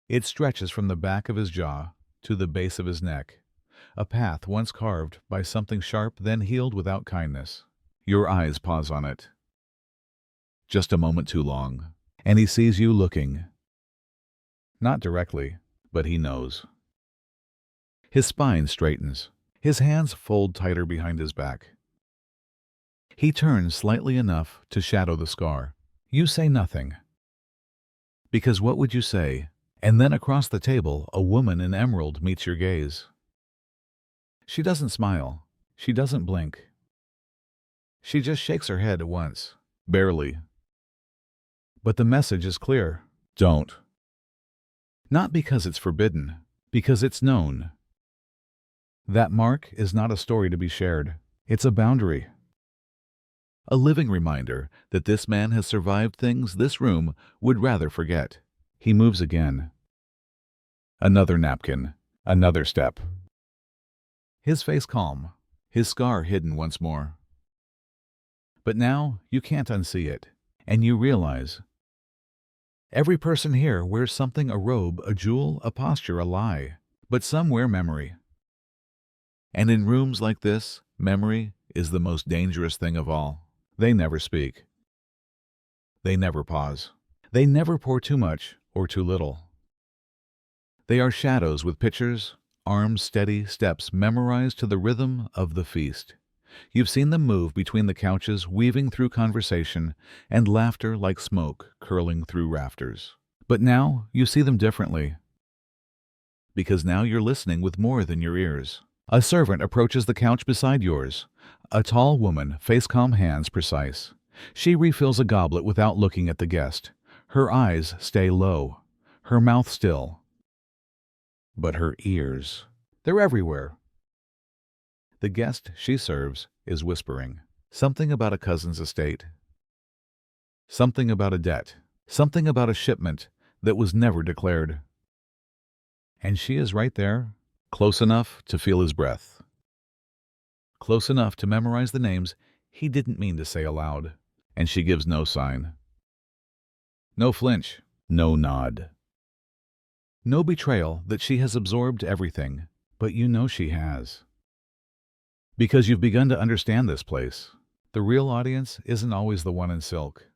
It stretches from the back of his jaw to the base of his neck, a path once carved by something sharp, then healed without kindness. Your eyes pause on it. Just a moment too long, and he sees you looking. Not directly, but he knows. His spine straightens. His hands fold tighter behind his back. He turns slightly enough to shadow the scar. You say nothing. Because what would you say? And then across the table, a woman in emerald meets your gaze. She doesn't smile. She doesn't blink. She just shakes her head at once, barely. But the message is clear. Don't. Not because it's forbidden, because it's known. That mark is not a story to be shared. It's a boundary. A living reminder that this man has survived things this room would rather forget. He moves again. Another napkin, another step. His face calm, his scar hidden once more. But now you can't unsee it, and you realize every person here wears something, a robe, a jewel, a posture, a lie, but some wear memory. And in rooms like this, memory is the most dangerous thing of all. They never speak. They never pause. They never pour too much or too little. They are shadows with pictures, arms steady, steps memorized to the rhythm of the feast. You've seen them move between the couches, weaving through conversation, and laughter like smoke curling through rafters. But now you see them differently. Because now you're listening with more than your ears. A servant approaches the couch beside yours. A tall woman, face calm, hands precise. She refills a goblet without looking at the guest. Her eyes stay low, her mouth still. But her ears, they're everywhere. The guest she serves is whispering. Something about a cousin's estate. Something about a debt. Something about a shipment that was never declared. And she is right there, close enough to feel his breath. Close enough to memorize the names he didn't mean to say aloud. And she gives no sign. No flinch, no nod. No betrayal that she has absorbed everything, but you know she has. Because you've begun to understand this place. The real audience isn't always the one in silk.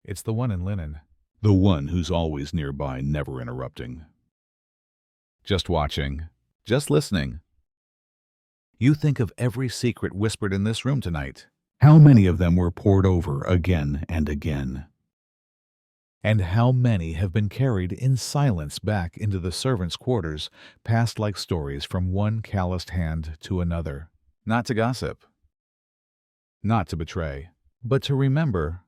It's the one in linen. The one who's always nearby, never interrupting. Just watching, just listening. You think of every secret whispered in this room tonight. How many of them were poured over again and again? And how many have been carried in silence back into the servants' quarters, passed like stories from one calloused hand to another? Not to gossip, not to betray, but to remember.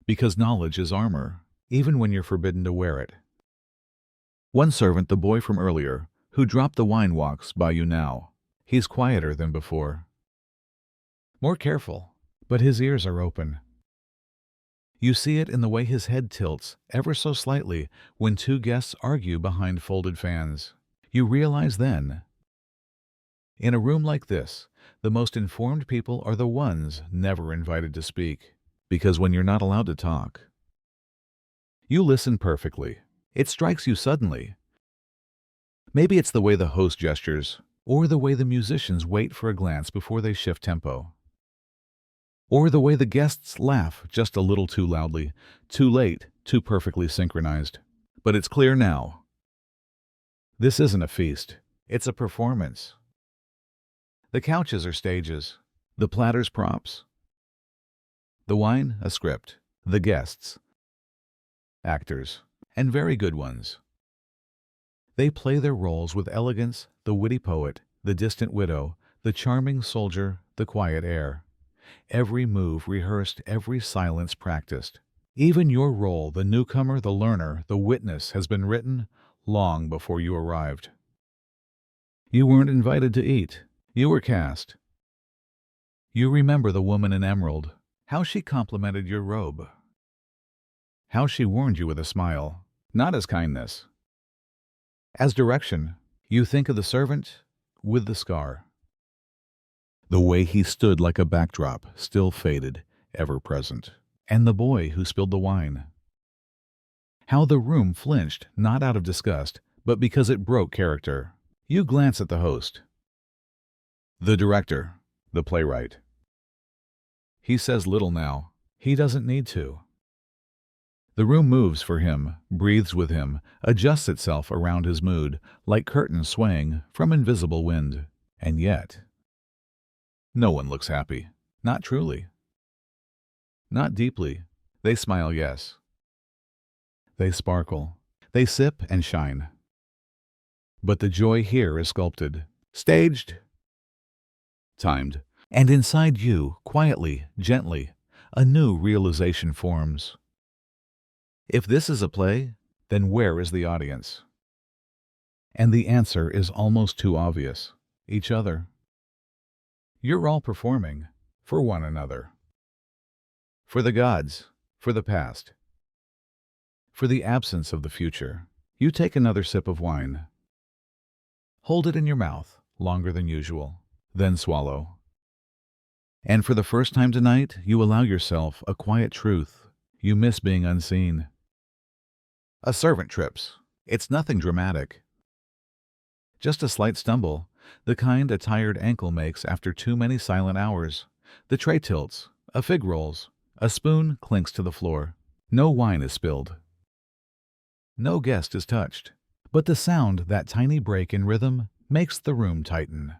Because knowledge is armor, even when you're forbidden to wear it. One servant, the boy from earlier, who dropped the wine, walks by you now. He's quieter than before, more careful, but his ears are open. You see it in the way his head tilts ever so slightly when two guests argue behind folded fans. You realize then, in a room like this, the most informed people are the ones never invited to speak, because when you're not allowed to talk, you listen perfectly. It strikes you suddenly. Maybe it's the way the host gestures, or the way the musicians wait for a glance before they shift tempo, or the way the guests laugh just a little too loudly, too late, too perfectly synchronized. But it's clear now. This isn't a feast. It's a performance. The couches are stages, the platters props, the wine a script, the guests actors, and very good ones. They play their roles with elegance, the witty poet, the distant widow, the charming soldier, the quiet heir. Every move rehearsed, every silence practiced. Even your role, the newcomer, the learner, the witness, has been written long before you arrived. You weren't invited to eat. You were cast. You remember the woman in emerald, how she complimented your robe, how she warned you with a smile, not as kindness, as direction. You think of the servant with the scar, the way he stood like a backdrop, still faded, ever present, and the boy who spilled the wine. How the room flinched, not out of disgust, but because it broke character. You glance at the host, the director, the playwright. He says little now. He doesn't need to. The room moves for him, breathes with him, adjusts itself around his mood, like curtains swaying from invisible wind. And yet, no one looks happy. Not truly. Not deeply. They smile, yes. They sparkle. They sip and shine. But the joy here is sculpted, staged, timed. And inside you, quietly, gently, a new realization forms. If this is a play, then where is the audience? And the answer is almost too obvious. Each other. You're all performing for one another. For the gods, for the past, for the absence of the future. You take another sip of wine. Hold it in your mouth longer than usual, then swallow. And for the first time tonight, you allow yourself a quiet truth. You miss being unseen. A servant trips. It's nothing dramatic. Just a slight stumble, the kind a tired ankle makes after too many silent hours. The tray tilts, a fig rolls, a spoon clinks to the floor. No wine is spilled. No guest is touched. But the sound, that tiny break in rhythm, makes the room tighten.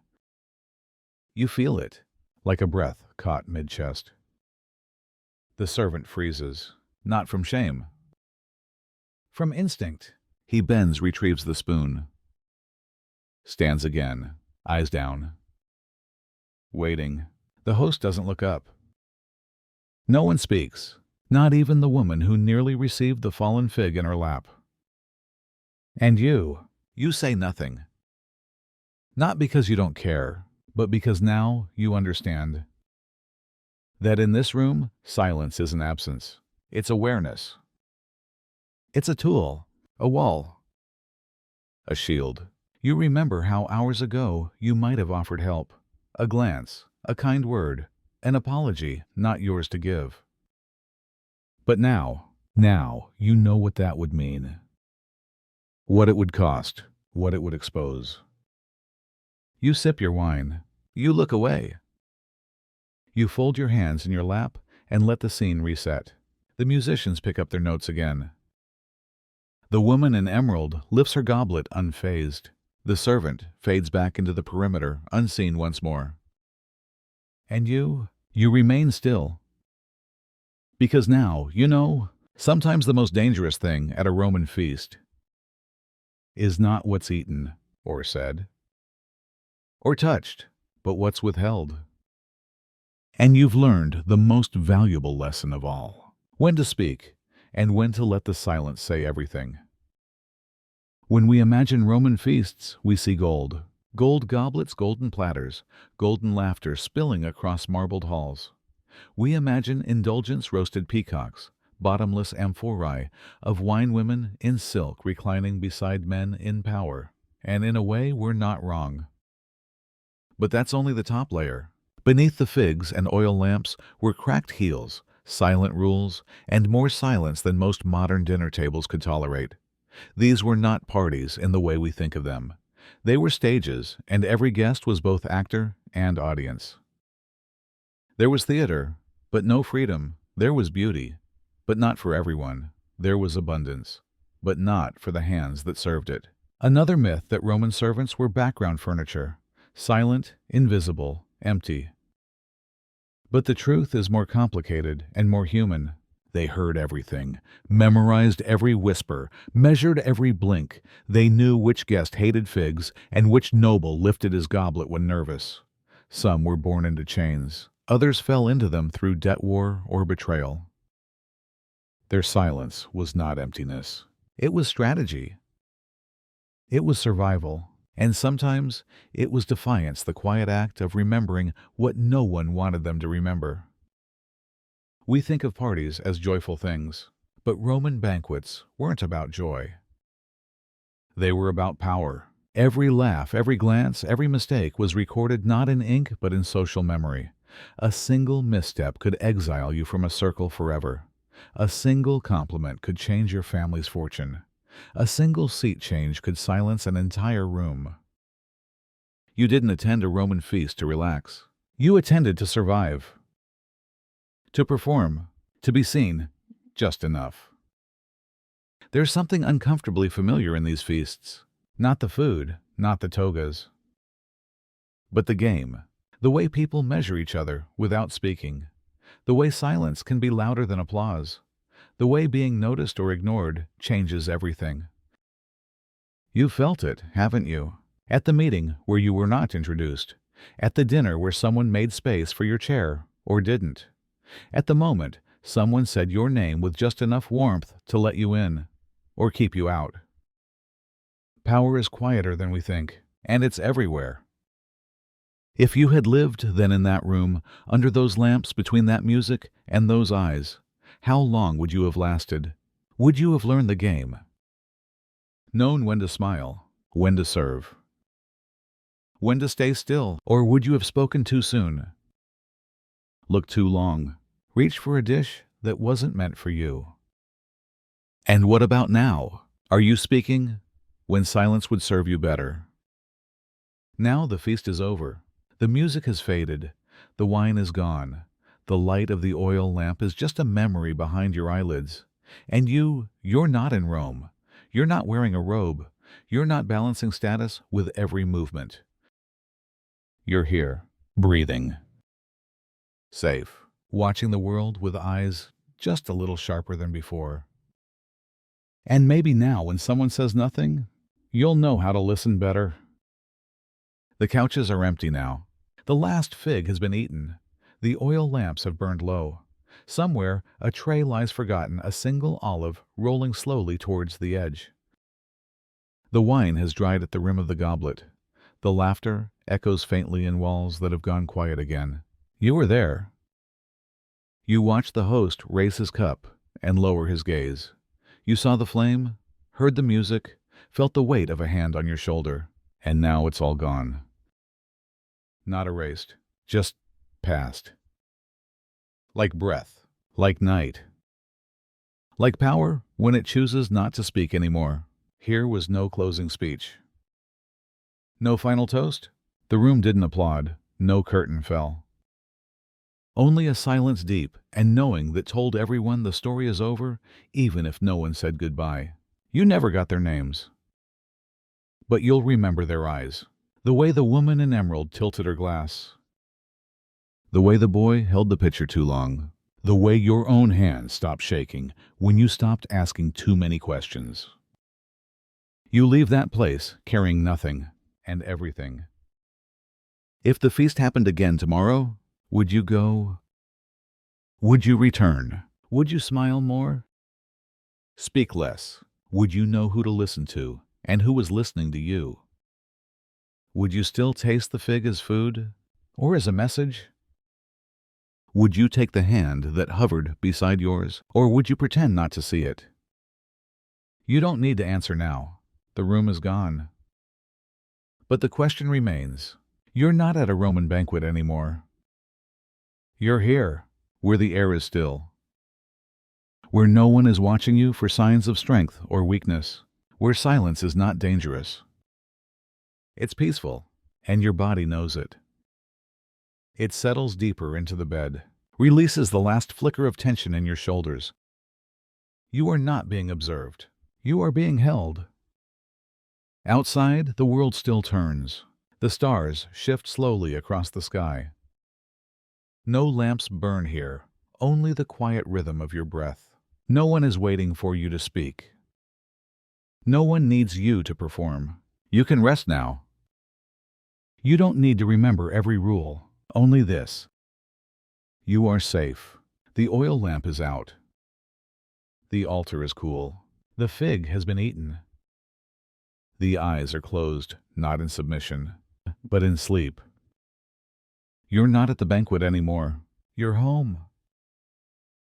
You feel it, like a breath caught mid-chest. The servant freezes, not from shame. From instinct, he bends, retrieves the spoon. Stands again, eyes down. Waiting. The host doesn't look up. No one speaks, not even the woman who nearly received the fallen fig in her lap. And you say nothing. Not because you don't care, but because now you understand that in this room, silence isn't absence. It's awareness. It's a tool, a wall, a shield. You remember how hours ago you might have offered help, a glance, a kind word, an apology not yours to give. But now you know what that would mean. What it would cost, what it would expose. You sip your wine. You look away. You fold your hands in your lap and let the scene reset. The musicians pick up their notes again. The woman in emerald lifts her goblet unfazed. The servant fades back into the perimeter, unseen once more. And you remain still. Because now, you know, sometimes the most dangerous thing at a Roman feast is not what's eaten, or said, or touched, but what's withheld. And you've learned the most valuable lesson of all, when to speak and when to let the silence say everything. When we imagine Roman feasts, we see gold, Gold goblets, golden platters, golden laughter spilling across marbled halls. We imagine indulgence roasted peacocks, bottomless amphorae of wine women in silk reclining beside men in power. And in a way, we're not wrong. But that's only the top layer. Beneath the figs and oil lamps were cracked heels, silent rules, and more silence than most modern dinner tables could tolerate. These were not parties in the way we think of them. They were stages, and every guest was both actor and audience. There was theater, but no freedom. There was beauty, but not for everyone. There was abundance, but not for the hands that served it. Another myth that Roman servants were background furniture, silent, invisible, empty. But the truth is more complicated and more human. They heard everything, memorized every whisper, measured every blink. They knew which guest hated figs and which noble lifted his goblet when nervous. Some were born into chains. Others fell into them through debt war or betrayal. Their silence was not emptiness. It was strategy. It was survival. And sometimes it was defiance, the quiet act of remembering what no one wanted them to remember. We think of parties as joyful things, but Roman banquets weren't about joy. They were about power. Every laugh, every glance, every mistake was recorded not in ink but in social memory. A single misstep could exile you from a circle forever. A single compliment could change your family's fortune. A single seat change could silence an entire room. You didn't attend a Roman feast to relax. You attended to survive. To perform, to be seen, just enough. There's something uncomfortably familiar in these feasts. Not the food, not the togas, but the game. The way people measure each other without speaking. The way silence can be louder than applause. The way being noticed or ignored changes everything. You've felt it, haven't you? At the meeting where you were not introduced. At the dinner where someone made space for your chair or didn't. At the moment someone said your name with just enough warmth to let you in or keep you out. Power is quieter than we think, and it's everywhere. If you had lived then in that room, under those lamps, between that music and those eyes, how long would you have lasted? Would you have learned the game? Known when to smile, when to serve, when to stay still, or would you have spoken too soon? Looked too long, reached for a dish that wasn't meant for you? And what about now? Are you speaking when silence would serve you better? Now the feast is over. The music has faded. The wine is gone. The light of the oil lamp is just a memory behind your eyelids. And you're not in Rome. You're not wearing a robe. You're not balancing status with every movement. You're here, breathing, safe, watching the world with eyes just a little sharper than before. And maybe now, when someone says nothing, you'll know how to listen better. The couches are empty now. The last fig has been eaten. The oil lamps have burned low. Somewhere, a tray lies forgotten, a single olive rolling slowly towards the edge. The wine has dried at the rim of the goblet. The laughter echoes faintly in walls that have gone quiet again. You were there. You watched the host raise his cup and lower his gaze. You saw the flame, heard the music, felt the weight of a hand on your shoulder, and now it's all gone. Not erased, just past. Like breath, like night. Like power when it chooses not to speak anymore. Here was no closing speech. No final toast? The room didn't applaud. No curtain fell. Only a silence deep and knowing that told everyone the story is over, even if no one said goodbye. You never got their names. But you'll remember their eyes. The way the woman in emerald tilted her glass. The way the boy held the pitcher too long. The way your own hand stopped shaking when you stopped asking too many questions. You leave that place carrying nothing and everything. If the feast happened again tomorrow, would you go? Would you return? Would you smile more? Speak less? Would you know who to listen to and who was listening to you? Would you still taste the fig as food? Or as a message? Would you take the hand that hovered beside yours? Or would you pretend not to see it? You don't need to answer now. The room is gone. But the question remains. You're not at a Roman banquet anymore. You're here, where the air is still. Where no one is watching you for signs of strength or weakness. Where silence is not dangerous. It's peaceful, and your body knows it. It settles deeper into the bed, releases the last flicker of tension in your shoulders. You are not being observed. You are being held. Outside, the world still turns. The stars shift slowly across the sky. No lamps burn here, only the quiet rhythm of your breath. No one is waiting for you to speak. No one needs you to perform. You can rest now. You don't need to remember every rule, only this. You are safe. The oil lamp is out. The altar is cool. The fig has been eaten. The eyes are closed, not in submission, but in sleep. You're not at the banquet anymore. You're home.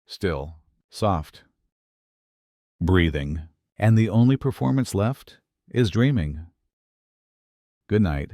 Still, soft, breathing, and the only performance left is dreaming. Good night.